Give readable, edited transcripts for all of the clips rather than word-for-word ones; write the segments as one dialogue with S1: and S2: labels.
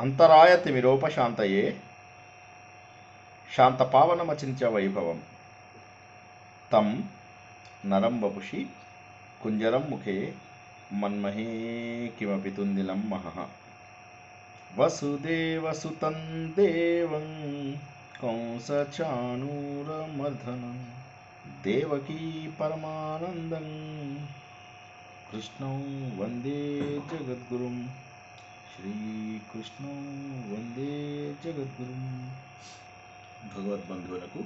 S1: అంతరాయతిమిరోపశాంతయే శాంతపావనమచింత్య వైభవం తం నరం వపుషి కుంజరం ముఖే మన్మహే కిమపి తుందిలం మహః వసుదేవసుతం దేవం కంసచాణూరమర్దనం దేవకీ పరమానందం కృష్ణం వందే జగద్గురుం శ్రీకృష్ణం వందే జగద్గురుం. భగవద్బంధువులకు,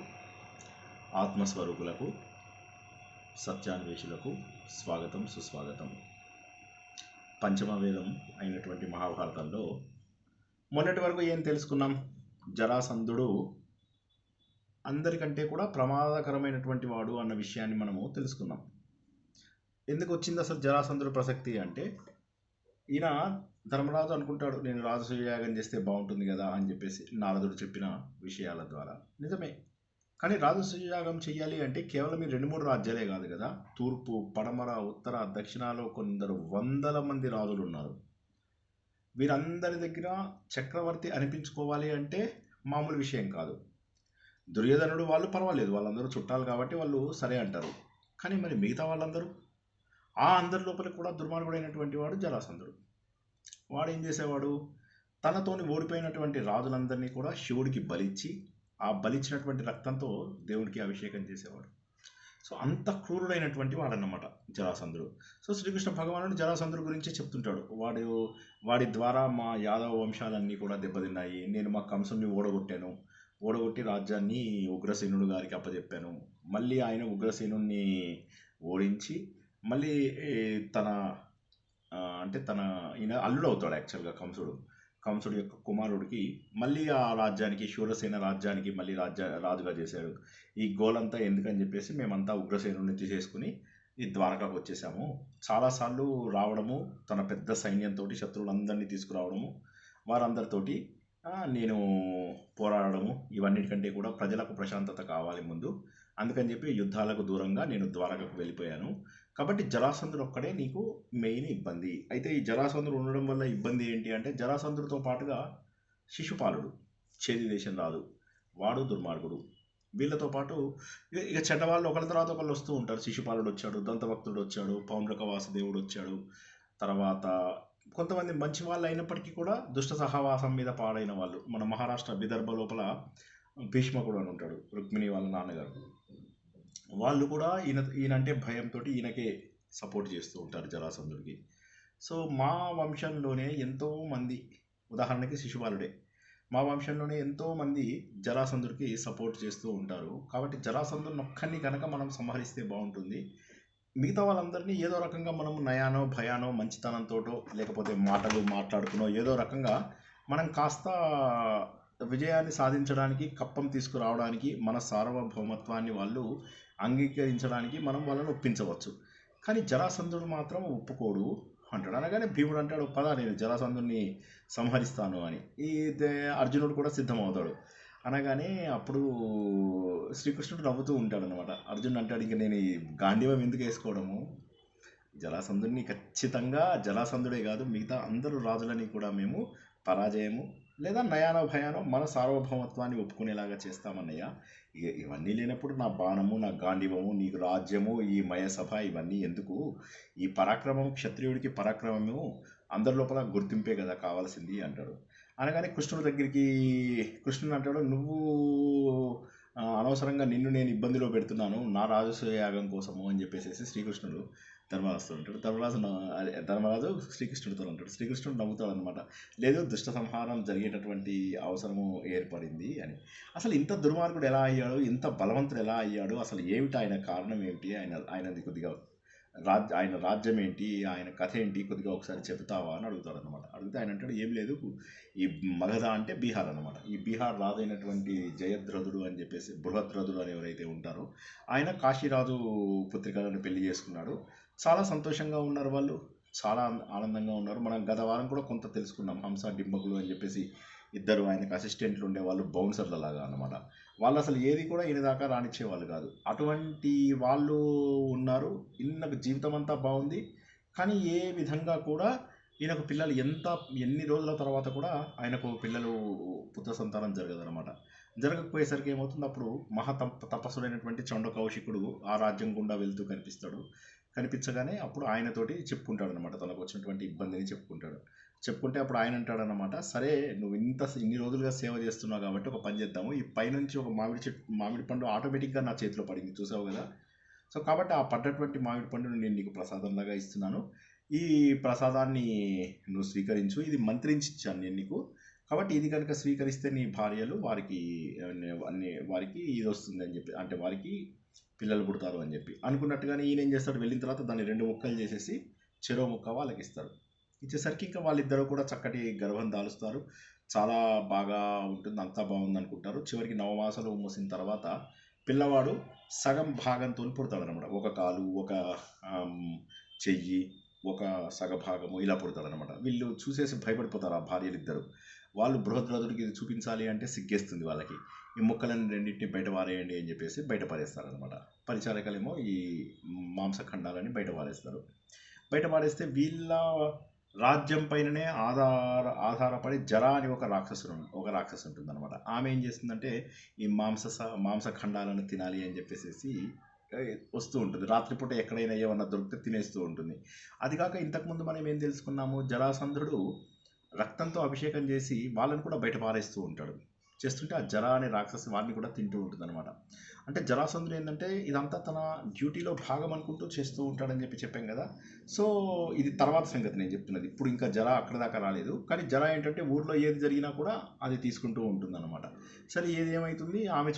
S1: ఆత్మస్వరూపులకు, సత్యాన్వేషులకు స్వాగతం, సుస్వాగతం. పంచమ వేదం అయినటువంటి మహాభారతంలో మొన్నటి వరకు ఏం తెలుసుకున్నాం? జరాసంధుడు అందరికంటే కూడా ప్రమాదకరమైనటువంటి వాడు అన్న విషయాన్ని మనము తెలుసుకున్నాం. ఎందుకు వచ్చింది అసలు జరాసంధుడు ప్రసక్తి అంటే, ఈయన ధర్మరాజు అనుకుంటాడు నేను రాజసూయాగం చేస్తే బాగుంటుంది కదా అని చెప్పేసి నారదుడు చెప్పిన విషయాల ద్వారా. నిజమే, కానీ రాజసూయాగం చెయ్యాలి అంటే కేవలం ఈ 2-3 రాజ్యాలే కాదు కదా. తూర్పు, పడమర, ఉత్తర, దక్షిణాలో కొందరు వందల మంది రాజులు ఉన్నారు. వీరందరి దగ్గర చక్రవర్తి అనిపించుకోవాలి అంటే మామూలు విషయం కాదు. దుర్యోధనుడు వాళ్ళు పర్వాలేదు, వాళ్ళందరూ చుట్టాలు కాబట్టి వాళ్ళు సరే అంటారు. కానీ మరి మిగతా వాళ్ళందరూ, ఆ అందరి లోపల కూడా దుర్మార్గుడైనటువంటి వాడు జరాసంధుడు. వాడు ఏం చేసేవాడు? తనతోని ఓడిపోయినటువంటి రాజులందరినీ కూడా శివుడికి బలిచ్చి, ఆ బలిచ్చినటువంటి రక్తంతో దేవుడికి అభిషేకం చేసేవాడు. సో అంత క్రూరుడైనటువంటి వాడన్నమాట జరాసంధుడు. సో శ్రీకృష్ణ భగవానుడు జరాసంధుడు గురించి చెప్తుంటాడు. వాడి ద్వారా మా యాదవ వంశాలన్నీ కూడా దెబ్బతిన్నాయి. నేను మా కంసుని ఓడగొట్టి రాజ్యాన్ని ఉగ్రసేనుడు గారికి అప్పచెప్పాను. మళ్ళీ ఆయన ఉగ్రసేనుణ్ణి ఓడించి మళ్ళీ తన ఈయన అల్లుడు అవుతాడు. యాక్చువల్గా కంసుడు యొక్క కుమారుడికి మళ్ళీ ఆ రాజ్యానికి, శూరసేన రాజ్యానికి మళ్ళీ రాజుగా చేశాడు. ఈ గోలంతా ఎందుకని చెప్పేసి మేమంతా ఉగ్రసేనుడిని తీసేసుకుని ఈ ద్వారకాకు వచ్చేసాము. చాలాసార్లు రావడము, తన పెద్ద సైన్యంతో శత్రువులందరినీ తీసుకురావడము, వారందరితోటి నేను పోరాడము, ఇవన్నిటికంటే కూడా ప్రజలకు ప్రశాంతత కావాలి ముందు, అందుకని చెప్పి యుద్ధాలకు దూరంగా నేను ద్వారకకు వెళ్ళిపోయాను. కాబట్టి జరాసంధుడు ఒక్కడే నీకు మెయిన్ ఇబ్బంది. అయితే ఈ జరాసంధుడు ఉండడం వల్ల ఇబ్బంది ఏంటి అంటే, జరాసంధుడితో పాటుగా శిశుపాలుడు, చేది దేశం రాదు, వాడు దుర్మార్గుడు. వీళ్ళతో పాటు ఇక చెడ్డవాళ్ళు ఒకరి తర్వాత ఒకళ్ళు వస్తూ ఉంటారు. శిశుపాలుడు వచ్చాడు, దంతభక్తుడు వచ్చాడు, పౌండ్రక వాసుదేవుడు వచ్చాడు. తర్వాత కొంతమంది మంచి వాళ్ళు అయినప్పటికీ కూడా దుష్ట సహవాసం మీద పాడైన వాళ్ళు. మన మహారాష్ట్ర విదర్భ లోపల భీష్మకుడు అని ఉంటాడు, రుక్మిణి వాళ్ళ నాన్నగారు. వాళ్ళు కూడా ఈయనంటే భయంతో ఈయనకే సపోర్ట్ చేస్తూ ఉంటారు జరాసంధుడికి. సో మా వంశంలోనే ఎంతోమంది, ఉదాహరణకి శిశుపాలుడే, మా వంశంలోనే ఎంతోమంది జరాసంధుడికి సపోర్ట్ చేస్తూ ఉంటారు. కాబట్టి జరాసంధుడిని ఒక్కడిని కనుక మనం సంహరిస్తే బాగుంటుంది. మిగతా వాళ్ళందరినీ ఏదో రకంగా మనం నయానో భయానో మంచితనంతోటో లేకపోతే మాటలు మాట్లాడుకునో ఏదో రకంగా మనం కాస్త విజయాన్ని సాధించడానికి, కప్పం తీసుకురావడానికి, మన సార్వభౌమత్వాన్ని వాళ్ళు అంగీకరించడానికి మనం వాళ్ళని ఒప్పించవచ్చు. కానీ జరాసంధుడు మాత్రం ఒప్పుకోడు అంటాడు. అనగానే భీముడు అంటాడు, పద నేను జరాసంధుడిని సంహరిస్తాను అని. అర్జునుడు కూడా సిద్ధమవుతాడు. అనగానే అప్పుడు శ్రీకృష్ణుడు నవ్వుతూ ఉంటాడు అనమాట. అర్జునుడు అంటాడు, ఇంక నేను ఈ గాంధీవం ఎందుకు వేసుకోవడము, జరాసంధుడిని ఖచ్చితంగా, జరాసంధుడే కాదు మిగతా అందరూ రాజులని కూడా మేము పరాజయము లేదా నయానో భయానో మన సార్వభౌమత్వాన్ని ఒప్పుకునేలాగా చేస్తామన్నయ్య. ఇవన్నీ లేనప్పుడు నా బాణము, నా గాంధీవము, నీకు రాజ్యము, ఈ మయసభ ఇవన్నీ ఎందుకు? ఈ పరాక్రమం, క్షత్రియుడికి పరాక్రమము అందరి లోపల గుర్తింపే కదా కావాల్సింది అంటాడు. అనగానే కృష్ణుడు అంటాడు, నువ్వు అనవసరంగా నిన్ను నేను ఇబ్బందిలో పెడుతున్నాను నా రాజసూయాగం కోసము అని చెప్పేసి శ్రీకృష్ణుడు ధర్మరాజుతో ఉంటాడు. ధర్మరాజు శ్రీకృష్ణుడితో ఉంటాడు. శ్రీకృష్ణుడు నవ్వుతాడు అనమాట. లేదు, దుష్ట సంహారం జరిగేటటువంటి అవసరము ఏర్పడింది అని. అసలు ఇంత దుర్మార్గుడు ఎలా అయ్యాడు, ఇంత బలవంతుడు ఎలా అయ్యాడు, అసలు ఏమిటి ఆయన కారణం ఏమిటి, ఆయనది కొద్దిగా ఆయన రాజ్యం ఏంటి, ఆయన కథ ఏంటి, కొద్దిగా ఒకసారి చెబుతావా అని అడుగుతాడు అనమాట. అడిగితే ఆయన అంటాడు, ఏం లేదు, ఈ మగధ అంటే బీహార్ అనమాట. ఈ బీహార్ రాజు అయినటువంటి జయద్రథుడు అని చెప్పేసి, బృహద్రథుడు అని ఎవరైతే ఉంటారో ఆయన కాశీరాజు పుత్రికలను పెళ్లి చేసుకున్నాడు. చాలా సంతోషంగా ఉన్నారు వాళ్ళు, చాలా ఆనందంగా ఉన్నారు. మనం గత వారం కూడా కొంత తెలుసుకున్నాం. హంస, డింబకులు అని చెప్పేసి ఇద్దరు ఆయనకు అసిస్టెంట్లు ఉండేవాళ్ళు, బౌన్సర్ల లాగా అనమాట. వాళ్ళు అసలు ఏది కూడా ఈయన దాకా రానిచ్చేవాళ్ళు కాదు. అటువంటి వాళ్ళు ఉన్నారు. ఈయనకు జీవితం అంతా బాగుంది, కానీ ఏ విధంగా కూడా ఈయనకు పిల్లలు ఎన్ని రోజుల తర్వాత కూడా ఆయనకు పిల్లలు పుత్ర సంతానం జరగదనమాట. జరగకపోయేసరికి ఏమవుతుంది, అప్పుడు తపస్సుడైనటువంటి చండ కౌశికుడు ఆ రాజ్యం గుండా వెళ్తూ కనిపిస్తాడు. కనిపించగానే అప్పుడు ఆయనతోటి చెప్పుకుంటాడు అనమాట, తనకు వచ్చినటువంటి ఇబ్బందిని చెప్పుకుంటాడు. చెప్పుకుంటే అప్పుడు ఆయన అంటాడనమాట, సరే నువ్వు ఇన్ని రోజులుగా సేవ చేస్తున్నావు కాబట్టి ఒక పని చేద్దాము, ఈ పైనుంచి ఒక మామిడి పండు ఆటోమేటిక్గా నా చేతిలో పడింది, చూసావు కదా. సో కాబట్టి ఆ పడ్డటువంటి మామిడి పండును నేను నీకు ప్రసాదంలాగా ఇస్తున్నాను, ఈ ప్రసాదాన్ని నువ్వు స్వీకరించు, ఇది మంత్రించి ఇచ్చాను నేను నీకు, కాబట్టి ఇది కనుక స్వీకరిస్తే నీ భార్యలు వారికి ఇది వస్తుంది అని చెప్పి, అంటే వారికి పిల్లలు పుడతారు అని చెప్పి అనుకున్నట్టుగానే ఈయన ఏం చేస్తాడు, వెళ్ళిన తర్వాత దాన్ని 2 ముక్కలు చేసేసి చెరో ముక్క వాళ్ళకి ఇస్తాడు. ఇచ్చేసరికి ఇంకా వాళ్ళిద్దరూ కూడా చక్కటి గర్భం దాలుస్తారు, చాలా బాగా ఉంటుంది, అంతా బాగుంది అనుకుంటారు. చివరికి 9 మాసాలు మోసిన తర్వాత పిల్లవాడు సగం భాగంతో పుడతాడు అనమాట. ఒక కాలు, ఒక చెయ్యి, ఒక సగభాగము ఇలా పుడతాడు అనమాట. వీళ్ళు చూసేసి భయపడిపోతారు ఆ భార్యలిద్దరు. వాళ్ళు బృహద్రథుడికి ఇది చూపించాలి అంటే సిగ్గేస్తుంది వాళ్ళకి. ఈ ముక్కలను రెండింటిని బయట పారేయండి అని చెప్పేసి బయట పారేస్తారనమాట. పరిచారకులేమో ఈ మాంసఖండాలని బయట పారేస్తారు. బయట పారేస్తే వీళ్ళ రాజ్యం పైననే ఆధారపడి జరా అని ఒక రాక్షసు ఉంటుంది అనమాట. ఆమె ఏం చేస్తుందంటే ఈ మాంసఖండాలను తినాలి అని చెప్పేసి వస్తూ ఉంటుంది. రాత్రిపూట ఎక్కడైనా ఏమన్నా దొరికితే తినేస్తూ ఉంటుంది. అది కాక ఇంతకుముందు మనం ఏం తెలుసుకున్నాము, జరాసంధుడు రక్తంతో అభిషేకం చేసి వాళ్ళని కూడా బయట పారేస్తూ ఉంటాడు. చేస్తుంటే ఆ జరా అనే రాక్షసి వారిని కూడా తింటూ ఉంటుంది అనమాట. అంటే జరాసంధుడు ఏంటంటే ఇదంతా తన డ్యూటీలో భాగం అనుకుంటూ చేస్తూ ఉంటాడని చెప్పాం కదా. సో ఇది తర్వాత సంగతి నేను చెప్తున్నది. ఇప్పుడు ఇంకా జరా అక్కడ దాకా రాలేదు. కానీ జరా ఏంటంటే ఊర్లో ఏది జరిగినా కూడా అది తీసుకుంటూ ఉంటుంది అనమాట. సరే ఏది ఏమవుతుంది, ఆమె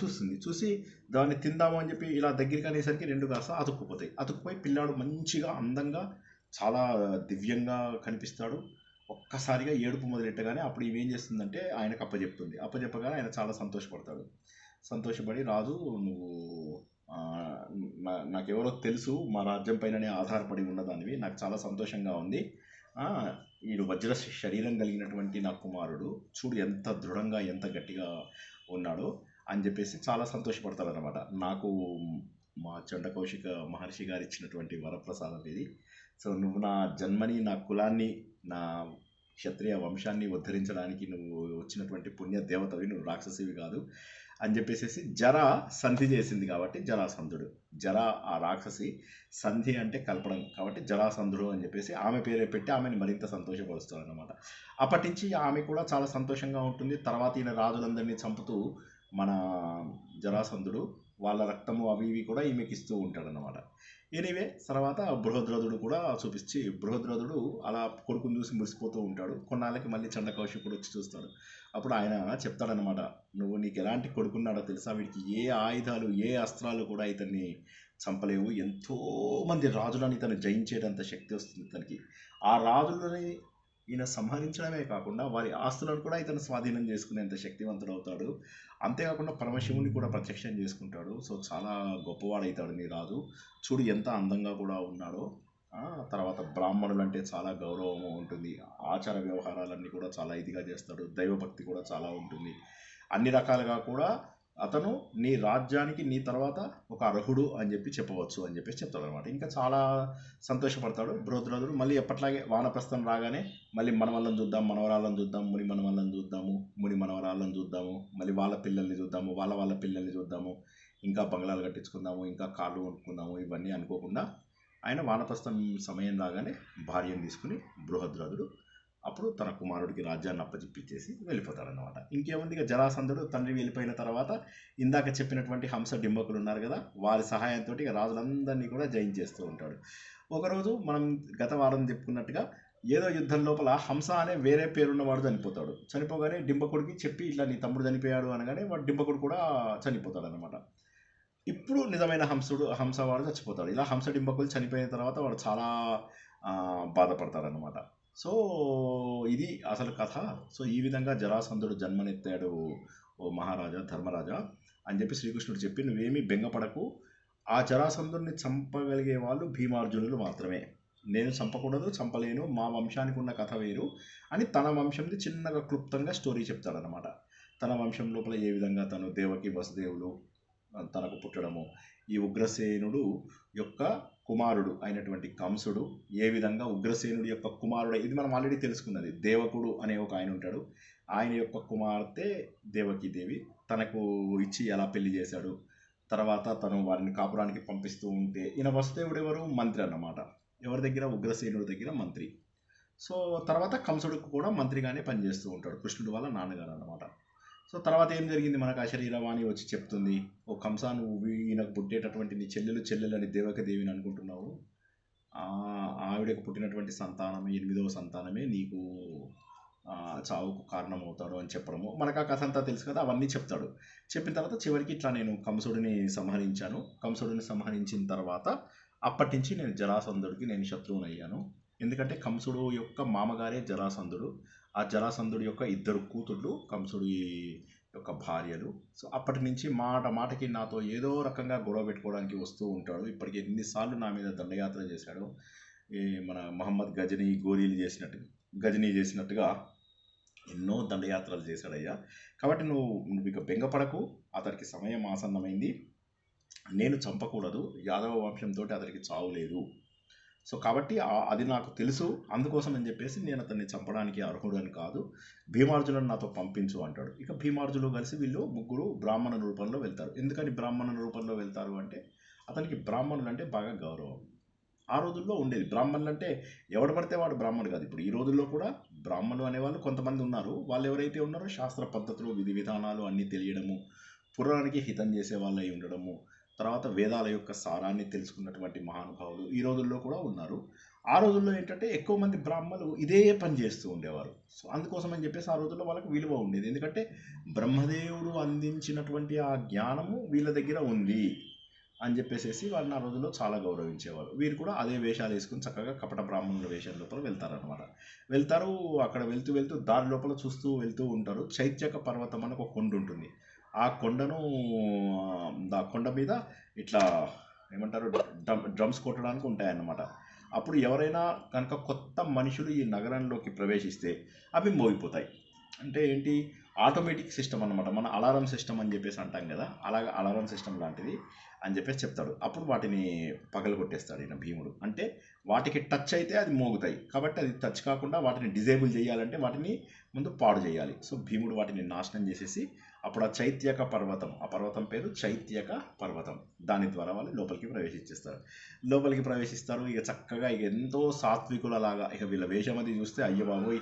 S1: చూసి దాన్ని తిందాము అని చెప్పి ఇలా దగ్గరికి అనేసరికి 2 కాస్త అతుక్కుపోయి పిల్లాడు మంచిగా అందంగా చాలా దివ్యంగా కనిపిస్తాడు. ఒక్కసారిగా ఏడుపు మొదలెట్టగానే అప్పుడు ఇవేం చేస్తుందంటే ఆయనకు అప్పచెప్పగానే ఆయన చాలా సంతోషపడతాడు. సంతోషపడి, రాజు నువ్వు నాకెవరో తెలుసు, మా రాజ్యం పైననే ఆధారపడి ఉన్నదానివి, నాకు చాలా సంతోషంగా ఉంది, వీడు వజ్ర శరీరం కలిగినటువంటి నా కుమారుడు, చూడు ఎంత దృఢంగా ఎంత గట్టిగా ఉన్నాడో అని చెప్పేసి చాలా సంతోషపడతాడనమాట. నాకు మా చండ కౌశిక మహర్షి గారు ఇచ్చినటువంటి వరప్రసాదం ఇది. సో నువ్వు నా జన్మని, నా కులాన్ని, నా క్షత్రియ వంశాన్ని ఉద్ధరించడానికి నువ్వు వచ్చినటువంటి పుణ్య దేవతవి, నువ్వు రాక్షసివి కాదు అని చెప్పేసి జర సంధి చేసింది కాబట్టి జరాసంధుడు. జర ఆ రాక్షసి, సంధి అంటే కలపడం కాబట్టి జరాసంధుడు అని చెప్పేసి ఆమె పేరే పెట్టి ఆమెను మరింత సంతోషపరుస్తాడు అనమాట. అప్పటి నుంచి ఆమె కూడా చాలా సంతోషంగా ఉంటుంది. తర్వాత ఈయన రాజులందరినీ చంపుతూ మన జరాసంధుడు వాళ్ళ రక్తము అవి ఇవి కూడా ఈమెకి ఇస్తూ ఉంటాడనమాట. ఎనీవే తర్వాత బృహద్రథుడు కూడా బృహద్రథుడు అలా కొడుకుని చూసి మురిసిపోతూ ఉంటాడు. కొన్నాళ్ళకి మళ్ళీ చండ కౌశికుడు వచ్చి చూస్తాడు. అప్పుడు ఆయన చెప్తాడనమాట, నువ్వు నీకు ఎలాంటి కొడుకున్నాడో తెలుసా, వీడికి ఏ ఆయుధాలు ఏ అస్త్రాలు కూడా ఇతన్ని చంపలేవు, ఎంతోమంది రాజులను ఇతను జయించేటంత శక్తి వస్తుంది ఇతనికి. ఆ రాజులని ఈయన సంహరించడమే కాకుండా వారి ఆస్తులను కూడా ఇతను స్వాధీనం చేసుకునేంత శక్తివంతుడు అవుతాడు. అంతేకాకుండా పరమశివుని కూడా ప్రత్యక్షం చేసుకుంటాడు. సో చాలా గొప్పవాడవుతాడు నీ రాజు, చూడు ఎంత అందంగా కూడా ఉన్నాడో. తర్వాత బ్రాహ్మణులు అంటే చాలా గౌరవం ఉంటుంది, ఆచార వ్యవహారాలన్నీ కూడా చాలా ఇదిగా చేస్తాడు, దైవభక్తి కూడా చాలా ఉంటుంది. అన్ని రకాలుగా కూడా అతను నీ రాజ్యానికి నీ తర్వాత ఒక అర్హుడు అని చెప్పవచ్చు అని చెప్పేసి చెప్తాడు అనమాట. ఇంకా చాలా సంతోషపడతాడు బృహద్రథుడు. మళ్ళీ ఎప్పట్లాగే వానప్రస్థం రాగానే మళ్ళీ మనవళ్ళని చూద్దాం, మనవరాళ్ళని చూద్దాం, ముని మనవళ్ళని చూద్దాము, ముని మనవరాళ్ళని చూద్దాము, మళ్ళీ వాళ్ళ పిల్లల్ని చూద్దాము, వాళ్ళ పిల్లల్ని చూద్దాము, ఇంకా బంగ్లాలు కట్టించుకుందాము, ఇంకా కార్లు కొనుక్కుందాము, ఇవన్నీ అనుకోకుండా ఆయన వానప్రస్థం సమయం రాగానే భార్యను తీసుకుని బృహద్రథుడు అప్పుడు తన కుమారుడికి రాజ్యాన్ని అప్పచెప్పించేసి వెళ్ళిపోతాడనమాట. ఇంకేముంది, ఇక జరాసంధుడు తండ్రి వెళ్ళిపోయిన తర్వాత ఇందాక చెప్పినటువంటి హంస డింబకులు ఉన్నారు కదా, వారి సహాయంతో ఇక రాజులందరినీ కూడా జయించేస్తూ ఉంటాడు. ఒకరోజు మనం గత వారం చెప్పుకున్నట్టుగా ఏదో యుద్ధం లోపల హంస అనే వేరే పేరున్నవాడు చనిపోతాడు. చనిపోగానే డింబకుడికి చెప్పి ఇట్లా నీ తమ్ముడు చనిపోయాడు అనగానే వాడు డింబకుడు కూడా చనిపోతాడు అనమాట. ఇప్పుడు నిజమైన హంసవాడు చచ్చిపోతాడు. ఇలా హంస డింబకులు చనిపోయిన తర్వాత వాడు చాలా బాధపడతాడనమాట. సో ఇది అసలు కథ. సో ఈ విధంగా జరాసంధుడు జన్మనెత్తాడు ఓ మహారాజా, ధర్మరాజా అని చెప్పి శ్రీకృష్ణుడు చెప్పి, నువ్వేమీ బెంగపడకు, ఆ జరాసంధుడిని చంపగలిగే వాళ్ళు భీమార్జునులు మాత్రమే, నేను చంపకూడదు, చంపలేను, మా వంశానికి ఉన్న కథ వేరు అని తన వంశంది చిన్నగా క్లుప్తంగా స్టోరీ చెప్తాడనమాట. తన వంశం లోపల ఏ విధంగా తను దేవకి వసుదేవులు తనకు పుట్టడము, ఈ ఉగ్రసేనుడు యొక్క కుమారుడు అయినటువంటి కంసుడు ఏ విధంగా ఉగ్రసేనుడి యొక్క కుమారుడు, ఇది మనం ఆల్రెడీ తెలుసుకున్నది. దేవకుడు అనే ఒక ఆయన ఉంటాడు, ఆయన యొక్క కుమార్తె దేవకీదేవి తనకు ఇచ్చి ఎలా పెళ్లి చేశాడు, తర్వాత తను వారిని కాపురానికి పంపిస్తూ ఉంటే, ఈయన వసుదేవుడు ఎవరు, మంత్రి అన్నమాట. ఎవరి దగ్గర, ఉగ్రసేనుడి దగ్గర మంత్రి. సో తర్వాత కంసుడికి కూడా మంత్రిగానే పనిచేస్తూ ఉంటాడు, కృష్ణుడి వాళ్ళ నాన్నగారు అన్నమాట. సో తర్వాత ఏం జరిగింది, మనకు అశరీరవాణి వచ్చి చెప్తుంది, ఓ కంసా, నువ్వు ఈయనకు పుట్టేటటువంటి నీ చెల్లెలని దేవకదేవిని అనుకుంటున్నావు, ఆవిడకు పుట్టినటువంటి సంతానమే, 8వ సంతానమే నీకు చావుకు కారణమవుతాడు అని చెప్పడము. మనకు ఆ కథ అంతా తెలుసు కదా, అవన్నీ చెప్తాడు. చెప్పిన తర్వాత చివరికి ఇట్లా నేను కంసుడిని సంహరించాను, కంసుడిని సంహరించిన తర్వాత అప్పటి నుంచి నేను జరాసంధుడికి నేను శత్రువుని అయ్యాను. ఎందుకంటే కంసుడు యొక్క మామగారే జరాసంధుడు, ఆ జరాసంధుడి యొక్క 2 కూతుళ్ళు కంసుడి యొక్క భార్యలు. సో అప్పటి నుంచి మాటకి నాతో ఏదో రకంగా గొడవ పెట్టుకోవడానికి వస్తూ ఉంటాడు. ఇప్పటికి ఎన్నిసార్లు నా మీద దండయాత్ర చేశాడు, ఈ మన మహమ్మద్ గజనీ చేసినట్టుగా ఎన్నో దండయాత్రలు చేశాడయ్యా. కాబట్టి నువ్వు ఇక బెంగపడకు, అతనికి సమయం ఆసన్నమైంది, నేను చంపకూడదు, యాదవ వంశంతో అతనికి చావు లేదు. సో కాబట్టి అది నాకు తెలుసు, అందుకోసం అని చెప్పేసి నేను అతన్ని చంపడానికి అర్హుడు అని కాదు, భీమార్జులను నాతో పంపించు అంటాడు. ఇక భీమార్జులు కలిసి వీళ్ళు ముగ్గురు బ్రాహ్మణ రూపంలో వెళ్తారు. ఎందుకని బ్రాహ్మణ రూపంలో వెళ్తారు అంటే, అతనికి బ్రాహ్మణులు అంటే బాగా గౌరవం. ఆ రోజుల్లో ఉండేది. బ్రాహ్మణులు అంటే ఎవడు పడితే వాడు బ్రాహ్మణుడు కాదు. ఇప్పుడు ఈ రోజుల్లో కూడా బ్రాహ్మణులు అనేవాళ్ళు కొంతమంది ఉన్నారు. వాళ్ళు ఎవరైతే ఉన్నారో శాస్త్ర పద్ధతులు, విధి విధానాలు అన్నీ తెలియడము, పురాణానికి హితం చేసే వాళ్ళు అయి ఉండడము, తర్వాత వేదాల యొక్క సారాన్ని తెలుసుకున్నటువంటి మహానుభావులు ఈ రోజుల్లో కూడా ఉన్నారు. ఆ రోజుల్లో ఏంటంటే ఎక్కువ మంది బ్రాహ్మణులు ఇదే పని చేస్తూ ఉండేవారు. సో అందుకోసం అని చెప్పేసి ఆ రోజుల్లో వాళ్ళకి విలువ ఉండేది. ఎందుకంటే బ్రహ్మదేవుడు అందించినటువంటి ఆ జ్ఞానము వీళ్ళ దగ్గర ఉంది అని చెప్పేసి వాళ్ళని ఆ రోజుల్లో చాలా గౌరవించేవారు. వీరు కూడా అదే వేషాలు వేసుకుని చక్కగా కపట బ్రాహ్మణుల వేషం లోపల వెళ్తారనమాట. అక్కడ వెళ్తూ దారి లోపల చూస్తూ వెళ్తూ ఉంటారు. చైత్యక పర్వతం అని ఒక కొండ ఉంటుంది. ఆ కొండ మీద ఇట్లా ఏమంటారు, డ్రమ్స్ కొట్టడానికి ఉంటాయన్నమాట. అప్పుడు ఎవరైనా కనుక కొత్త మనుషులు ఈ నగరంలోకి ప్రవేశిస్తే అవి మోగిపోతాయి. అంటే ఏంటి, ఆటోమేటిక్ సిస్టమ్ అన్నమాట. మన అలారం సిస్టమ్ అని చెప్పేసి అంటాం కదా, అలాగే అలారం సిస్టమ్ లాంటిది అని చెప్పేసి చెప్తాడు. అప్పుడు వాటిని పగలగొట్టేస్తాడు ఈయన భీముడు. అంటే వాటికి టచ్ అయితే అది మోగుతాయి, కాబట్టి అది టచ్ కాకుండా వాటిని డిజేబుల్ చేయాలంటే వాటిని ముందు పాడు చేయాలి. సో భీముడు వాటిని నాశనం చేసేసి అప్పుడు ఆ చైత్యక పర్వతం, ఆ పర్వతం పేరు చైత్యక పర్వతం, దాని ద్వారా వాళ్ళు లోపలికి ప్రవేశిస్తారు. ఇక చక్కగా ఇక ఎంతో సాత్వికులలాగా, ఇక వీళ్ళ వేషం అది చూస్తే అయ్య బాబోయ్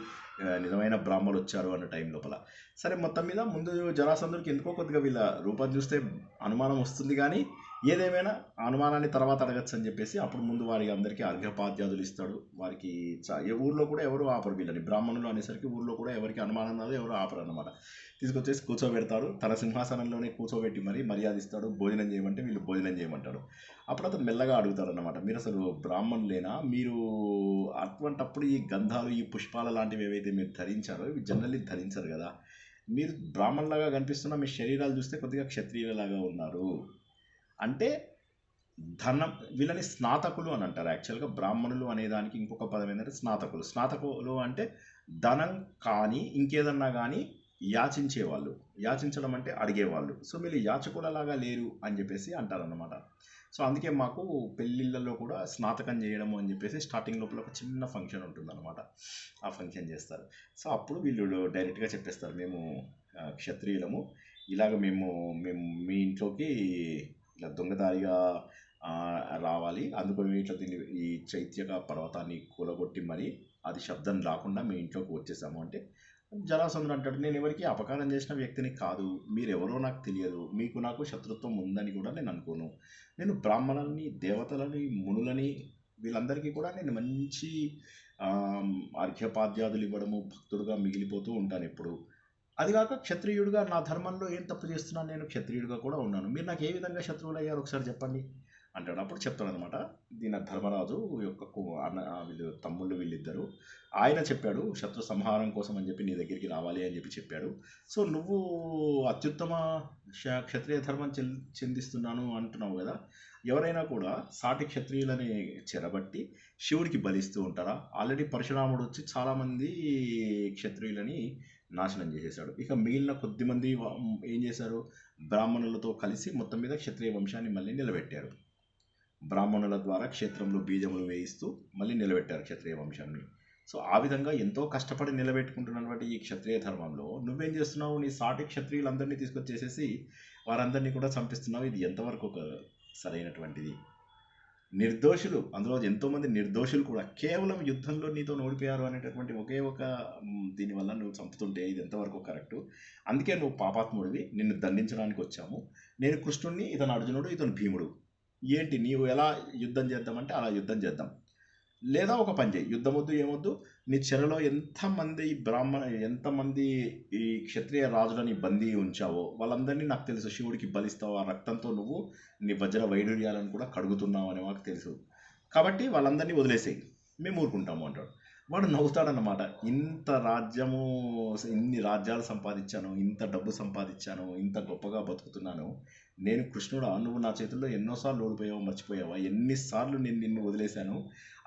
S1: నిజమైన బ్రాహ్మణులు వచ్చారు అన్న టైం లోపల. సరే మొత్తం మీద ముందు జరాసంధుడికి ఎందుకో కొద్దిగా వీళ్ళ రూపం చూస్తే అనుమానం వస్తుంది, కానీ ఏదేమైనా అనుమానాన్ని తర్వాత అడగచ్చు అని చెప్పేసి అప్పుడు ముందు వారికి అందరికీ అర్ఘ్యపాద్యాదులు ఇస్తాడు. వారికి ఊర్లో కూడా ఎవరు ఆపరు వీళ్ళని, బ్రాహ్మణులు అనేసరికి ఊర్లో కూడా ఎవరికి అనుమానం రాదు, ఎవరు ఆపరు అన్నమాట. తీసుకొచ్చేసి కూర్చోబెడతారు, తన సింహాసనంలోనే కూర్చోబెట్టి మరీ మర్యాద ఇస్తాడు. భోజనం చేయమంటే వీళ్ళు భోజనం చేయమంటాడు. అప్పుడు అతను మెల్లగా అడుగుతాడు అన్నమాట, మీరు అసలు బ్రాహ్మణులేనా, మీరు అటువంటప్పుడు ఈ గంధాలు, ఈ పుష్పాల లాంటివి ఏవైతే మీరు ధరించారో ఇవి జనరల్లీ ధరించరు కదా, మీరు బ్రాహ్మణులాగా కనిపిస్తున్న మీ శరీరాలు చూస్తే కొద్దిగా క్షత్రియులలాగా ఉన్నారు అంటే, వీళ్ళని స్నాతకులు అని అంటారు. యాక్చువల్గా బ్రాహ్మణులు అనే దానికి ఇంకొక పదం ఏంటంటే స్నాతకులు అంటే ధనం కానీ ఇంకేదన్నా కానీ యాచించేవాళ్ళు, యాచించడం అంటే అడిగేవాళ్ళు. సో వీళ్ళు యాచకులలాగా లేరు అని చెప్పేసి అంటారన్నమాట. సో అందుకే మాకు పెళ్ళిళ్ళలో కూడా స్నాతకం చేయడము అని చెప్పేసి స్టార్టింగ్ లోపల ఒక చిన్న ఫంక్షన్ ఉంటుందన్నమాట, ఆ ఫంక్షన్ చేస్తారు. సో అప్పుడు వీళ్ళు డైరెక్ట్గా చెప్పేస్తారు, మేము క్షత్రియులము, ఇలాగ మేము మీ ఇంట్లోకి ఇలా దొంగదారిగా రావాలి, అందుకని ఇట్లా ఈ చైత్యక పర్వతాన్ని కూలగొట్టి మరి అది శబ్దం రాకుండా మీ ఇంట్లోకి వచ్చేసాము అంటే, జరాసంధుడు అంటాడు, నేను ఎవరికి అపకారం చేసిన వ్యక్తిని కాదు, మీరెవరో నాకు తెలియదు, మీకు నాకు శత్రుత్వం ఉందని కూడా నేను అనుకోను, నేను బ్రాహ్మణులని, దేవతలని, మునులని వీళ్ళందరికీ కూడా నేను మంచి అర్ఘ్యపాద్యాదులు ఇవ్వడము, భక్తుడుగా మిగిలిపోతూ ఉంటాను ఎప్పుడు. అదిగాక క్షత్రియుడిగా నా ధర్మంలో ఏం తప్పు చేస్తున్నాను, నేను క్షత్రియుడిగా కూడా ఉన్నాను, మీరు నాకు ఏ విధంగా శత్రువులు అయ్యారు ఒకసారి చెప్పండి అంటాడు. అప్పుడు చెప్తాడనమాట, దీని ధర్మరాజు యొక్క వీళ్ళు తమ్ముళ్ళు వీళ్ళిద్దరు, ఆయన చెప్పాడు శత్రు సంహారం కోసం అని చెప్పి నీ దగ్గరికి రావాలి అని చెప్పాడు. సో నువ్వు అత్యుత్తమ క్షత్రియ ధర్మం చెందిస్తున్నాను అంటున్నావు కదా, ఎవరైనా కూడా సాటి క్షత్రియులని చెరబట్టి శివుడికి బలిస్తూ ఉంటారా? ఆల్రెడీ పరశురాముడు వచ్చి చాలామంది క్షత్రియులని నాశనం చేసేశాడు. ఇక మిగిలిన కొద్దిమంది ఏం చేశారు, బ్రాహ్మణులతో కలిసి మొత్తం మీద క్షత్రియ వంశాన్ని మళ్ళీ నిలబెట్టారు. బ్రాహ్మణుల ద్వారా క్షేత్రంలో బీజములు వేయిస్తూ మళ్ళీ నిలబెట్టారు క్షత్రియ వంశాన్ని. సో ఆ విధంగా ఎంతో కష్టపడి నిలబెట్టుకుంటున్నటువంటి ఈ క్షత్రియ ధర్మంలో నువ్వేం చేస్తున్నావు, నీ సాటి క్షత్రియులందరినీ తీసుకొచ్చేసేసి వారందరినీ కూడా చంపిస్తున్నావు. ఇది ఎంతవరకు ఒక సరైనటువంటిది? నిర్దోషులు, అందులో ఎంతోమంది నిర్దోషులు కూడా కేవలం యుద్ధంలో నీతో ఓడిపోయారు అనేటటువంటి ఒకే ఒక దీనివల్ల నువ్వు చంపుతుంటే ఇది ఎంతవరకు కరెక్టు? అందుకే నువ్వు పాపాత్ముడివి, నిన్ను దండించడానికి వచ్చాము. నేను కృష్ణుడిని, ఇతను అర్జునుడు, ఇతను భీముడు. ఏంటి నీవు ఎలా యుద్ధం చేద్దామంటే అలా యుద్ధం చేద్దాం. లేదా ఒక పని చేయి, యుద్ధం వద్దు ఏమొద్దు, నీ చెరలో ఎంతమంది ఈ క్షత్రియ రాజులని బందీ ఉంచావో వాళ్ళందరినీ నాకు తెలుసు, శివుడికి బలిస్తావు, ఆ రక్తంతో నువ్వు నీ వజ్ర వైడూర్యాలను కూడా కడుగుతున్నావు అని మాకు తెలుసు, కాబట్టి వాళ్ళందరినీ వదిలేసేయి, మేము ఊరుకుంటాము అంటాడు. వాడు నవ్వుతాడన్నమాట. ఇన్ని రాజ్యాలు సంపాదించాను, ఇంత డబ్బు సంపాదించాను, ఇంత గొప్పగా బతుకుతున్నాను, నేను కృష్ణుడా, నువ్వు నా చేతుల్లో ఎన్నోసార్లు ఓడిపోయావు, మర్చిపోయావా? ఎన్నిసార్లు నేను నిన్ను వదిలేశాను,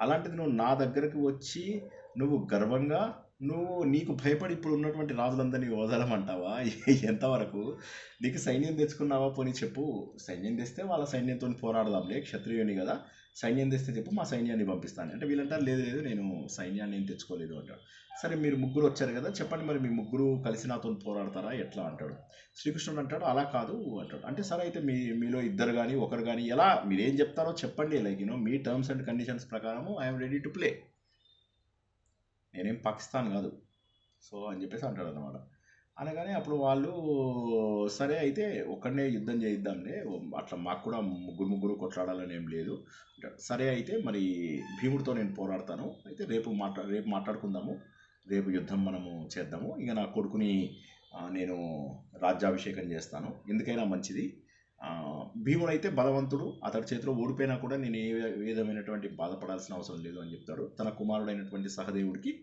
S1: అలాంటిది నువ్వు నా దగ్గరకు వచ్చి నువ్వు గర్వంగా నీకు భయపడి ఇప్పుడు ఉన్నటువంటి రాజులందరినీ వదలమంటావా? ఎంతవరకు? నీకు సైన్యం తెచ్చుకున్నావా? పోనీ చెప్పు. సైన్యం తెస్తే వాళ్ళ సైన్యంతో పోరాడదాంలే, క్షత్రియుని కదా, సైన్యం తెస్తే చెప్పు, మా సైన్యాన్ని పంపిస్తాను అంటే వీళ్ళంటారు లేదు లేదు, నేను సైన్యాన్ని ఏం తెచ్చుకోలేదు అంటాడు. సరే మీరు ముగ్గురు వచ్చారు కదా, చెప్పండి మరి మీ ముగ్గురు కలిసి నాతో పోరాడతారా ఎట్లా అంటాడు. శ్రీకృష్ణుడు అంటాడు అలా కాదు అంటాడు. అంటే సరే అయితే మీలో ఇద్దరు కానీ ఒకరు కానీ ఎలా మీరేం చెప్తారో చెప్పండి, like me terms and conditions ప్రకారము ఐఎమ్ రెడీ టు ప్లే, నేనేం పాకిస్తాన్ కాదు సో అని చెప్పేసి అంటాడు అనమాట. అనగానే అప్పుడు వాళ్ళు సరే అయితే ఒక్కడనే యుద్ధం చేయిద్దాంలే, అట్లా మాకు కూడా ముగ్గురు కొట్లాడాలని ఏం లేదు. సరే అయితే మరి భీముడితో నేను పోరాడతాను, అయితే రేపు మాట్లాడుకుందాము, రేపు యుద్ధం మనము చేద్దాము, ఇక నా కొడుకుని నేను రాజ్యాభిషేకం చేస్తాను, ఎందుకైనా మంచిది. భీముడైతే బలవంతుడు, అతడి చేతిలో ఓడిపోయినా కూడా నేను ఏ విధమైనటువంటి బాధపడాల్సిన అవసరం లేదు అని చెప్తాడు. తన కుమారుడైనటువంటి సహదేవుడికి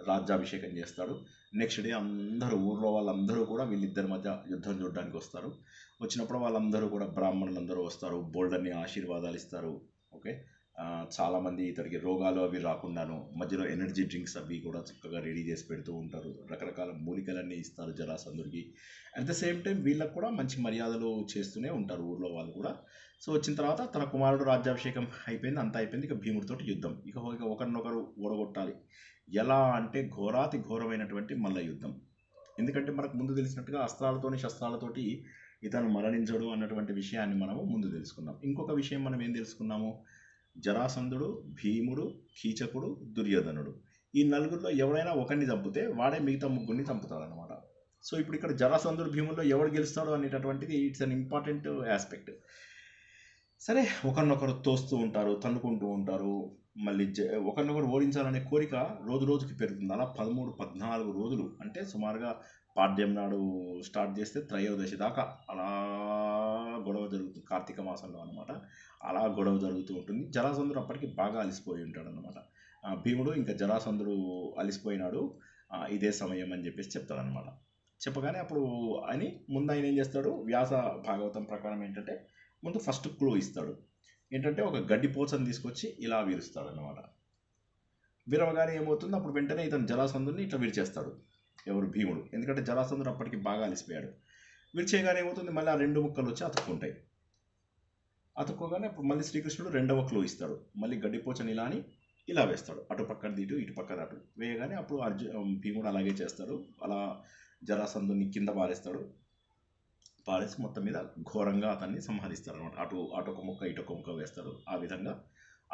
S1: రాజ్యాభిషేకం చేస్తాడు. నెక్స్ట్ డే ఊర్లో వాళ్ళందరూ కూడా వీళ్ళిద్దరి మధ్య యుద్ధం చూడడానికి వస్తారు. వచ్చినప్పుడు వాళ్ళందరూ కూడా బ్రాహ్మణులందరూ వస్తారు, బోల్డర్ని ఆశీర్వాదాలు ఇస్తారు. ఓకే, చాలామంది ఇతడికి రోగాలు అవి రాకుండాను మధ్యలో ఎనర్జీ డ్రింక్స్ అవి కూడా చక్కగా రెడీ చేసి పెడుతూ ఉంటారు, రకరకాల మూలికలన్నీ ఇస్తారు జరాసంధుడికి. అట్ ద సేమ్ టైం వీళ్ళకు కూడా మంచి మర్యాదలు చేస్తూనే ఉంటారు ఊర్లో వాళ్ళు కూడా. సో వచ్చిన తర్వాత తన కుమారుడు రాజ్యాభిషేకం అయిపోయింది, అంతా అయిపోయింది, ఇక భీముడితోటి యుద్ధం, ఇక ఒకరినొకరు ఓడగొట్టాలి. ఎలా అంటే ఘోరాతి ఘోరమైనటువంటి మల్ల యుద్ధం. ఎందుకంటే మనకు ముందు తెలిసినట్టుగా అస్త్రాలతోని శస్త్రాలతోటి ఇతను మరణించడు అన్నటువంటి విషయాన్ని మనము ముందు తెలుసుకున్నాం. ఇంకొక విషయం మనం ఏం తెలుసుకున్నాము, జరాసంధుడు, భీముడు, కీచకుడు, దుర్యోధనుడు, ఈ నలుగురిలో ఎవరైనా ఒకరిని చంపితే వాడే మిగతా ముగ్గురిని చంపుతాడనమాట. సో ఇప్పుడు ఇక్కడ జరాసంధుడు భీముల్లో ఎవడు గెలుస్తాడు అనేటటువంటిది ఇట్స్ అన్ ఇంపార్టెంట్ ఆస్పెక్ట్. సరే ఒకరినొకరు తోస్తూ ఉంటారు, తన్నుకుంటూ ఉంటారు, మళ్ళీ ఒకరినొకరు ఓడించాలనే కోరిక రోజు రోజుకి పెరుగుతుంది. అలా 13-14 రోజులు, అంటే సుమారుగా పాడ్యం నాడు స్టార్ట్ చేస్తే త్రయోదశి దాకా అలా గొడవ జరుగుతుంది, కార్తీక మాసంలో అనమాట. అలా గొడవ జరుగుతూ ఉంటుంది. జరాసంధుడు అప్పటికి బాగా అలసిపోయి ఉంటాడు అనమాట. భీముడు ఇంకా జరాసంధుడు అలసిపోయినాడు, ఇదే సమయం అని చెప్పేసి చెప్తాడనమాట. చెప్పగానే అప్పుడు అని ముందు ఆయన ఏం చేస్తాడు, వ్యాస భాగవతం ప్రకారం ఏంటంటే ముందు ఫస్ట్ క్లూ ఇస్తాడు. ఏంటంటే ఒక గడ్డి పోచని తీసుకొచ్చి ఇలా విరుస్తాడు అనమాట. విరవగానే ఏమవుతుంది, అప్పుడు వెంటనే ఇతను జరాసంధుడిని ఇట్లా విరిచేస్తాడు, ఎవరు, భీముడు. ఎందుకంటే జరాసంధుడు అప్పటికి బాగా అలసిపోయాడు. విరిచేయగానే ఏమవుతుంది, మళ్ళీ ఆ 2 ముక్కలు వచ్చి అతుక్కుంటాయి. అతుక్కోగానే అప్పుడు మళ్ళీ శ్రీకృష్ణుడు రెండవ క్లూ ఇస్తాడు, మళ్ళీ గడ్డిపోచని ఇలా వేస్తాడు, అటు పక్కన ఇటు పక్కన అటు వేయగానే అప్పుడు భీముడు అలాగే చేస్తాడు. అలా జరాసంధుని కింద పారేస్తాడు, పారేసి మొత్తం మీద ఘోరంగా అతన్ని సంహరిస్తాడు అనమాట. అటొక ముక్క ఇటొక ముక్క వేస్తాడు. ఆ విధంగా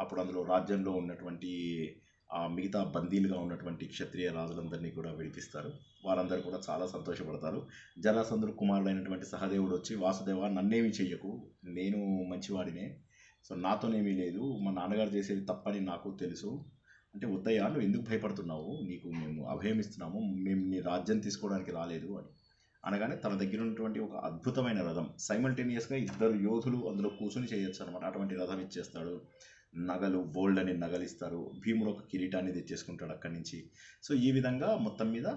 S1: అప్పుడు అందులో రాజ్యంలో ఉన్నటువంటి మిగతా బందీలుగా ఉన్నటువంటి క్షత్రియ రాజులందరినీ కూడా విడిపిస్తారు. వారందరూ కూడా చాలా సంతోషపడతారు. జరాసంధుడు కుమారుడైనటువంటి సహదేవుడు వచ్చి, వాసుదేవ నన్నేమి చెయ్యకు, నేను మంచివాడినే, సో నాతోనేమీ లేదు, మా నాన్నగారు చేసేది తప్పని నాకు తెలుసు, అంటే ఉత్తయ్య నువ్వు ఎందుకు భయపడుతున్నావు, నీకు మేము అభయం ఇస్తున్నాము, మేము నీ రాజ్యం తీసుకోవడానికి రాలేదు అని అనగానే తన దగ్గర ఉన్నటువంటి ఒక అద్భుతమైన రథం, సైమల్టేనియస్గా 2 యోధులు అందులో కూర్చొని చేయొచ్చు అనమాట, అటువంటి రథం ఇచ్చేస్తాడు. నగలు, బోల్డ్ అని నగలిస్తారు. భీముడు ఒక కిరీటాన్ని తెచ్చేసుకుంటాడు అక్కడి నుంచి. సో ఈ విధంగా మొత్తం మీద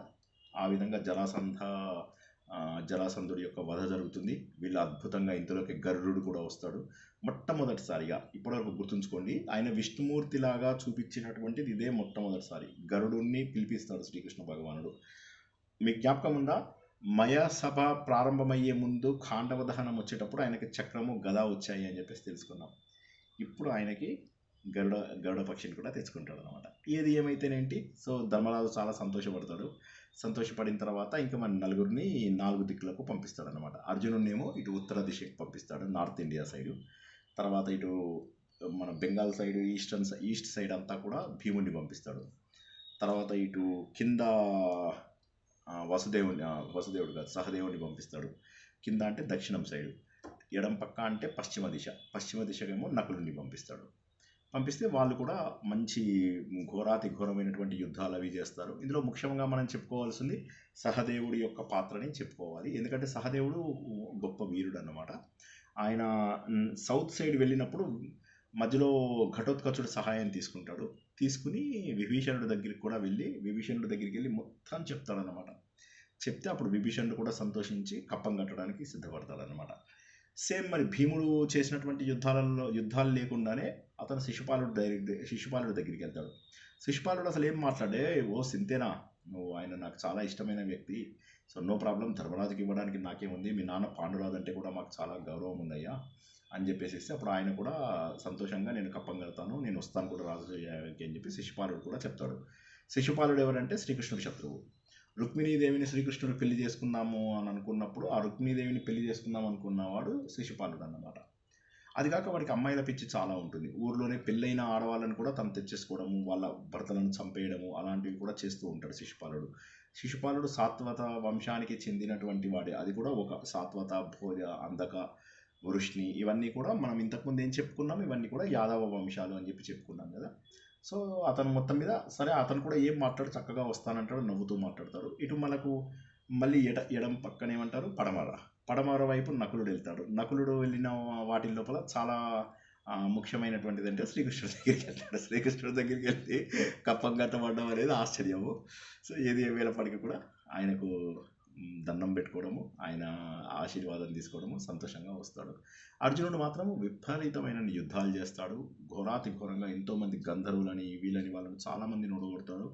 S1: ఆ విధంగా జరాసంధుడి యొక్క వధ జరుగుతుంది. వీళ్ళు అద్భుతంగా, ఇంతలోకి గరుడు కూడా వస్తాడు. మొట్టమొదటిసారిగా ఇప్పటివరకు గుర్తుంచుకోండి, ఆయన విష్ణుమూర్తిలాగా చూపించినటువంటిది ఇదే మొట్టమొదటిసారి. గరుడుని పిలిపిస్తాడు శ్రీకృష్ణ భగవానుడు. మీకు జ్ఞాపకం ఉందా? మయసభ ప్రారంభమయ్యే ముందు ఖాండవ దహనం వచ్చేటప్పుడు ఆయనకి చక్రము గద వచ్చాయి అని చెప్పేసి తెలుసుకున్నాం. ఇప్పుడు ఆయనకి గరుడ గరుడ పక్షిని కూడా తెచ్చుకుంటాడు అనమాట. ఏది ఏమైతేనేంటి, సో ధర్మరాజు చాలా సంతోషపడతాడు. సంతోషపడిన తర్వాత ఇంకా మన నలుగురిని 4 దిక్కులకు పంపిస్తాడు అనమాట. అర్జునుడినేమో ఇటు ఉత్తర దిశకు పంపిస్తాడు, నార్త్ ఇండియా సైడు. తర్వాత ఇటు మన బెంగాల్ సైడ్, ఈస్ట్ సైడ్ అంతా కూడా భీముడిని పంపిస్తాడు. తర్వాత ఇటు కింద వసుదేవుడు కాదు, సహదేవుడిని పంపిస్తాడు. కింద అంటే దక్షిణం సైడు, ఎడం పక్క అంటే పశ్చిమ దిశకేమో నకులుని పంపిస్తాడు. పంపిస్తే వాళ్ళు కూడా మంచి ఘోరాతి ఘోరమైనటువంటి యుద్ధాలు అవి చేస్తారు. ఇందులో ముఖ్యంగా మనం చెప్పుకోవాల్సింది సహదేవుడి యొక్క పాత్రని చెప్పుకోవాలి. ఎందుకంటే సహదేవుడు గొప్ప వీరుడు అన్నమాట. ఆయన సౌత్ సైడ్ వెళ్ళినప్పుడు మధ్యలో ఘటోత్కచుడు సహాయం తీసుకుంటాడు. తీసుకుని విభీషణుడి దగ్గరికి కూడా వెళ్ళి విభీషణుడి దగ్గరికి వెళ్ళి మొత్తం చెప్తాడనమాట. చెప్తే అప్పుడు విభీషణుడు కూడా సంతోషించి కప్పం కట్టడానికి సిద్ధపడతాడనమాట. సేమ్ మరి భీముడు చేసినటువంటి యుద్ధాలు లేకుండానే అతను శిశుపాలుడి దగ్గరికి వెళ్తాడు. శిశుపాలుడు అసలు ఏం మాట్లాడే, ఓ సింతేనా, నువ్వు ఆయన నాకు చాలా ఇష్టమైన వ్యక్తి, సో నో ప్రాబ్లం, ధర్మరాజుకి ఇవ్వడానికి నాకేముంది, మీ నాన్న పాండురాజు అంటే కూడా మాకు చాలా గౌరవం ఉందయ్యా అని చెప్పేసి అప్పుడు ఆయన కూడా సంతోషంగా నేను కప్పం కడతాను, నేను వస్తాను కూడా రాజు అని చెప్పి శిశుపాలుడు కూడా చెప్తాడు. శిశుపాలుడు ఎవరంటే శ్రీకృష్ణుడి శత్రువు. రుక్మిణీదేవిని శ్రీకృష్ణుడు పెళ్లి చేసుకుందాము అని అనుకున్నప్పుడు ఆ రుక్మిణీదేవిని పెళ్లి చేసుకుందాం అనుకున్నవాడు శిశుపాలుడు అన్నమాట. అది కాక వాడికి అమ్మాయిల పిచ్చి చాలా ఉంటుంది. ఊర్లోనే పెళ్ళైన ఆడవాళ్ళని కూడా తను తెచ్చేసుకోవడము, వాళ్ళ భర్తలను చంపేయడము అలాంటివి కూడా చేస్తూ ఉంటాడు శిశుపాలుడు. శిశుపాలుడు సాత్వత వంశానికి చెందినటువంటి వాడే. అది కూడా ఒక సాత్వత, భోజ, అందక, వృష్ణి ఇవన్నీ కూడా మనం ఇంతకుముందు ఏం చెప్పుకున్నాం, ఇవన్నీ కూడా యాదవ వంశాలు అని చెప్పి చెప్పుకున్నాం కదా. సో అతను మొత్తం మీద సరే, అతను కూడా ఏం మాట్లాడు, చక్కగా వస్తానంటాడు, నవ్వుతూ మాట్లాడతాడు. ఇటు మనకు మళ్ళీ ఎడం పక్కన ఏమంటారు, పడమర వైపు నకులుడు వెళ్తాడు. నకులుడు వెళ్ళిన వాటి లోపల చాలా ముఖ్యమైనటువంటిది అంటే శ్రీకృష్ణుడి దగ్గరికి వెళ్తాడు. శ్రీకృష్ణుడి దగ్గరికి వెళ్ళి కప్పం కట్టబడడం అనేది ఆశ్చర్యము. సో ఏది ఏమైనప్పటికీ కూడా ఆయనకు దండం పెట్టుకోవడము, ఆయన ఆశీర్వాదం తీసుకోవడము, సంతోషంగా వస్తాడు. అర్జునుడు మాత్రం విపరీతమైన యుద్ధాలు చేస్తాడు. ఘోరాతి ఘోరంగా ఎంతోమంది గంధర్వులని వీళ్ళని వాళ్ళని చాలామందిని ఓడగొడతాడు.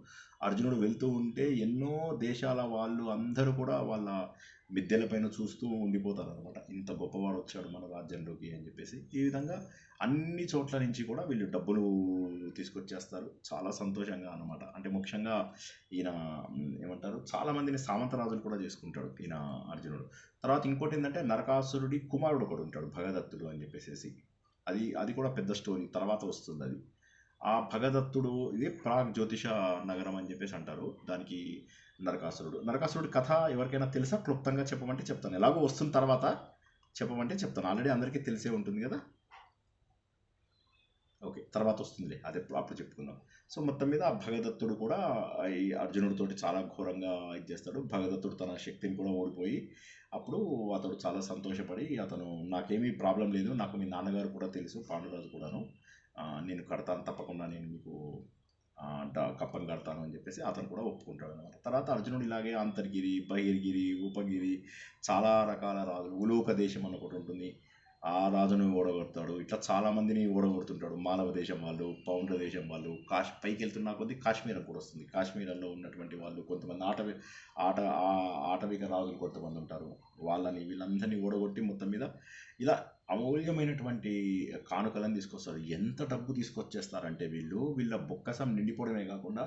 S1: అర్జునుడు వెళ్తూ ఉంటే ఎన్నో దేశాల వాళ్ళు అందరూ కూడా వాళ్ళ మిద్దెలపైన చూస్తూ ఉండిపోతారు అనమాట. ఇంత గొప్పవాడు వచ్చాడు మన రాజ్యంలోకి అని చెప్పేసి. ఈ విధంగా అన్ని చోట్ల నుంచి కూడా వీళ్ళు డబ్బులు తీసుకొచ్చేస్తారు. చాలా సంతోషంగా అనమాట. అంటే ముఖ్యంగా ఈయన ఏమంటారు, చాలామందిని సామంతరాజులు కూడా చేసుకుంటాడు ఈయన అర్జునుడు. తర్వాత ఇంకోటి ఏంటంటే నరకాసురుడి కుమారుడు ఒకడు ఉంటాడు, భగదత్తుడు అని చెప్పేసి. అది కూడా పెద్ద స్టోరీ, తర్వాత వస్తుంది అది. ఆ భగదత్తుడు ఇది ప్రాగ్ జ్యోతిష నగరం అని చెప్పేసి అంటారు దానికి. నరకాసురుడి కథ ఎవరికైనా తెలుసా? క్లుప్తంగా చెప్పమంటే చెప్తాను, ఎలాగో వస్తున్న తర్వాత చెప్పమంటే చెప్తాను. ఆల్రెడీ అందరికీ తెలిసే ఉంటుంది కదా. ఓకే, తర్వాత వస్తుందిలే, అది అప్పుడు చెప్పుకుందాం. సో మొత్తం మీద ఆ భగదత్తుడు కూడా ఈ అర్జునుడితోటి చాలా ఘోరంగా ఇది చేస్తాడు. భగదత్తుడు తన శక్తిని కూడా ఓడిపోయి అప్పుడు అతడు చాలా సంతోషపడి, అతను నాకేమీ ప్రాబ్లం లేదు, నాకు మీ నాన్నగారు కూడా తెలుసు, పాండురాజు కూడాను, నేను కడతాను తప్పకుండా, నేను మీకు కప్పం కడతాను అని చెప్పేసి అతను కూడా ఒప్పుకుంటాడు అనమాట. తర్వాత అర్జునుడు ఇలాగే అంతర్గిరి, బహిర్గిరి, ఉపగిరి, చాలా రకాల రాజులు, ఉలూక దేశం అని ఒకటి ఉంటుంది, ఆ రాజును ఓడగొడతాడు. ఇట్లా చాలామందిని ఓడగొడుతుంటాడు. మాలవ దేశం వాళ్ళు, పౌండ్ర దేశం వాళ్ళు, పైకి వెళ్తున్న కొద్దీ కాశ్మీర్ కూడా వస్తుంది. కాశ్మీర్లో ఉన్నటువంటి వాళ్ళు కొంతమంది ఆటవిక రాజులు కొంతమంది ఉంటారు, వీళ్ళందరినీ ఓడగొట్టి మొత్తం మీద ఇలా అమూల్యమైనటువంటి కానుకలను తీసుకొస్తారు. ఎంత డబ్బు తీసుకొచ్చేస్తారంటే వీళ్ళ బొక్కసం నిండిపోవడమే కాకుండా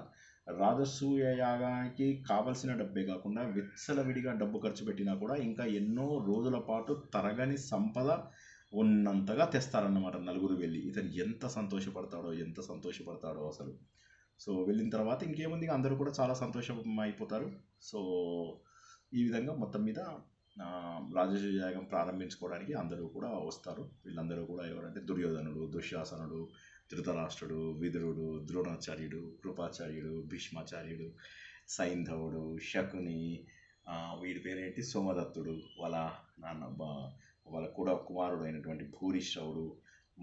S1: రాజసూయ యాగానికి కావలసిన డబ్బే కాకుండా విచ్చలవిడిగా డబ్బు ఖర్చు పెట్టినా కూడా ఇంకా ఎన్నో రోజుల పాటు తరగని సంపద ఉన్నంతగా తెస్తారన్నమాట నలుగురు వెళ్ళి. ఇతను ఎంత సంతోషపడతాడో అసలు. సో వెళ్ళిన తర్వాత ఇంకేముంది, అందరూ కూడా చాలా సంతోషం అయిపోతారు. సో ఈ విధంగా మొత్తం మీద రాజసూయ యాగం ప్రారంభించుకోవడానికి అందరూ కూడా వస్తారు. వీళ్ళందరూ కూడా ఎవరంటే దుర్యోధనుడు, దుశ్శాసనుడు, ధృతరాష్ట్రుడు, విదురుడు, ద్రోణాచార్యుడు, కృపాచార్యుడు, భీష్మాచార్యుడు, సైంధవుడు, శకుని, వీడి పేరేంటి సోమదత్తుడు, వాళ్ళ నాన్న వాళ్ళ కూడా కుమారుడు అయినటువంటి భూరిశ్రవుడు,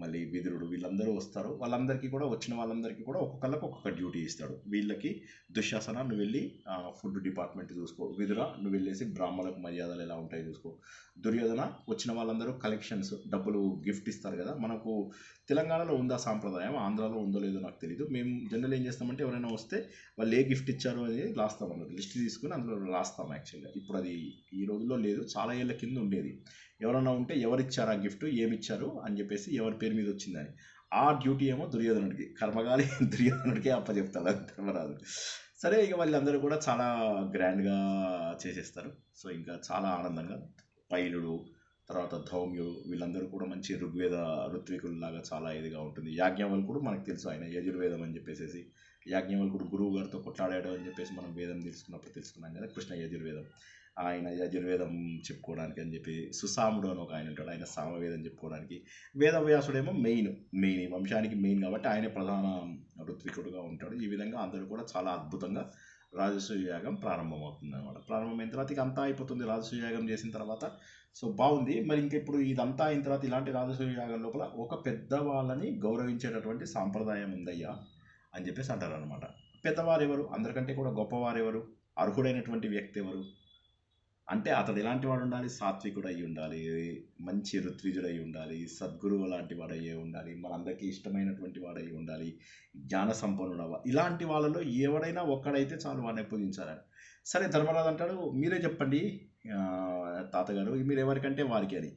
S1: మళ్ళీ విదురుడు వీళ్ళందరూ వస్తారు. వాళ్ళందరికీ కూడా వచ్చిన వాళ్ళందరికీ కూడా ఒక్కొక్కళ్ళకి ఒక్కొక్క డ్యూటీ ఇస్తాడు. వీళ్ళకి దుశ్శాసన నువ్వు వెళ్ళి ఫుడ్ డిపార్ట్మెంట్ చూసుకో, విదుర నువ్వు వెళ్ళేసి బ్రాహ్మణులకు మర్యాదలు ఎలా ఉంటాయో చూసుకో, దుర్యోధన వచ్చిన వాళ్ళందరూ కలెక్షన్స్ డబ్బులు గిఫ్ట్ ఇస్తారు కదా. మనకు తెలంగాణలో ఉందా సాంప్రదాయం, ఆంధ్రాలో ఉందో లేదో నాకు తెలియదు. మేము జనరల్ ఏం చేస్తామంటే ఎవరైనా వస్తే వాళ్ళు ఏ గిఫ్ట్ ఇచ్చారు అనేది రాస్తాం అన్నమాట. లిస్ట్ తీసుకుని అందులో రాస్తాం యాక్చువల్గా. ఇప్పుడు అది ఈ రోజుల్లో లేదు, చాలా ఏళ్ళ కింద ఉండేది. ఎవరన్నా ఉంటే ఎవరిచ్చారు ఆ గిఫ్ట్, ఏమిచ్చారు అని చెప్పేసి ఎవరి పేరు మీద వచ్చిందని. ఆ డ్యూటీ ఏమో దుర్యోధనుడికి, కర్మగాలి దుర్యోధనుడికే అప్పచెప్తాడు ధర్మరాజు. సరే ఇక వాళ్ళందరూ కూడా చాలా గ్రాండ్గా చేసేస్తారు. సో ఇంకా చాలా ఆనందంగా పైలుడు, తర్వాత ధౌమ్యుడు వీళ్ళందరూ కూడా మంచి ఋత్వికుల్లాగా చాలా ఇదిగా ఉంటుంది. యాజ్ఞవల్కుడు మనకు తెలుసు, ఆయన యజుర్వేదం అని చెప్పేసి. యాజ్ఞవల్కుడు గురువు గారితో కొట్లాడాడు అని చెప్పేసి మనం వేదం తెలుసుకున్నాం కదా, కృష్ణ యజుర్వేదం. ఆయన యజుర్వేదం చెప్పుకోవడానికి అని చెప్పి సుసాముడు అని ఒక ఆయన ఉంటాడు, ఆయన సామవేదం చెప్పుకోవడానికి. వేదవ్యాసుడేమో మెయిన్ ఈ వంశానికి మెయిన్ కాబట్టి ఆయనే ప్రధాన ఋత్వికుడుగా ఉంటాడు. ఈ విధంగా అందరూ కూడా చాలా అద్భుతంగా రాజసూయ యాగం ప్రారంభమవుతుంది అనమాట. ప్రారంభమైన తర్వాత ఇక అంతా అయిపోతుంది రాజసూయ యాగం చేసిన తర్వాత. సో బాగుంది. మరి ఇంక ఇప్పుడు ఇదంతా అయిన తర్వాత ఇలాంటి రాజసూయ యాగం లోపల ఒక పెద్దవాళ్ళని గౌరవించేటటువంటి సాంప్రదాయం ఉందయ్యా అని చెప్పేసి అంటారు అనమాట. పెద్దవారు ఎవరు, అందరికంటే కూడా గొప్పవారు ఎవరు, అర్హుడైనటువంటి వ్యక్తి ఎవరు అంటే అతడు ఎలాంటి వాడు ఉండాలి, సాత్వికుడు అయి ఉండాలి, మంచి ఋత్విజుడు అయి ఉండాలి, సద్గురువు లాంటి వాడు అయ్యే ఉండాలి, మనందరికీ ఇష్టమైనటువంటి వాడు అయి ఉండాలి, జ్ఞాన సంపన్నుడు. ఇలాంటి వాళ్ళలో ఎవడైనా ఒక్కడైతే చాలు వాడిని పూజించాలని. సరే ధర్మరాజు అంటాడు, మీరే చెప్పండి తాతగారు, మీరు ఎవరికంటే వారికి అని.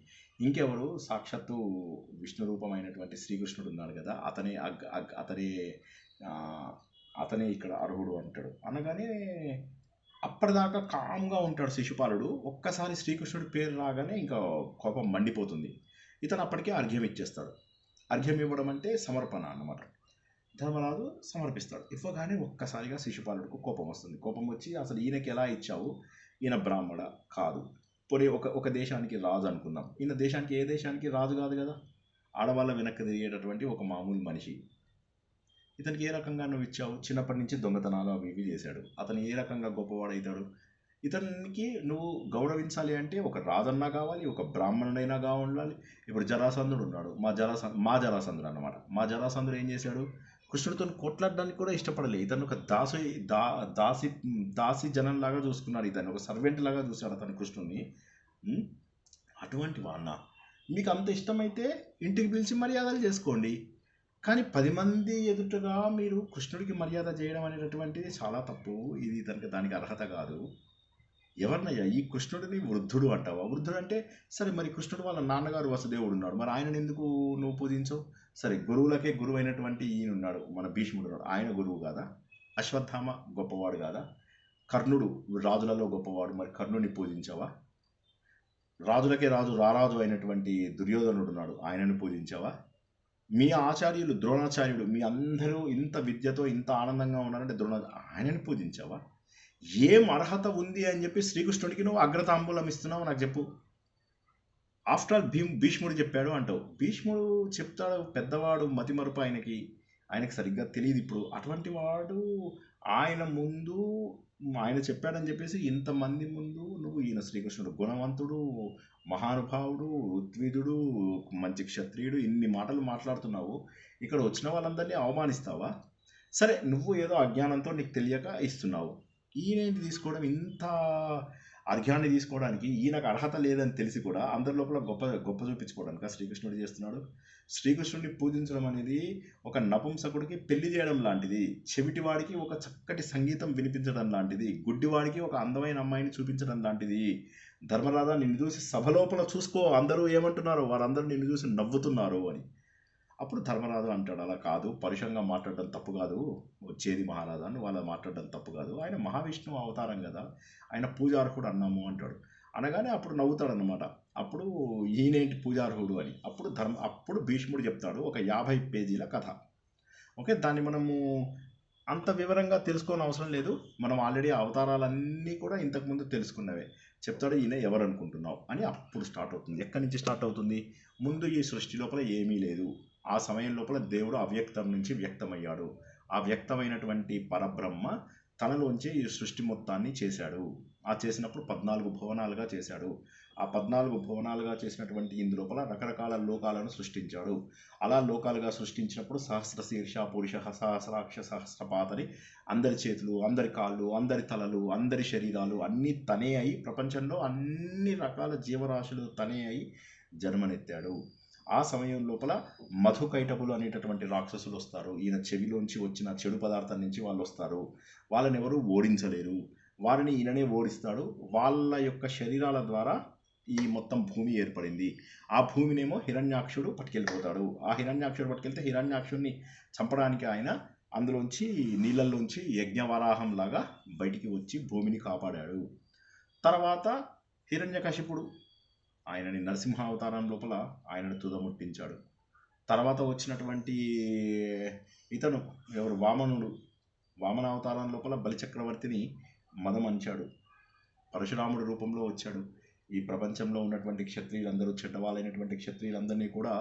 S1: ఇంకెవరు, సాక్షాత్తు విష్ణు రూపమైనటువంటి శ్రీకృష్ణుడు ఉన్నాడు కదా, అతనే ఇక్కడ అర్హుడు అంటాడు. అనగానే అప్పటిదాకా కామ్గా ఉంటాడు శిశుపాలుడు. ఒక్కసారి శ్రీకృష్ణుడి పేరు రాగానే ఇంకా కోపం మండిపోతుంది. ఇతను అప్పటికే అర్ఘ్యం ఇచ్చేస్తాడు. అర్ఘ్యం ఇవ్వడం అంటే సమర్పణ అన్నమాట. ధర్మరాజు సమర్పిస్తాడు. ఇవ్వగానే ఒక్కసారిగా శిశుపాలుడికి కోపం వస్తుంది. కోపం వచ్చి అసలు ఈయనకి ఎలా ఇచ్చావు, ఈయన బ్రాహ్మణ కాదు, పోనీ ఒక దేశానికి రాజు అనుకుందాం, ఈయన దేశానికి ఏ దేశానికి రాజు కాదు కదా, ఆడవాళ్ళ వెనక్కి తిరిగేటటువంటి ఒక మామూలు మనిషి. ఇతనికి ఏ రకంగా నువ్వు ఇచ్చావు, చిన్నప్పటి నుంచి దొంగతనాలు అవి ఇవి చేశాడు, అతను ఏ రకంగా గొప్పవాడవుతాడు. ఇతనికి నువ్వు గౌరవించాలి అంటే ఒక రాజన్నా కావాలి, ఒక బ్రాహ్మణుడైనా కావాలి. ఇప్పుడు జరాసంధుడు ఉన్నాడు, మా జరాసంధుడు అన్నమాట. మా జరాసంధుడు ఏం చేశాడు, కృష్ణుడితో కొట్లాడడానికి కూడా ఇష్టపడలేదు. ఇతను ఒక దాసి జనంలాగా చూసుకున్నాడు, ఇతను ఒక సర్వెంట్ లాగా చూశాడు అతను కృష్ణుడిని. అటువంటి వాడిన మీకు అంత ఇష్టమైతే ఇంటికి పిలిచి మర్యాదలు చేసుకోండి, కానీ 10 మంది ఎదుటగా మీరు కృష్ణుడికి మర్యాద చేయడం అనేటటువంటిది చాలా తప్పు. ఇది దానికి అర్హత కాదు. ఎవరినయ్యా ఈ కృష్ణుడిని వృద్ధుడు అంటావా? వృద్ధుడు అంటే సరే, మరి కృష్ణుడు వాళ్ళ నాన్నగారు వసుదేవుడు ఉన్నాడు, మరి ఆయనను ఎందుకు నువ్వు పూజించవు? సరే, గురువులకే గురువు అయినటువంటి ఈయన ఉన్నాడు, మన భీష్ముడు ఉన్నాడు, ఆయన గురువు కాదా? అశ్వత్థామ గొప్పవాడు కాదా? కర్ణుడు రాజులలో గొప్పవాడు, మరి కర్ణుడిని పూజించావా? రాజులకే రాజు రారాజు అయినటువంటి దుర్యోధనుడు ఉన్నాడు, ఆయనను పూజించావా? మీ ఆచార్యులు ద్రోణాచార్యుడు, మీ అందరూ ఇంత విద్యతో ఇంత ఆనందంగా ఉన్నారంటే ఆయనని పూజించావా? ఏం అర్హత ఉంది అని చెప్పి శ్రీకృష్ణుడికి నువ్వు అగ్రతాంబూలం ఇస్తున్నావు నాకు చెప్పు. ఆఫ్టర్ ఆల్ భీష్ముడు చెప్పాడు అంటావు. భీష్ముడు చెప్తాడు, పెద్దవాడు, మతిమరుపు ఆయనకి సరిగ్గా తెలియదు ఇప్పుడు. అటువంటి వాడు ఆయన ముందు ఆయన చెప్పాడని చెప్పేసి ఇంతమంది ముందు నువ్వు ఈయన శ్రీకృష్ణుడు గుణవంతుడు, మహానుభావుడు, ఋత్విజుడు, మంచి క్షత్రియుడు, ఇన్ని మాటలు మాట్లాడుతున్నావు, ఇక్కడ వచ్చిన వాళ్ళందరినీ అవమానిస్తావా? సరే, నువ్వు ఏదో అజ్ఞానంతో నీకు తెలియక ఇస్తున్నావు. ఈయనేంటి తీసుకోవడం, ఇంత అర్ఘ్యాన్ని తీసుకోవడానికి ఈయనకు అర్హత లేదని తెలిసి కూడా అందరి లోపల గొప్ప చూపించుకోవడానికి శ్రీకృష్ణుడు చేస్తున్నాడు. శ్రీకృష్ణుడిని పూజించడం అనేది ఒక నపుంసకుడికి పెళ్లి చేయడం లాంటిది, చెవిటివాడికి ఒక చక్కటి సంగీతం వినిపించడం లాంటిది, గుడ్డివాడికి ఒక అందమైన అమ్మాయిని చూపించడం లాంటిది. ధర్మరాజా, నిన్ను చూసి సభ లోపల చూసుకో, అందరూ ఏమంటున్నారు, వారందరూ నిన్ను చూసి నవ్వుతున్నారు అని. అప్పుడు ధర్మరాజు అంటాడు, అలా కాదు, పరుషంగా మాట్లాడడం తప్పు కాదు, వచ్చేది మహారాజా అని వాళ్ళ మాట్లాడడం తప్పు కాదు, ఆయన మహావిష్ణువు అవతారం కదా, ఆయన పూజార్హుడు అన్నాము అంటాడు. అనగానే అప్పుడు నవ్వుతాడనమాట. అప్పుడు ఈయనేంటి పూజార్హుడు అని. అప్పుడు భీష్ముడు చెప్తాడు ఒక 50 పేజీల కథ. ఓకే, దాన్ని మనము అంత వివరంగా తెలుసుకోని అవసరం లేదు, మనం ఆల్రెడీ అవతారాలన్నీ కూడా ఇంతకుముందు తెలుసుకున్నవే. చెప్తాడు, ఈయన ఎవరు అనుకుంటున్నావు అని. అప్పుడు స్టార్ట్ అవుతుంది. ఎక్కడి నుంచి స్టార్ట్ అవుతుంది? ముందు ఈ సృష్టి లోపల ఏమీ లేదు, ఆ సమయం లోపల దేవుడు అవ్యక్తం నుంచి వ్యక్తమయ్యాడు. ఆ వ్యక్తమైనటువంటి పరబ్రహ్మ తనలోంచి ఈ సృష్టి మొత్తాన్ని చేశాడు. ఆ చేసినప్పుడు 14 భువనాలుగా చేశాడు. ఆ 14 భువనాలుగా చేసినటువంటి ఇందులోపల రకరకాల లోకాలను సృష్టించాడు. అలా లోకాలుగా సృష్టించినప్పుడు సహస్ర శీర్ష పురుష సహస్రాక్ష సహస్రపాతని అందరి చేతులు, అందరి కాళ్ళు, అందరి తలలు, అందరి శరీరాలు అన్నీ తనే అయి ప్రపంచంలో అన్ని రకాల జీవరాశులు తనే అయి జన్మనెత్తాడు. ఆ సమయం లోపల మధుకైటపులు అనేటటువంటి రాక్షసులు వస్తారు. ఈయన చెవిలోంచి వచ్చిన చెడు పదార్థం నుంచి వాళ్ళు వస్తారు. వాళ్ళని ఎవరు ఓడించలేరు. వారిని ఈయననే ఓడిస్తాడు. వాళ్ళ యొక్క శరీరాల ద్వారా ఈ మొత్తం భూమి ఏర్పడింది. ఆ భూమినేమో హిరణ్యాక్షుడు పట్టుకెళ్ళిపోతాడు. ఆ హిరణ్యాక్షుడు పట్టుకెళ్తే హిరణ్యాక్షుడిని చంపడానికి ఆయన అందులోంచి నీళ్ళల్లోంచి యజ్ఞవరాహం లాగా బయటికి వచ్చి భూమిని కాపాడాడు. తర్వాత హిరణ్యకశిపుడు ఆయనని నరసింహ అవతారం లోపల ఆయనను తుదముట్టించాడు. తర్వాత వచ్చినటువంటి ఇతను ఎవరు వామనుడు, వామన అవతారం లోపల బలిచక్రవర్తిని మదమంచాడు. పరశురాముడి రూపంలో వచ్చాడు. ఈ ప్రపంచంలో ఉన్నటువంటి క్షత్రియులందరూ చెడ్డవాళ్ళైనటువంటి క్షత్రియులందరినీ కూడా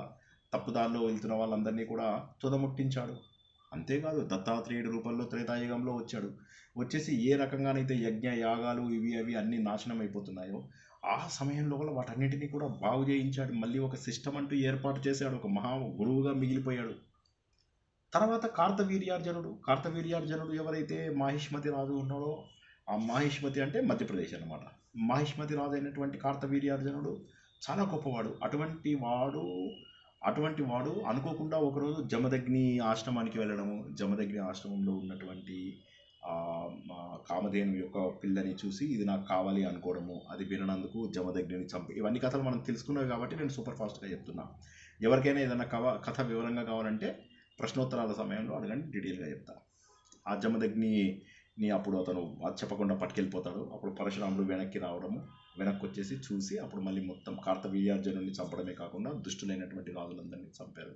S1: తప్పుదారిలో వెళ్తున్న వాళ్ళందరినీ కూడా తుదముట్టించాడు. అంతేకాదు దత్తాత్రేయుడి రూపంలో త్రేతాయుగంలో వచ్చాడు. వచ్చేసి ఏ రకంగానైతే యజ్ఞ యాగాలు ఇవి అవి అన్నీ నాశనం అయిపోతున్నాయో ఆ సమయంలో కూడా వాటన్నిటినీ కూడా బాగు చేయించాడు. మళ్ళీ ఒక సిస్టమ్ అంటూ ఏర్పాటు చేశాడు. ఒక మహా గురువుగా మిగిలిపోయాడు. తర్వాత కార్తవీర్యార్జునుడు ఎవరైతే మాహిష్మతి రాజు ఉన్నాడో, ఆ మాహిష్మతి అంటే మధ్యప్రదేశ్ అన్నమాట. మాహిష్మతి రాజు అయినటువంటి కార్తవీర్యార్జునుడు చాలా గొప్పవాడు. అటువంటి వాడు అనుకోకుండా ఒకరోజు జమదగ్ని ఆశ్రమానికి వెళ్ళడము, జమదగ్ని ఆశ్రమంలో ఉన్నటువంటి కామధేను యొక్క పిల్లని చూసి ఇది నాకు కావాలి అనుకోవడము, అది విననందుకు జమదగ్నిని చంపి, ఇవన్నీ కథలు మనం తెలుసుకున్నవి కాబట్టి నేను సూపర్ ఫాస్ట్గా చెప్తున్నా. ఎవరికైనా ఏదైనా కథ వివరంగా కావాలంటే ప్రశ్నోత్తరాల సమయంలో అడగండి, డీటెయిల్గా చెప్తా. ఆ జమదగ్నిని అప్పుడు అతను అది చెప్పకుండా పట్టుకెళ్ళిపోతాడు. అప్పుడు పరశురాముడు వెనక్కి రావడము, వెనక్కి వచ్చేసి చూసి అప్పుడు మళ్ళీ మొత్తం కార్తవీర్యార్జునుడిని చంపడమే కాకుండా దుష్టులైనటువంటి రాజులందరినీ చంపారు.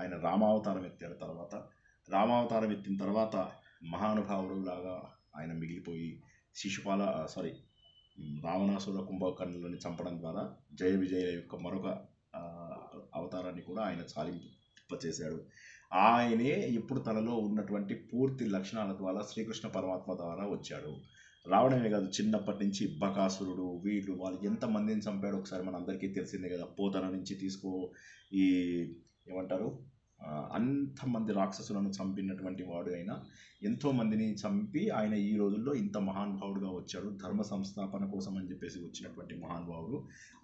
S1: ఆయన రామావతారం ఎత్తాడు. తర్వాత రామావతారం ఎత్తిన తర్వాత మహానుభావుడు లాగా ఆయన మిగిలిపోయి రావణాసుర కుంభకర్ణులని చంపడం ద్వారా జయ విజయ యొక్క మరొక అవతారాన్ని కూడా ఆయన చాలింపచేశాడు. ఆయనే ఇప్పుడు తనలో ఉన్నటువంటి పూర్తి లక్షణాల ద్వారా శ్రీకృష్ణ పరమాత్మ ద్వారా వచ్చాడు. రావడమే కాదు, చిన్నప్పటి నుంచి బకాసురుడు వాళ్ళు ఎంతమందిని చంపాడో ఒకసారి మన అందరికీ తెలిసిందే కదా. పోతన నుంచి ఈ ఏమంటారు అంతమంది రాక్షసులను చంపినటువంటి వాడు అయినా ఎంతోమందిని చంపి ఆయన ఈ రోజుల్లో ఇంత మహానుభావుడుగా వచ్చాడు. ధర్మ సంస్థాపన కోసం అని చెప్పేసి వచ్చినటువంటి మహానుభావుడు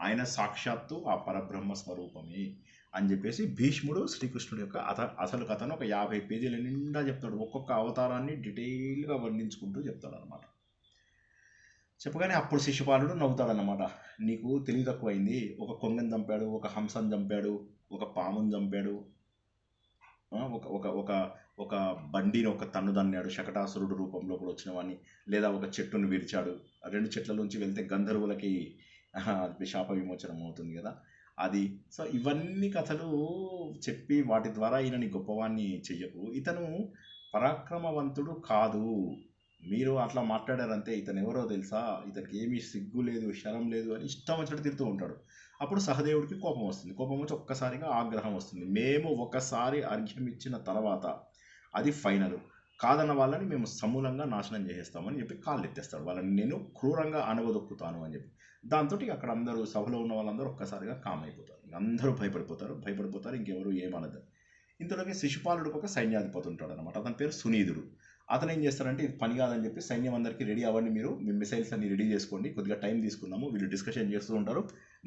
S1: ఆయన సాక్షాత్తు ఆ పరబ్రహ్మ స్వరూపమే అని చెప్పేసి భీష్ముడు శ్రీకృష్ణుడి యొక్క అసలు కథను ఒక 50 పేజీల నిండా చెప్తాడు. ఒక్కొక్క అవతారాన్ని డీటెయిల్గా వర్ణించుకుంటూ చెప్తాడు అనమాట. చెప్పగానే అప్పుడు శిశుపాలుడు నవ్వుతాడనమాట. నీకు తెలివి తక్కువైంది. ఒక కొంగని చంపాడు, ఒక హంసను చంపాడు, ఒక పాముని చంపాడు, ఒక బండిని ఒక తన్ను దన్నాడు, శకటాసురుడు రూపంలో కూడా వచ్చిన వాడిని, లేదా ఒక చెట్టును విరిచాడు. 2 చెట్ల నుంచి వెళ్తే గంధర్వులకి శాప విమోచనం అవుతుంది కదా అది. సో ఇవన్నీ కథలు చెప్పి వాటి ద్వారా ఈయనని గొప్పవాణ్ణి చెయ్యకు. ఇతను పరాక్రమవంతుడు కాదు. మీరు అట్లా మాట్లాడారంటే ఇతను ఎవరో తెలుసా, ఇతనికి ఏమీ సిగ్గు లేదు, శరం లేదు అని ఇష్టం వచ్చినట్టు తిరుగుతూ ఉంటాడు. అప్పుడు సహదేవుడికి కోపం వస్తుంది. కోపం వచ్చి ఒక్కసారిగా ఆగ్రహం వస్తుంది. మేము ఒకసారి అర్ఘ్యం ఇచ్చిన తర్వాత అది ఫైనల్, కాదన్న వాళ్ళని మేము సమూలంగా నాశనం చేసేస్తామని చెప్పి కాళ్ళు ఎత్తేస్తాడు. వాళ్ళని నేను క్రూరంగా అనగదొక్కుతాను అని చెప్పి. దాంతో అక్కడ అందరూ సభలో ఉన్న వాళ్ళందరూ ఒక్కసారిగా కామ్ అయిపోతారు. అందరూ భయపడిపోతారు. ఇంకెవరు ఏమనదు. ఇంతలోకి శిశుపాలుడికి ఒక సైన్యాధిపతి ఉంటాడు అనమాట. అతని పేరు సునీధుడు. అతను ఏం చేస్తారంటే ఇది పని కాదని చెప్పి సైన్యం అందరికీ రెడీ అవ్వండి, మీరు మీ మిసైల్స్ అన్ని రెడీ చేసుకోండి, కొద్దిగా టైం తీసుకుందాము. వీళ్ళు డిస్కషన్ చేస్తూ ఉంటారు.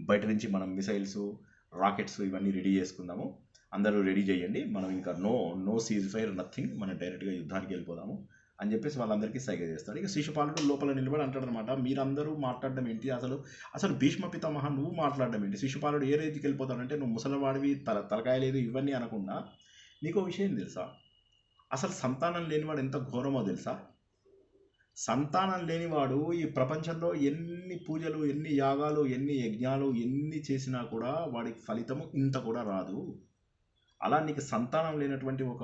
S1: బయట నుంచి మనం మిసైల్స్, రాకెట్స్ ఇవన్నీ రెడీ చేసుకుందాము, అందరూ రెడీ చేయండి, మనం ఇంకా నో సీజ్ ఫైర్ నథింగ్, మనం డైరెక్ట్గా యుద్ధానికి వెళ్ళిపోదాము అని చెప్పేసి వాళ్ళందరికీ సైగ చేస్తాడు. ఇక శిశుపాలుడు లోపల నిలబడి అంటాడు అనమాట, మీరందరూ మాట్లాడడం ఏంటి, అసలు భీష్మ పితామహ నువ్వు మాట్లాడడం ఏంటి. శిశుపాలుడు ఏ రైతుకి వెళ్ళిపోతాడంటే, నువ్వు ముసలివాడివి, తలకాయ లేదు, ఇవన్నీ అనకుండా నీకో విషయం తెలుసా, అసలు సంతానం లేనివాడు ఎంత ఘోరమో తెలుసా. సంతానం లేనివాడు ఈ ప్రపంచంలో ఎన్ని పూజలు, ఎన్ని యాగాలు, ఎన్ని యజ్ఞాలు, ఎన్ని చేసినా కూడా వాడికి ఫలితము ఇంత కూడా రాదు. అలా నీకు సంతానం లేనటువంటి ఒక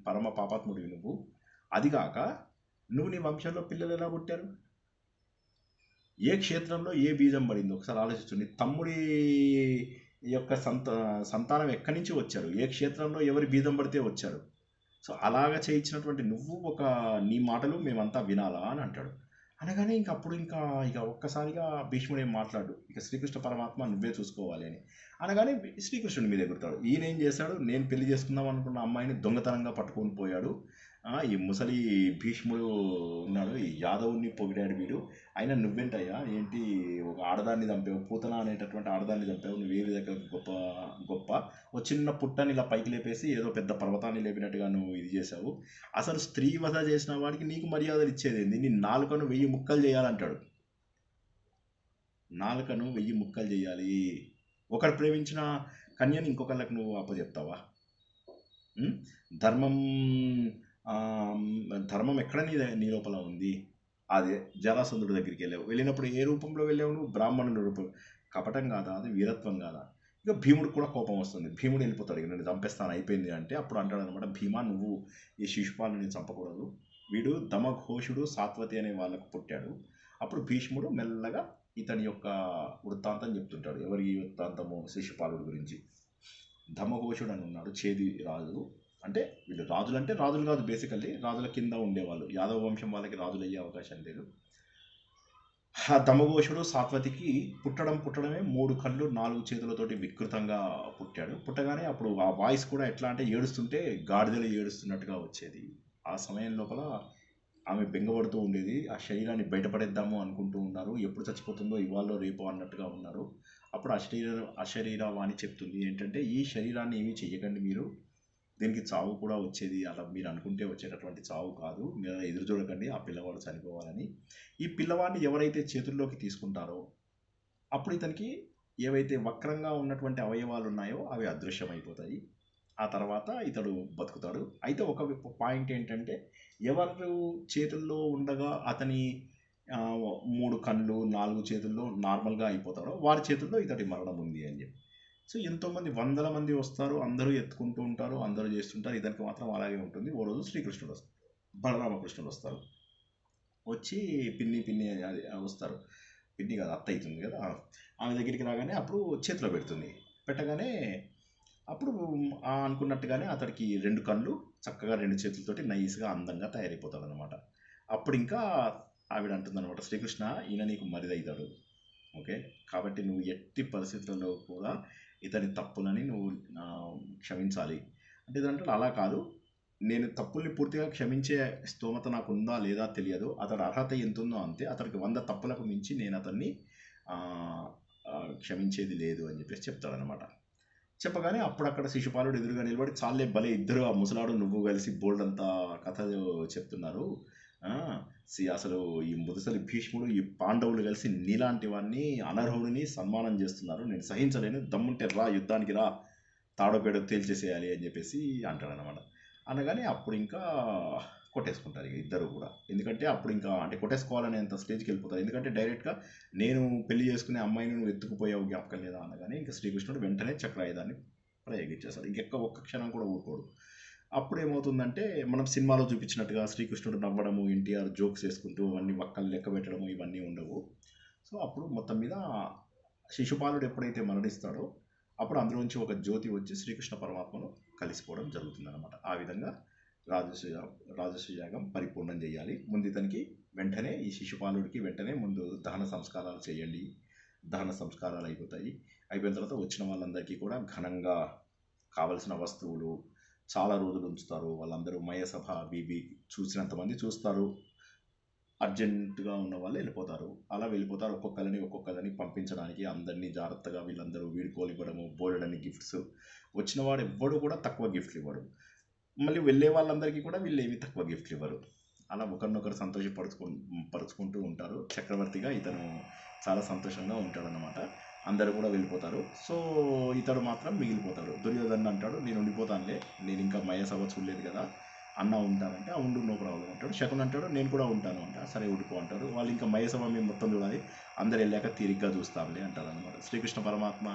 S1: పరమ పాపాత్ముడివి నువ్వు. అదిగాక నువ్వు నీ వంశంలో పిల్లలు ఎలా పుట్టారు, ఏ క్షేత్రంలో ఏ బీజం పడింది ఒకసారి ఆలోచించు. నీ తమ్ముడి యొక్క సంతానం ఎక్కడి నుంచి వచ్చారు, ఏ క్షేత్రంలో ఎవరి బీజం పడితే వచ్చారు. సో అలాగా చేయించినటువంటి నువ్వు నీ మాటలు మేమంతా వినాలా అని అంటాడు. అనగానే ఇంక అప్పుడు ఇక ఒక్కసారిగా భీష్ముడు ఏం మాట్లాడు, ఇక శ్రీకృష్ణ పరమాత్మ నువ్వే చూసుకోవాలి అని అనగానే శ్రీకృష్ణుడి మీద ఎగురుతాడు. ఈయన ఏం చేశాడు, నేను పెళ్లి చేసుకుందాం అనుకున్న అమ్మాయిని దొంగతనంగా పట్టుకొని పోయాడు. ఈ ముసలి భీష్ముడు ఉన్నాడు, ఈ యాదవుని పొగిడాడు వీడు. అయినా నువ్వేంటయ్యా, ఏంటి ఒక ఆడదాన్ని చంపావు, పూతన అనేటటువంటి ఆడదాన్ని చంపావు, నువ్వు ఏ విధంగా గొప్ప గొప్ప ఓ చిన్న పుట్టని ఇలా పైకి లేపేసి ఏదో పెద్ద పర్వతాన్ని లేపినట్టుగా నువ్వు ఇది చేసావు. అసలు స్త్రీ వధ చేసిన వాడికి నీకు మర్యాదలు ఇచ్చేది ఏంది, నీ నాలుకను 1000 ముక్కలు చేయాలంటాడు. నాలుకను 1000 ముక్కలు చేయాలి. ఒకరు ప్రేమించిన కన్యని ఇంకొకళ్ళకి నువ్వు అప్పచెప్తావా? ఉం? ధర్మం ఆ, ధర్మం ఎక్కడ నీ లోపల ఉంది? అదే జరాసంధుడి దగ్గరికి వెళ్ళావు, వెళ్ళినప్పుడు ఏ రూపంలో వెళ్ళావు నువ్వు? బ్రాహ్మణుడి రూపం. కపటం కాదా అది? వీరత్వం కాదా? ఇక భీముడికి కూడా కోపం వస్తుంది. భీముడు వెళ్ళిపోతాడు, ఇక నేను చంపేస్తాను అయిపోయింది అంటే. అప్పుడు అంటాడు అనమాట, భీమా నువ్వు ఈ శిశుపాలుని చంపకూడదు, వీడు దమఘోషుడు సాత్వతి అనే వాళ్ళకు పుట్టాడు. అప్పుడు భీష్ముడు మెల్లగా ఇతని యొక్క వృత్తాంతం చెప్తుంటాడు. ఎవరి వృత్తాంతము? శిశుపాలుడి గురించి. దమఘోషుడు అని ఉన్నాడు, చేది రాజు. అంటే వీళ్ళు రాజులు అంటే రాజులు కాదు, బేసికల్లీ రాజుల కింద ఉండేవాళ్ళు. యాదవ వంశం వాళ్ళకి రాజులు అయ్యే అవకాశం లేదు. ఆ దమఘోషుడు సాత్వతికి పుట్టడమే 3 కళ్ళు 4 చేతులతోటి వికృతంగా పుట్టాడు. పుట్టగానే అప్పుడు ఆ వాయిస్ కూడా ఎట్లా అంటే ఏడుస్తుంటే గాడిదలు ఏడుస్తున్నట్టుగా వచ్చేది. ఆ సమయం లోపల ఆమె బెంగపడుతూ ఉండేది. ఆ శరీరాన్ని బయటపడేద్దాము అనుకుంటూ ఉన్నారు, ఎప్పుడు చచ్చిపోతుందో ఇవాళ రేపో అన్నట్టుగా ఉన్నారు. అప్పుడు అశరీర వాణి చెప్తుంది ఏంటంటే, ఈ శరీరాన్ని ఏమీ చెయ్యకండి మీరు, దీనికి చావు కూడా వచ్చేది, అలా మీరు అనుకుంటే వచ్చేటటువంటి చావు కాదు, మీరు అలా ఎదురు చూడకండి ఆ పిల్లవాడు చనిపోవాలని. ఈ పిల్లవాడిని ఎవరైతే చేతుల్లోకి తీసుకుంటారో అప్పుడు ఇతనికి ఏవైతే వక్రంగా ఉన్నటువంటి అవయవాలు ఉన్నాయో అవి అదృశ్యమైపోతాయి. ఆ తర్వాత ఇతడు బతుకుతాడు. అయితే ఒక పాయింట్ ఏంటంటే, ఎవరు చేతుల్లో ఉండగా అతని 3 కళ్ళు 4 చేతుల్లో నార్మల్గా అయిపోతాడో వారి చేతుల్లో ఇతడి మరణం ఉంది అని చెప్పి. సో ఎంతోమంది వందల మంది వస్తారు, అందరూ ఎత్తుకుంటూ ఉంటారు, అందరూ చేస్తుంటారు. ఇతనికి మాత్రం అలాగే ఉంటుంది. ఓ రోజు శ్రీకృష్ణుడు వస్తారు, బలరామకృష్ణుడు వస్తారు. వచ్చి పిన్ని పిన్ని అది వస్తారు. పిన్ని కాదు, అత్త అవుతుంది కదా, ఆమె దగ్గరికి రాగానే అప్పుడు చేతిలో పెడుతుంది. పెట్టగానే అప్పుడు అనుకున్నట్టుగానే అతడికి 2 కళ్ళు చక్కగా 2 చేతులతోటి నైస్గా అందంగా తయారైపోతాడు అనమాట. అప్పుడు ఇంకా ఆవిడ అంటుందన్నమాట, శ్రీకృష్ణ ఈయన నీకు మరిదవుతాడు, ఓకే, కాబట్టి నువ్వు ఎట్టి పరిస్థితుల్లో కూడా ఇతని తప్పులని నువ్వు క్షమించాలి అంటే. ఇదంటే అలా కాదు, నేను తప్పుల్ని పూర్తిగా క్షమించే స్తోమత నాకు ఉందా లేదా తెలియదు, అతడు అర్హత ఎంత ఉందో అంతే, అతడికి 100 తప్పులకు మించి నేను అతన్ని క్షమించేది లేదు అని చెప్పేసి చెప్తాడనమాట. చెప్పగానే అప్పుడు అక్కడ శిశుపాలుడు ఎదురుగా నిలబడి, చాలే భలే ఇద్దరు ఆ ముసలాడు నువ్వు కలిసి బోల్డ్ అంతా కథ చెప్తున్నారు, అసలు ఈ ముదుసలి భీష్ముడు ఈ పాండవులు కలిసి నీలాంటి వాడిని అనర్హుడిని సన్మానం చేస్తున్నారు, నేను సహించలేను, దమ్ముంటే రా యుద్ధానికి రా, తాడోపేడో తేల్చేసేయాలి అని చెప్పేసి అంటాడనమాట. అనగానే అప్పుడు ఇంకా కొట్టేసుకుంటారు ఇక ఇద్దరు కూడా. ఎందుకంటే అప్పుడు ఇంకా అంటే కొట్టేసుకోవాలనేంత స్టేజ్కి వెళ్ళిపోతారు. ఎందుకంటే డైరెక్ట్గా నేను పెళ్లి చేసుకునే అమ్మాయిని నువ్వు ఎత్తుకుపోయావు జ్ఞాపకం లేదా అనగానే ఇంకా శ్రీకృష్ణుడు వెంటనే చక్రాయుధాన్ని ప్రయోగించేస్తాడు. ఒక్క క్షణం కూడా ఊరుకోడు. అప్పుడు ఏమవుతుందంటే, మనం సినిమాలో చూపించినట్టుగా శ్రీకృష్ణుడు నవ్వడము, ఎన్టీఆర్ జోక్స్ వేసుకుంటూ అవన్నీ వక్కలు లెక్క పెట్టడము ఇవన్నీ ఉండవు. సో అప్పుడు మొత్తం మీద శిశుపాలుడు ఎప్పుడైతే మరణిస్తాడో అప్పుడు అందులోంచి ఒక జ్యోతి వచ్చి శ్రీకృష్ణ పరమాత్మను కలిసిపోవడం జరుగుతుందన్నమాట. ఆ విధంగా రాజసూయాగం పరిపూర్ణం చేయాలి. ముందు ఇతనికి వెంటనే ఈ శిశుపాలుడికి వెంటనే ముందు దహన సంస్కారాలు చేయండి. దహన సంస్కారాలు అయిపోయిన తర్వాత వచ్చిన వాళ్ళందరికీ కూడా ఘనంగా కావలసిన వస్తువులు చాలా రోజులు ఉంచుతారు. వాళ్ళందరూ మయసభ బీబీ చూసినంతమంది చూస్తారు, అర్జెంటుగా ఉన్న వాళ్ళు వెళ్ళిపోతారు. అలా వెళ్ళిపోతారు. ఒక్కొక్కరిని పంపించడానికి అందరినీ జాగ్రత్తగా వీళ్ళందరూ వీడుకోలు ఇవ్వడము, బోలెడన్ని గిఫ్ట్స్. వచ్చిన వాడు ఎవ్వడు కూడా తక్కువ గిఫ్ట్లు ఇవ్వడు, మళ్ళీ వెళ్ళే వాళ్ళందరికీ కూడా వీళ్ళు ఏమి తక్కువ గిఫ్ట్లు ఇవ్వరు. అలా ఒకరినొకరు పరుచుకుంటూ ఉంటారు. చక్రవర్తిగా ఇతను చాలా సంతోషంగా ఉంటాడనమాట. అందరూ కూడా వెళ్ళిపోతారు. సో ఇతడు మాత్రం మిగిలిపోతాడు. దుర్యోధన అంటాడు, నేను ఉండిపోతానులే, నేను ఇంకా మయసభ చూడలేదు కదా, అన్న ఉంటానంటే ఉండు, నో ప్రాబ్లం అంటాడు. శకున్ అంటాడు, నేను కూడా ఉంటాను అంట. సరే ఉడుకో అంటారు. వాళ్ళు ఇంకా మయసభ మేము మొత్తం చూడాలి, అందరు వెళ్ళాక తీరిగ్గా చూస్తాంలే అంటారు అనమాట. శ్రీకృష్ణ పరమాత్మ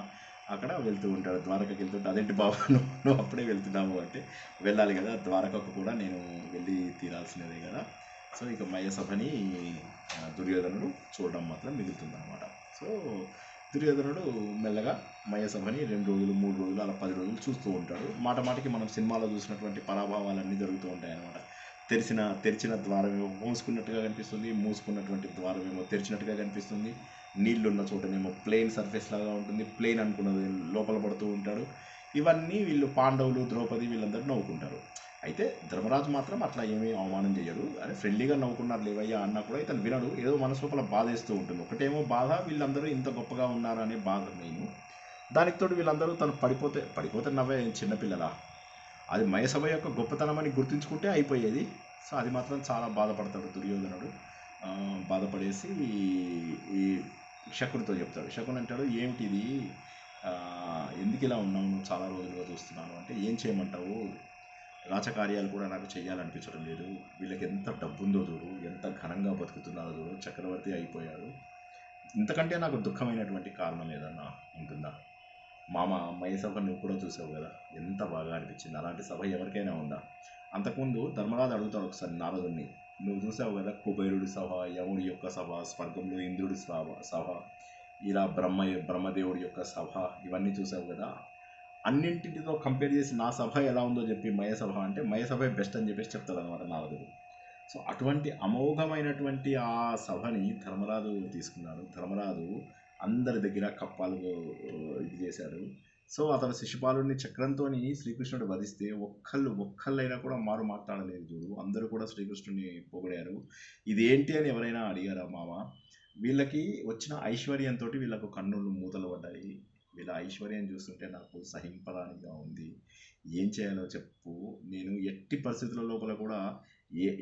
S1: అక్కడ వెళ్తూ ఉంటాడు, ద్వారకకి వెళ్తుంటే, అదేంటి బాబా నువ్వు అప్పుడే వెళ్తున్నావు అంటే, వెళ్ళాలి కదా ద్వారకకు కూడా నేను వెళ్ళి తీరాల్సినదే కదా. సో ఇక మయసభని దుర్యోధనుడు చూడడం మాత్రం మిగులుతుంది అనమాట. సో దుర్యోధనుడు మెల్లగా మయసభని 2 రోజులు 3 రోజులు అలా 10 రోజులు చూస్తూ ఉంటాడు. మాటికి మనం సినిమాలో చూసినటువంటి పరాభావాలన్నీ జరుగుతూ ఉంటాయి అన్నమాట. తెరిచిన ద్వారమేమో మూసుకున్నట్టుగా కనిపిస్తుంది, మూసుకున్నటువంటి ద్వారమేమో తెరిచినట్టుగా కనిపిస్తుంది. నీళ్ళున్న చోటనేమో ప్లెయిన్ సర్ఫేస్ లాగా ఉంటుంది, ప్లెయిన్ అనుకున్నది లోపల పడుతూ ఉంటాడు. ఇవన్నీ వీళ్ళు పాండవులు, ద్రౌపది వీళ్ళందరూ నవ్వుకుంటారు. అయితే ధర్మరాజు మాత్రం అట్లా ఏమీ అవమానం చేయడు. అరే ఫ్రెండ్లీగా నవ్వుకున్నారు లేవయ్యా అన్నా కూడా ఇతను వినడు. ఏదో మనసు లోపల బాధేస్తూ ఉంటుంది. ఒకటేమో బాధ, వీళ్ళందరూ ఇంత గొప్పగా ఉన్నారనే బాధ మెయిన్. దానికి తోడు వీళ్ళందరూ తను పడిపోతే నవ్వే చిన్నపిల్లలా, అది మయసభ యొక్క గొప్పతనం అని గుర్తుంచుకుంటే అయిపోయేది. సో అది మాత్రం చాలా బాధపడతాడు దుర్యోధనుడు. బాధపడేసి ఈ శకునితో చెప్తాడు. శకుని అంటాడు, ఏమిటి ఇది, ఎందుకు ఇలా ఉన్నావు, నువ్వు చాలా రోజులుగా చూస్తున్నాను అంటే, ఏం చేయమంటావు, రాజకార్యాలు కూడా నాకు చేయాలనిపించడం లేదు. వీళ్ళకి ఎంత డబ్బుందో చూడు, ఎంత ఘనంగా బతుకుతున్నారో చూడు, చక్రవర్తి అయిపోయాడు. ఇంతకంటే నాకు దుఃఖమైనటువంటి కారణం ఏదన్నా ఉంటుందా? మామ మయ సభ నువ్వు కూడా చూసావు కదా, ఎంత బాగా అనిపించింది, అలాంటి సభ ఎవరికైనా ఉందా? అంతకుముందు ధర్మరాజు అడుగుతాడు ఒకసారి నారదుడిని, నువ్వు చూసావు కదా కుబేరుడి సభ, యముడి యొక్క సభ, స్వర్గంలో ఇంద్రుడి సభ, ఇలా బ్రహ్మదేవుడి యొక్క సభ, ఇవన్నీ చూసావు కదా, అన్నింటితో కంపేర్ చేసి నా సభ ఎలా ఉందో చెప్పి మయ సభ అంటే, మయ సభ బెస్ట్ అని చెప్పేసి చెప్తాడు అనమాట నారదుడు. సో అటువంటి అమోఘమైనటువంటి ఆ సభని ధర్మరాజు తీసుకున్నాడు. ధర్మరాజు అందరి దగ్గర కప్పాలు ఇది చేశాడు. సో అతను శిశుపాలుడిని చక్రంతో శ్రీకృష్ణుడు వధిస్తే ఒక్కళ్ళైనా కూడా మారు మాట్లాడలేదు చూడు, అందరూ కూడా శ్రీకృష్ణుడిని పొగిడారు. ఇదేంటి అని ఎవరైనా అడిగారా మామ? వీళ్ళకి వచ్చిన ఐశ్వర్యంతో వీళ్ళకు కన్నులు మూతలు పడ్డాయి. వీళ్ళ ఐశ్వర్యం చూస్తుంటే నాకు సహింపరానిగా ఉంది. ఏం చేయాలో చెప్పు, నేను ఎట్టి పరిస్థితుల లోపల కూడా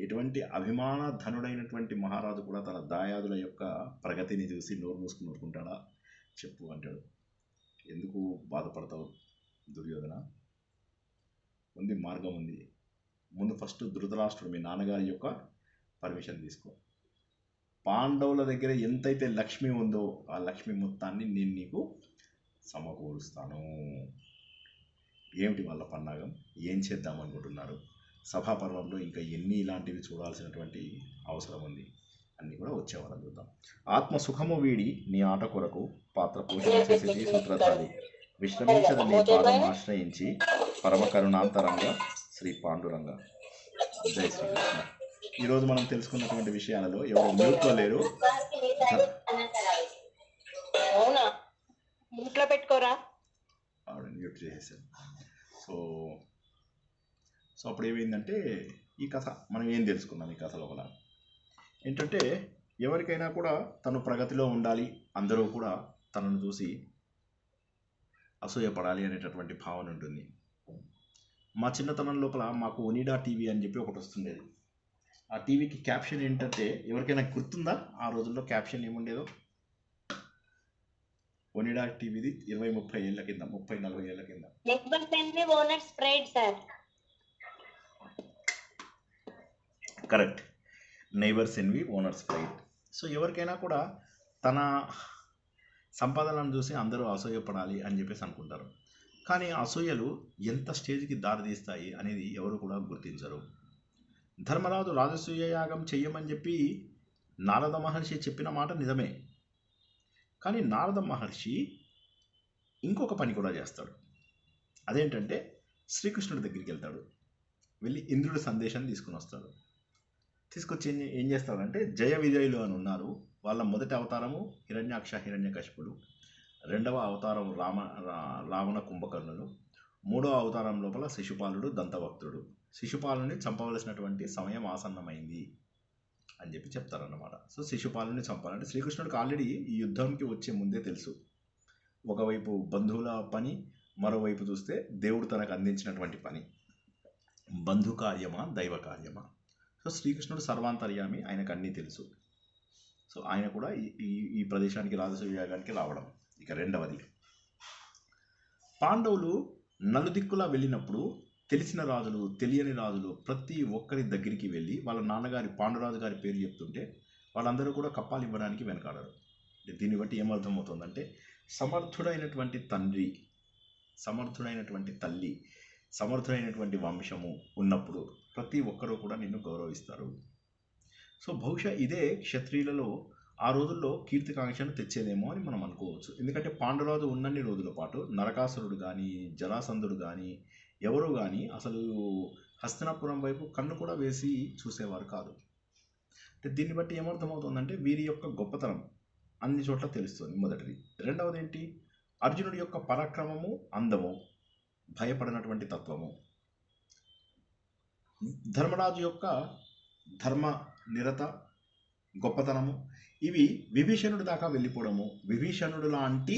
S1: ఎటువంటి అభిమాన ధనుడైనటువంటి మహారాజు కూడా తన దాయాదుల యొక్క ప్రగతిని చూసి నోరు మూసుకుని ఊరుకుంటాడా చెప్పు అంటాడు. ఎందుకు బాధపడతావు దుర్యోధన, ఉంది మార్గం ఉంది. ముందు ఫస్ట్ ధృతరాష్ట్రుడు మీ నాన్నగారి యొక్క పర్మిషన్ తీసుకో. పాండవుల దగ్గర ఎంతైతే లక్ష్మి ఉందో ఆ లక్ష్మి మొత్తాన్ని నేను నీకు సమకూరుస్తాను. ఏమిటి వాళ్ళ పన్నాగం, ఏం చేద్దామనుకుంటున్నారు, సభాపర్వంలో ఇంకా ఎన్ని ఇలాంటివి చూడాల్సినటువంటి అవసరం ఉంది, అన్నీ కూడా వచ్చేవాళ్ళం చూద్దాం. ఆత్మసుఖము వీడి నీ ఆట కొరకు పాత్ర పోషణ చేసేది సూత్రధారి, విశ్రమించదు నీ పాదం ఆశ్రయించి పరమ కరుణాంతరంగా శ్రీ పాండురంగ. జై శ్రీకృష్ణ. ఈరోజు మనం తెలుసుకున్నటువంటి విషయాలలో ఎవరు మ్యూట్లో లేరు,
S2: ఇంట్లో పెట్టుకోరా,
S1: ఆవిడ మ్యూట్ చేసేసాను. సో అప్పుడు ఏమైందంటే ఈ కథ మనం ఏం తెలుసుకున్నాం ఈ కథ లోపల ఏంటంటే, ఎవరికైనా కూడా తను ప్రగతిలో ఉండాలి, అందరూ కూడా తనను చూసి అసూయపడాలి అనేటటువంటి భావన ఉంటుంది. మా చిన్నతనం లోపల మాకు ఒనిడా టీవీ అని చెప్పి ఒకటి వస్తుండేది. ఆ టీవీకి క్యాప్షన్ ఏంటంటే, ఎవరికైనా గుర్తుందా ఆ రోజుల్లో క్యాప్షన్ ఏముండేదో? ఒనిడా టీవీది 20-30 ఏళ్ళ కింద, 30-40 ఏళ్ళ కింద, correct, neighbours envy owners pride. So ఎవరికైనా కూడా తన సంపాదనను చూసి అందరూ అసూయపడాలి అని చెప్పేసి అనుకుంటారు. కానీ అసూయలు ఎంత స్టేజ్కి దారితీస్తాయి అనేది ఎవరు కూడా గుర్తించరు. ధర్మరాజు రాజసూయ యాగం చెయ్యమని చెప్పి నారద మహర్షి చెప్పిన మాట నిజమే. కానీ నారద మహర్షి ఇంకొక పని కూడా చేస్తాడు. అదేంటంటే, శ్రీకృష్ణుడి దగ్గరికి వెళ్తాడు, వెళ్ళి ఇంద్రుడి సందేశం తీసుకుని వస్తాడు. తీసుకొచ్చి ఏం చేస్తాడంటే, జయ విజయులు అని ఉన్నారు, వాళ్ళ మొదటి అవతారము హిరణ్యాక్ష హిరణ్యకశిపుడు, రెండవ అవతారం రావణ కుంభకర్ణులు, మూడవ అవతారం లోపల శిశుపాలుడు దంతభక్తుడు. శిశుపాలుని చంపవలసినటువంటి సమయం ఆసన్నమైంది అని చెప్పి చెప్తారన్నమాట. సో శిశుపాలుని చంపాలంటే శ్రీకృష్ణుడికి ఆల్రెడీ ఈ యుద్ధంకి వచ్చే ముందే తెలుసు. ఒకవైపు బంధువుల పని, మరోవైపు చూస్తే దేవుడు తనకు అందించినటువంటి పని, బంధు కార్యమా దైవ కార్యమా. సో శ్రీకృష్ణుడు సర్వాంతర్యామి, ఆయనకు అన్నీ తెలుసు. సో ఆయన కూడా ఈ ప్రదేశానికి రాజసూయ యాగానికి రావడం. ఇక రెండవది, పాండవులు నలుదిక్కులా వెళ్ళినప్పుడు తెలిసిన రాజులు తెలియని రాజులు ప్రతి ఒక్కరి దగ్గరికి వెళ్ళి వాళ్ళ నాన్నగారి పాండురాజు గారి పేరు చెప్తుంటే వాళ్ళందరూ కూడా కప్పాలు ఇవ్వడానికి వెనకాడరు. దీన్ని బట్టి ఏమర్థమవుతుందంటే, సమర్థుడైనటువంటి తండ్రి, సమర్థుడైనటువంటి తల్లి, సమర్థుడైనటువంటి వంశము ఉన్నప్పుడు ప్రతి ఒక్కరూ కూడా నిన్ను గౌరవిస్తారు. సో బహుశా ఇదే క్షత్రియులలో ఆ రోజుల్లో కీర్తికాంక్షను తెచ్చేదేమో అని మనం అనుకోవచ్చు. ఎందుకంటే పాండురాజు ఉన్నన్ని రోజుల పాటు నరకాసురుడు కానీ, జరాసంధుడు కానీ, ఎవరు కానీ అసలు హస్తినాపురం వైపు కన్ను కూడా వేసి చూసేవారు కాదు. అంటే దీన్ని బట్టి ఏమర్థమవుతుందంటే వీరి యొక్క గొప్పతనం అన్ని చోట్ల తెలుస్తుంది మొదటిది. రెండవది ఏంటి, అర్జునుడి యొక్క పరాక్రమము, అందము, భయపడినటువంటి తత్వము, ధర్మరాజు యొక్క ధర్మ నిరత గొప్పతనము, ఇవి విభీషణుడి దాకా వెళ్ళిపోవడము. విభీషణుడు లాంటి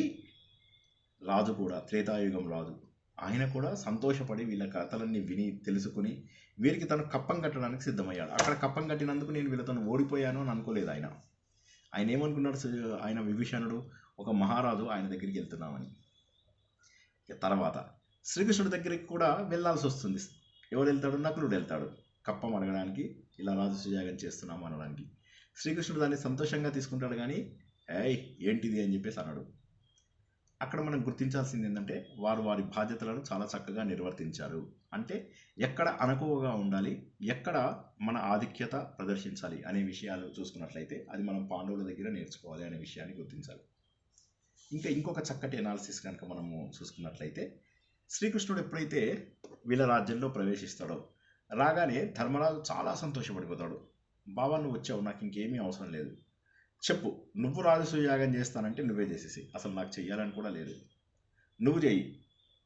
S1: రాజు కూడా, త్రేతాయుగం రాజు, ఆయన కూడా సంతోషపడి వీళ్ళ కథలన్నీ విని తెలుసుకుని వీరికి తను కప్పం కట్టడానికి సిద్ధమయ్యాడు. అక్కడ కప్పం కట్టినందుకు నేను వీళ్ళతో ఓడిపోయాను అని అనుకోలేదు ఆయన. ఆయన ఏమనుకున్నాడు, ఆయన విభీషణుడు ఒక మహారాజు, ఆయన దగ్గరికి వెళ్తున్నామని. తర్వాత శ్రీకృష్ణుడి దగ్గరికి కూడా వెళ్ళాల్సి వస్తుంది. ఎవరు వెళ్తాడు, నకులుడు వెళ్తాడు కప్పం అడగడానికి, ఇలా రాజు సుయాగం చేస్తున్నాము అనడానికి. శ్రీకృష్ణుడు దాన్ని సంతోషంగా తీసుకుంటాడు, కానీ ఏయ్ ఏంటిది అని చెప్పేసి అన్నాడు. అక్కడ మనం గుర్తించాల్సింది ఏంటంటే వారు వారి బాధ్యతలను చాలా చక్కగా నిర్వర్తించారు. అంటే ఎక్కడ అణకువగా ఉండాలి, ఎక్కడ మన ఆధిక్యత ప్రదర్శించాలి అనే విషయాలు చూసుకున్నట్లయితే అది మనం పాండవుల దగ్గర నేర్చుకోవాలి అనే విషయాన్ని గుర్తించాలి. ఇంకొక చక్కటి అనాలిసిస్ కనుక మనము చూసుకున్నట్లయితే, శ్రీకృష్ణుడు ఎప్పుడైతే వీళ్ళ రాజ్యంలో ప్రవేశిస్తాడో రాగానే ధర్మరాజు చాలా సంతోషపడిపోతాడు. బాబా నువ్వు వచ్చావు, నాకు ఇంకేమీ అవసరం లేదు, చెప్పు, నువ్వు రాజసూయాగం చేస్తానంటే నువ్వే చేసేసి, అసలు నాకు చెయ్యాలని కూడా లేదు, నువ్వు చెయ్యి,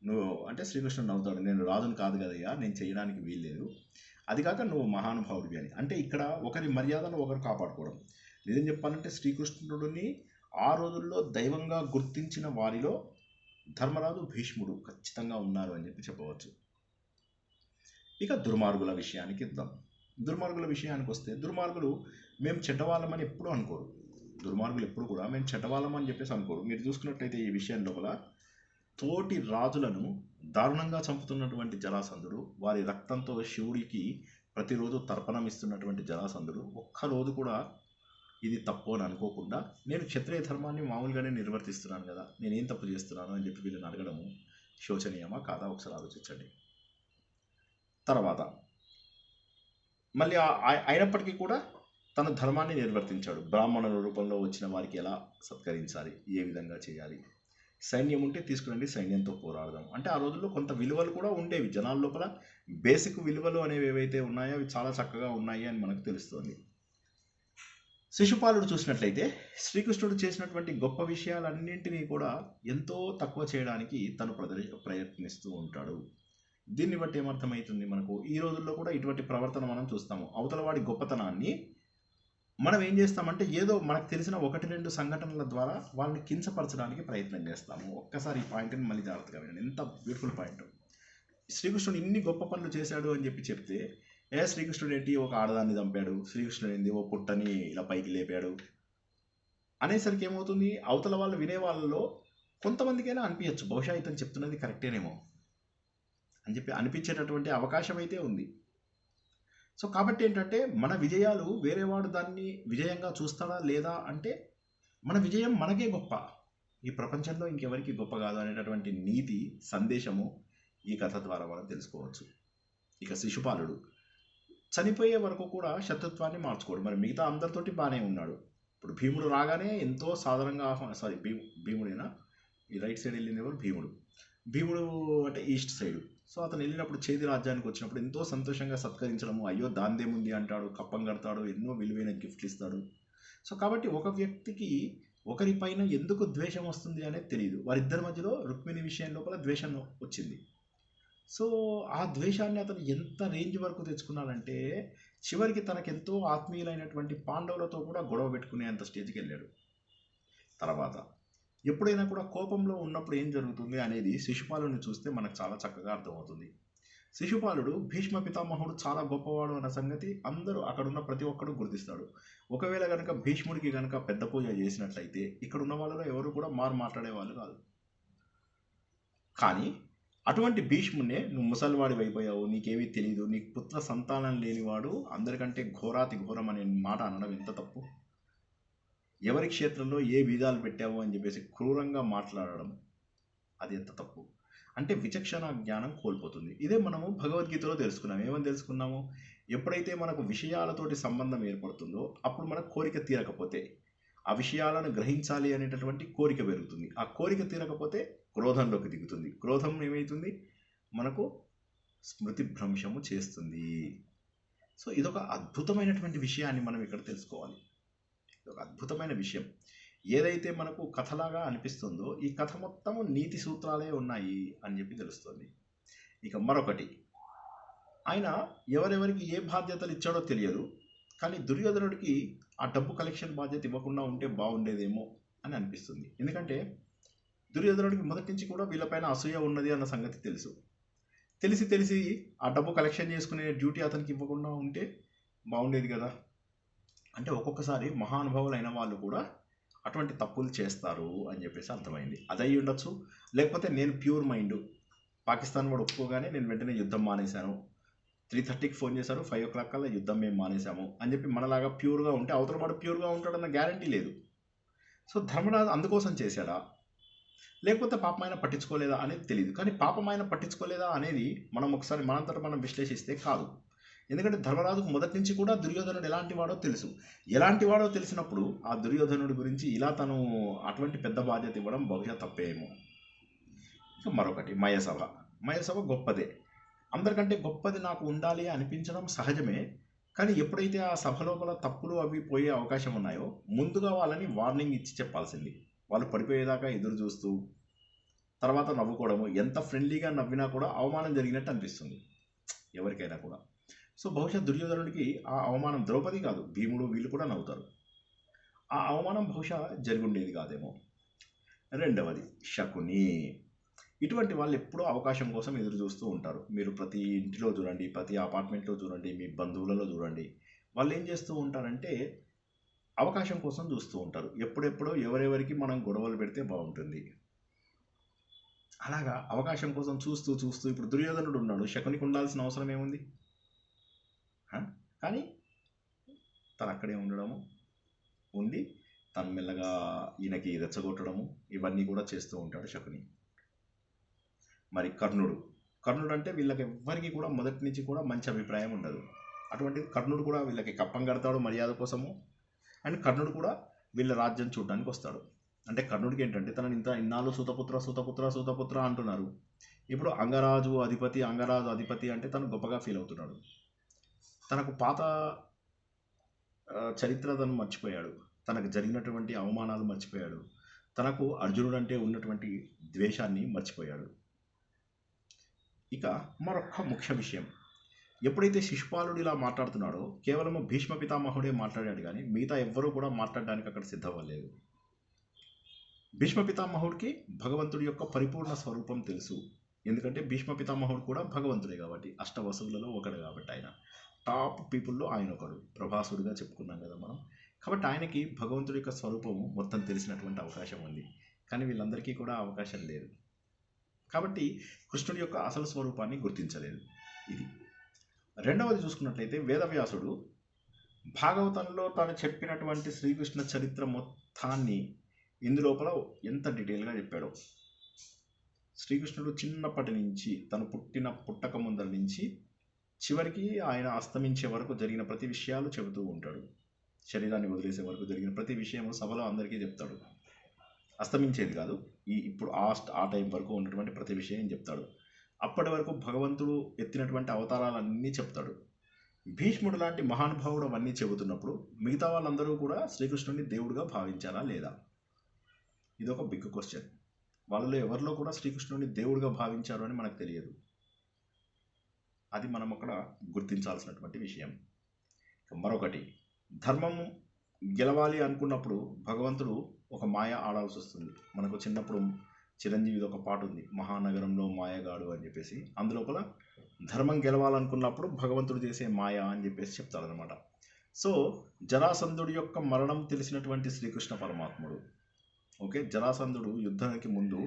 S1: నువ్వు అంటే శ్రీకృష్ణుడు నవ్వుతాడు, నేను రాజును కాదు కదయ్యా, నేను చేయడానికి వీల్లేదు, అది కాక నువ్వు మహానుభావుడివి అని. అంటే ఇక్కడ ఒకరి మర్యాదను ఒకరు కాపాడుకోవడం. నిజం చెప్పాలంటే శ్రీకృష్ణుడిని ఆ రోజుల్లో దైవంగా గుర్తించిన వారిలో ధర్మరాజు, భీష్ముడు ఖచ్చితంగా ఉన్నారు అని చెప్పవచ్చు. ఇక దుర్మార్గుల విషయానికి ఇద్దాం. దుర్మార్గుల విషయానికి వస్తే, దుర్మార్గులు మేము చెడ్డవాళ్ళమని ఎప్పుడూ అనుకోరు. దుర్మార్గులు ఎప్పుడు కూడా మేము చెడ్డవాళ్ళమని చెప్పేసి అనుకోరు. మీరు చూసుకున్నట్లయితే ఈ విషయం లోపల తోటి రాజులను దారుణంగా చంపుతున్నటువంటి జరాసంధుడు, వారి రక్తంతో శివుడికి ప్రతిరోజు తర్పణం ఇస్తున్నటువంటి జరాసంధుడు ఒక్కరోజు కూడా ఇది తప్పు అని అనుకోకుండా నేను క్షత్రియ ధర్మాన్ని మామూలుగానే నిర్వర్తిస్తున్నాను కదా, నేనేం తప్పు చేస్తున్నాను అని చెప్పి వీళ్ళని అడగడము శోచనీయమా కాదా ఒకసారి ఆలోచించండి. తర్వాత మళ్ళీ అయినప్పటికీ కూడా తన ధర్మాన్ని నిర్వర్తించాడు. బ్రాహ్మణుల రూపంలో వచ్చిన వారికి ఎలా సత్కరించాలి, ఏ విధంగా చేయాలి, సైన్యం ఉంటే తీసుకురండి సైన్యంతో పోరాడదాం. అంటే ఆ రోజుల్లో కొంత విలువలు కూడా ఉండేవి జనాల లోపల. బేసిక్ విలువలు అనేవి ఏవైతే ఉన్నాయో అవి చాలా చక్కగా ఉన్నాయి అని మనకు తెలుస్తుంది. శిశుపాలుడు చూసినట్లయితే శ్రీకృష్ణుడు చేసినటువంటి గొప్ప విషయాలన్నింటినీ కూడా ఎంతో తక్కువ చేయడానికి తను ప్రయత్నిస్తూ ఉంటాడు. దీన్ని బట్టి ఏమర్థమవుతుంది మనకు, ఈ రోజుల్లో కూడా ఇటువంటి ప్రవర్తన మనం చూస్తాము. అవతల వాడి గొప్పతనాన్ని మనం ఏం చేస్తామంటే ఏదో మనకు తెలిసిన 1-2 సంఘటనల ద్వారా వాళ్ళని కించపరచడానికి ప్రయత్నం చేస్తాము. ఒక్కసారి ఈ పాయింట్ని మళ్ళీ జాగ్రత్తగా వినండి, ఎంత బ్యూటిఫుల్ పాయింట్. శ్రీకృష్ణుడు ఇన్ని గొప్ప పనులు చేశాడు అని చెప్పి చెప్తే, శ్రీకృష్ణుడు ఏంటి ఒక ఆడదాన్ని చంపాడు, శ్రీకృష్ణుడు ఏంది ఓ పుట్టని ఇలా పైకి లేపాడు అనేసరికి ఏమవుతుంది, అవతల వాళ్ళు వినే వాళ్ళలో కొంతమందికైనా అనిపించచ్చు బహుశా ఇతను చెప్తున్నది కరెక్టేనేమో అని చెప్పి అనిపించేటటువంటి అవకాశం అయితే ఉంది. సో కాబట్టి ఏంటంటే మన విజయాలు వేరేవాడు దాన్ని విజయంగా చూస్తాడా లేదా అంటే మన విజయం మనకే గొప్ప, ఈ ప్రపంచంలో ఇంకెవరికి గొప్ప కాదు అనేటటువంటి నీతి సందేశము ఈ కథ ద్వారా మనం తెలుసుకోవచ్చు. ఇక శిశుపాలుడు చనిపోయే వరకు కూడా శత్రుత్వాన్ని మార్చుకోడు. మరి మిగతా అందరితోటి బాగానే ఉన్నాడు. ఇప్పుడు భీముడు రాగానే ఎంతో సాధారణంగా భీముడేనా, ఈ రైట్ సైడ్ వెళ్ళింది ఎవరు, భీముడు అంటే ఈస్ట్ సైడ్. సో అతను వెళ్ళినప్పుడు చేది రాజ్యానికి వచ్చినప్పుడు ఎంతో సంతోషంగా సత్కరించడము, అయ్యో దాందేముంది అంటాడు, కప్పం కడతాడు, ఎన్నో విలువైన గిఫ్ట్లు ఇస్తాడు. సో కాబట్టి ఒక వ్యక్తికి ఒకరిపైన ఎందుకు ద్వేషం వస్తుంది అనేది తెలియదు. వారిద్దరి మధ్యలో రుక్మిణి విషయం లోపల ద్వేషం వచ్చింది. సో ఆ ద్వేషాన్ని అతను ఎంత రేంజ్ వరకు తెచ్చుకున్నాడంటే చివరికి తనకెంతో ఆత్మీయులైనటువంటి పాండవులతో కూడా గొడవ పెట్టుకునేంత స్టేజ్కి వెళ్ళాడు. తర్వాత ఎప్పుడైనా కూడా కోపంలో ఉన్నప్పుడు ఏం జరుగుతుంది అనేది శిశుపాలుని చూస్తే మనకు చాలా చక్కగా అర్థమవుతుంది. శిశుపాలుడు భీష్మ పితామహుడు చాలా గొప్పవాడు అన్న సంగతి అందరూ అక్కడున్న ప్రతి ఒక్కడు గుర్తిస్తాడు. ఒకవేళ కనుక భీష్ముడికి కనుక పెద్ద పూజ చేసినట్లయితే ఇక్కడ ఉన్న వాళ్ళలో ఎవరు కూడా మాట్లాడే వాళ్ళు కాదు. కానీ అటువంటి భీష్ముడినే నువ్వు ముసలివాడి అయిపోయావు, నీకేమీ తెలియదు, నీకు పుత్ర సంతానం లేనివాడు అందరికంటే ఘోరాతి ఘోరం అనే మాట అనడం ఎంత తప్పు. ఎవరి క్షేత్రంలో ఏ బీజాలు పెట్టావు అని చెప్పేసి క్రూరంగా మాట్లాడడం అది ఎంత తప్పు. అంటే విచక్షణ జ్ఞానం కోల్పోతుంది. ఇదే మనము భగవద్గీతలో తెలుసుకున్నాము. ఏమని తెలుసుకున్నాము, ఎప్పుడైతే మనకు విషయాలతోటి సంబంధం ఏర్పడుతుందో అప్పుడు మనకు కోరిక తీరకపోతే ఆ విషయాలను గ్రహించాలి అనేటటువంటి కోరిక పెరుగుతుంది. ఆ కోరిక తీరకపోతే క్రోధంలోకి దిగుతుంది. క్రోధం ఏమవుతుంది, మనకు స్మృతి భ్రంశము చేస్తుంది. సో ఇదొక అద్భుతమైనటువంటి విషయాన్ని మనం ఇక్కడ తెలుసుకోవాలి. ఇదొక అద్భుతమైన విషయం. ఏదైతే మనకు కథలాగా అనిపిస్తుందో ఈ కథ మొత్తము నీతి సూత్రాలే ఉన్నాయి అని చెప్పి తెలుస్తుంది. ఇక మరొకటి, ఆయన ఎవరెవరికి ఏ బాధ్యతలు ఇచ్చాడో తెలియదు, కానీ దుర్యోధనుడికి ఆ డబ్బు కలెక్షన్ బాధ్యత ఇవ్వకుండా ఉంటే బాగుండేదేమో అని అనిపిస్తుంది. ఎందుకంటే దుర్యోధనుడికి మొదటి నుంచి కూడా వీళ్ళపైన అసూయ ఉన్నది అన్న సంగతి తెలుసు. తెలిసి ఆ డబ్బు కలెక్షన్ చేసుకునే డ్యూటీ అతనికి ఇవ్వకుండా ఉంటే బాగుండేది కదా. అంటే ఒక్కొక్కసారి మహానుభావులైన వాళ్ళు కూడా అటువంటి తప్పులు చేస్తారు అని చెప్పేసి అర్థమైంది. అది అయి ఉండొచ్చు. లేకపోతే నేను ప్యూర్ మైండ్, పాకిస్తాన్ వాడు ఒప్పుకోగానే నేను వెంటనే యుద్ధం మానేశాను, 3:30కి ఫోన్ చేశారు, 5 o'clock కల్లా యుద్ధం మేము మానేశాము అని చెప్పి మనలాగా ప్యూర్గా ఉంటే అవతల వాడు ప్యూర్గా ఉంటాడన్న గ్యారంటీ లేదు. సో ధర్మరాజు అందుకోసం చేశాడా, లేకపోతే పాపమైన పట్టించుకోలేదా అనేది తెలియదు. కానీ పాపమైన పట్టించుకోలేదా అనేది మనం ఒకసారి మనంతట మనం విశ్లేషిస్తే కాదు. ఎందుకంటే ధర్మరాజుకు మొదటి నుంచి కూడా దుర్యోధనుడు ఎలాంటి వాడో తెలుసు. ఎలాంటి వాడో తెలిసినప్పుడు ఆ దుర్యోధనుడి గురించి ఇలా తను అటువంటి పెద్ద బాధ్యత ఇవ్వడం బహుశా తప్పేమో. ఇక మరొకటి, మయసభ గొప్పదే. అందరికంటే గొప్పది నాకు ఉండాలి అనిపించడం సహజమే. కానీ ఎప్పుడైతే ఆ సభ లోపల తప్పులు అవి పోయే అవకాశం ఉన్నాయో ముందుగా వాళ్ళని వార్నింగ్ ఇచ్చి చెప్పాల్సింది. వాళ్ళు పడిపోయేదాకా ఎదురు చూస్తూ తర్వాత నవ్వుకోవడము, ఎంత ఫ్రెండ్లీగా నవ్వినా కూడా అవమానం జరిగినట్టు అనిపిస్తుంది ఎవరికైనా కూడా. సో బహుశా దుర్యోధనుడికి ఆ అవమానం, ద్రౌపది కాదు భీముడు వీళ్ళు కూడా నవ్వుతారు, ఆ అవమానం బహుశా జరిగుండేది కాదేమో. రెండవది శకుని. ఇటువంటి వాళ్ళు ఎప్పుడూ అవకాశం కోసం ఎదురు చూస్తూ ఉంటారు. మీరు ప్రతి ఇంటిలో చూడండి, ప్రతి అపార్ట్మెంట్లో చూడండి, మీ బంధువులలో చూడండి, వాళ్ళు ఏం చేస్తూ ఉంటారంటే అవకాశం కోసం చూస్తూ ఉంటారు. ఎప్పుడెప్పుడో ఎవరెవరికి మనం గొడవలు పెడితే బాగుంటుంది, అలాగా అవకాశం కోసం చూస్తూ ఇప్పుడు దుర్యోధనుడు ఉన్నాడు, శకునికి ఉండాల్సిన అవసరం ఏముంది? కానీ తను అక్కడే ఉండడము, ఉండి తను మెల్లగా ఈయనకి రెచ్చగొట్టడము, ఇవన్నీ కూడా చేస్తూ ఉంటాడు శకుని. మరి కర్ణుడు అంటే వీళ్ళకి ఎవ్వరికి కూడా మొదటి నుంచి కూడా మంచి అభిప్రాయం ఉండదు. అటువంటిది కర్ణుడు కూడా వీళ్ళకి కప్పం కడతాడు మర్యాద కోసము. అండ్ కర్ణుడు కూడా వీళ్ళ రాజ్యం చూడడానికి వస్తాడు. అంటే కర్ణుడికి ఏంటంటే తనని ఇన్నాళ్ళు సూతపుత్ర అంటున్నారు, ఇప్పుడు అంగరాజు అధిపతి అంటే తను గొప్పగా ఫీల్ అవుతున్నాడు. తనకు పాత చరిత్ర తను మర్చిపోయాడు, తనకు జరిగినటువంటి అవమానాలు మర్చిపోయాడు, తనకు అర్జునుడు అంటే ఉన్నటువంటి ద్వేషాన్ని మర్చిపోయాడు. ఇక మరొక ముఖ్య విషయం, ఎప్పుడైతే శిశుపాలుడు ఇలా మాట్లాడుతున్నాడో కేవలం భీష్మ పితామహుడే మాట్లాడాడు, కానీ మిగతా ఎవ్వరూ కూడా మాట్లాడడానికి అక్కడ సిద్ధమవ్వలేదు. భీష్మ పితామహుడికి భగవంతుడి యొక్క పరిపూర్ణ స్వరూపం తెలుసు. ఎందుకంటే భీష్మ పితామహుడు కూడా భగవంతుడే కాబట్టి, అష్టవసువులలో ఒకడు కాబట్టి, ఆయన టాప్ పీపుల్లో ఆయన ఒకడు, ప్రభాసుడిగా చెప్పుకున్నాం కదా మనం. కాబట్టి ఆయనకి భగవంతుడి యొక్క స్వరూపము మొత్తం తెలిసినటువంటి అవకాశం ఉంది. కానీ వీళ్ళందరికీ కూడా అవకాశం లేదు కాబట్టి కృష్ణుడి యొక్క అసలు స్వరూపాన్ని గుర్తించలేదు. ఇది. రెండవది చూసుకున్నట్లయితే వేదవ్యాసుడు భాగవతంలో తాను చెప్పినటువంటి శ్రీకృష్ణ చరిత్ర మొత్తాన్ని ఇందులోపల ఎంత డీటెయిల్గా చెప్పాడో. శ్రీకృష్ణుడు చిన్నప్పటి నుంచి తను పుట్టక ముందర నుంచి చివరికి ఆయన అస్తమించే వరకు జరిగిన ప్రతి విషయాలు చెబుతూ ఉంటాడు. శరీరాన్ని వదిలేసే వరకు జరిగిన ప్రతి విషయము సభలో అందరికీ చెప్తాడు. అస్తమించేది కాదు, ఇప్పుడు ఆ టైం వరకు ఉన్నటువంటి ప్రతి విషయం చెప్తాడు. అప్పటి వరకు భగవంతుడు ఎత్తినటువంటి అవతారాలన్నీ చెప్తాడు. భీష్ముడు లాంటి మహానుభావుడు అవన్నీ చెబుతున్నప్పుడు మిగతా వాళ్ళందరూ కూడా శ్రీకృష్ణుడిని దేవుడిగా భావించారా లేదా? ఇదొక బిగ్ క్వశ్చన్. వాళ్ళలో ఎవరిలో కూడా శ్రీకృష్ణుడిని దేవుడిగా భావించారు అని మనకు తెలియదు. అది మనం అక్కడ గుర్తించాల్సినటువంటి విషయం. మరొకటి, ధర్మం గెలవాలి అనుకున్నప్పుడు భగవంతుడు ఒక మాయ ఆడాల్సి వస్తుంది. మనకు చిన్నప్పుడు చిరంజీవిది ఒక పాట ఉంది, మహానగరంలో మాయగాడు అని చెప్పేసి. అందులోపల ధర్మం గెలవాలనుకున్నప్పుడు భగవంతుడు చేసే మాయ అని చెప్పేసి చెప్తాడనమాట. సో జరాసంధుడి యొక్క మరణం తెలిసినటువంటి శ్రీకృష్ణ పరమాత్ముడు, ఓకే, జరాసంధుడు యుద్ధానికి ముందు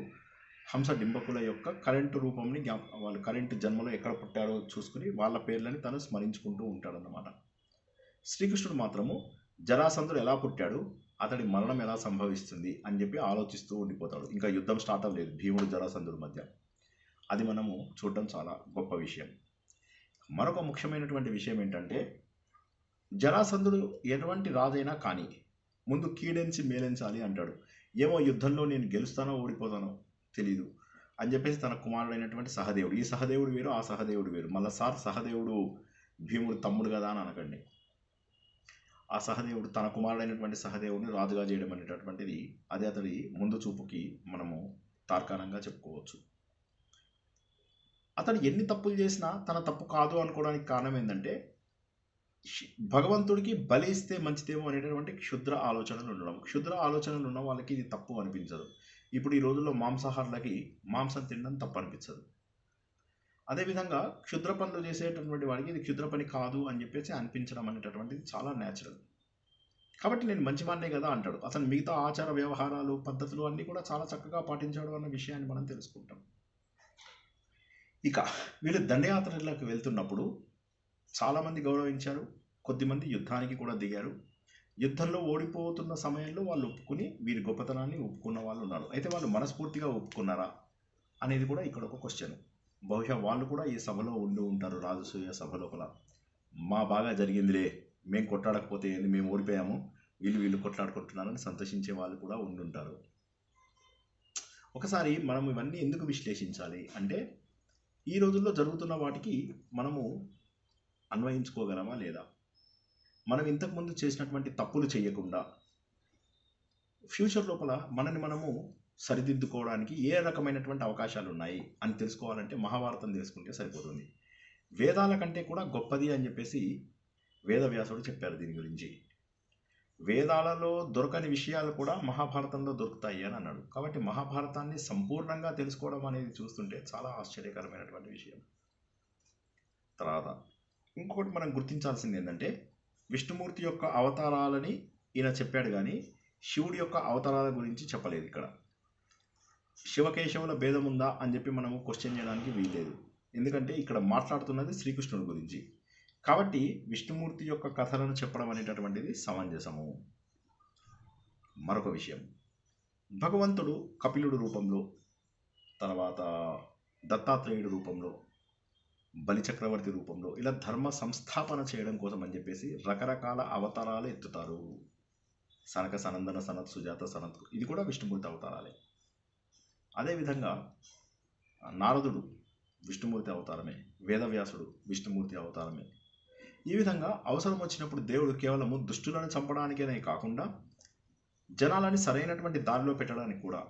S1: హంస డింబకుల యొక్క కరెంటు రూపంని వాళ్ళు కరెంటు జన్మలో ఎక్కడ పుట్టారో చూసుకుని వాళ్ళ పేర్లని తను స్మరించుకుంటూ ఉంటాడన్నమాట. శ్రీకృష్ణుడు మాత్రము జరాసంధుడు ఎలా పుట్టాడు, అతడి మరణం ఎలా సంభవిస్తుంది అని చెప్పి ఆలోచిస్తూ ఉండిపోతాడు. ఇంకా యుద్ధం స్టార్ట్ అవ్వలేదు భీముడు జరాసంధుడి మధ్య. అది మనము చూడడం చాలా గొప్ప విషయం. మరొక ముఖ్యమైనటువంటి విషయం ఏంటంటే, జరాసంధుడు ఎటువంటి రాజైనా కానీ ముందు కీడెంచి మేలెంచాలి అంటాడు. ఏమో యుద్ధంలో నేను గెలుస్తానో ఓడిపోతానో తెలీదు, అని చెప్పేసి తన కుమారుడైనటువంటి సహదేవుడు, ఈ సహదేవుడు వేరు ఆ సహదేవుడు వేరు. మళ్ళీ సార్ సహదేవుడు భీముడు తమ్ముడు కదా అని అనకండి. ఆ సహదేవుడు తన కుమారుడైనటువంటి సహదేవుడిని రాజుగా చేయడం అనేటటువంటిది అది అతడి ముందు చూపుకి మనము తార్కాణంగా చెప్పుకోవచ్చు. అతడు ఎన్ని తప్పులు చేసినా తన తప్పు కాదు అనుకోవడానికి కారణం ఏంటంటే భగవంతుడికి బలి ఇస్తే మంచిదేమో అనేటటువంటి క్షుద్ర ఆలోచనలు ఉండడం. క్షుద్ర ఆలోచనలు ఉన్న వాళ్ళకి ఇది తప్పు అనిపించదు. ఇప్పుడు ఈ రోజుల్లో మాంసాహారులకి మాంసం తినడం తప్పు అనిపించదు. అదేవిధంగా క్షుద్ర పనులు చేసేటటువంటి వాడికి ఇది క్షుద్ర పని కాదు అని చెప్పేసి అనిపించడం అనేటటువంటిది చాలా న్యాచురల్. కాబట్టి నేను మంచివాడినే కదా అంటాడు. అతను మిగతా ఆచార వ్యవహారాలు పద్ధతులు అన్నీ కూడా చాలా చక్కగా పాటించాడు అన్న విషయాన్ని మనం తెలుసుకుంటాం. ఇక వీళ్ళు దండయాత్రలకు వెళ్తున్నప్పుడు చాలామంది గౌరవించారు, కొద్దిమంది యుద్ధానికి కూడా దిగారు. యుద్ధంలో ఓడిపోతున్న సమయంలో వాళ్ళు ఒప్పుకుని వీరి గొప్పతనాన్ని ఒప్పుకున్న వాళ్ళు ఉన్నారు. అయితే వాళ్ళు మనస్ఫూర్తిగా ఒప్పుకున్నారా అనేది కూడా ఇక్కడ ఒక క్వశ్చన్. బహుశా వాళ్ళు కూడా ఈ సభలో ఉండి ఉంటారు, రాజసూయ సభ లోపల. మా బాగా జరిగిందిలే, మేము కొట్లాడకపోతే ఏంది, మేము ఓడిపోయాము, వీళ్ళు కొట్లాడుకుంటున్నారని సంతోషించే వాళ్ళు కూడా ఉండుంటారు. ఒకసారి మనం ఇవన్నీ ఎందుకు విశ్లేషించాలి అంటే ఈ రోజుల్లో జరుగుతున్న వాటికి మనము అన్వయించుకోగలమా లేదా, మనం ఇంతకుముందు చేసినటువంటి తప్పులు చేయకుండా ఫ్యూచర్ లోపల మనము సరిదిద్దుకోవడానికి ఏ రకమైనటువంటి అవకాశాలు ఉన్నాయి అని తెలుసుకోవాలంటే మహాభారతం తెలుసుకుంటే సరిపోతుంది. వేదాల కంటే కూడా గొప్పది అని చెప్పేసి వేదవ్యాసుడు చెప్పారు దీని గురించి. వేదాలలో దొరకని విషయాలు కూడా మహాభారతంలో దొరుకుతాయి అని అన్నాడు. కాబట్టి మహాభారతాన్ని సంపూర్ణంగా తెలుసుకోవడం అనేది చూస్తుంటే చాలా ఆశ్చర్యకరమైనటువంటి విషయం. తర్వాత ఇంకొకటి మనం గుర్తించాల్సింది ఏంటంటే విష్ణుమూర్తి యొక్క అవతారాలని ఈయన చెప్పాడు కానీ శివుడి యొక్క అవతారాల గురించి చెప్పలేదు. ఇక్కడ శివకేశవుల భేదం ఉందా అని చెప్పి మనము క్వశ్చన్ చేయడానికి వీల్లేదు. ఎందుకంటే ఇక్కడ మాట్లాడుతున్నది శ్రీకృష్ణుడి గురించి. కాబట్టి విష్ణుమూర్తి యొక్క కథలను చెప్పడం అనేటటువంటిది సమంజసము. మరొక విషయం, భగవంతుడు కపిలుడు రూపంలో, తర్వాత దత్తాత్రేయుడు రూపంలో, బలిచక్రవర్తి రూపంలో ఇలా ధర్మ సంస్థాపన చేయడం కోసం అని చెప్పేసి రకరకాల అవతారాలు ఎత్తుతారు. సనక సనందన సనత్ సుజాత సనత్, ఇది కూడా విష్ణుమూర్తి అవతారాలే. అదేవిధంగా నారదుడు విష్ణుమూర్తి అవతారమే, వేదవ్యాసుడు విష్ణుమూర్తి అవతారమే. ఈ విధంగా అవసరం వచ్చినప్పుడు దేవుడు కేవలము దుష్టులను చంపడానికేనే కాకుండా జనాలని సరైనటువంటి దారిలో పెట్టడానికి కూడా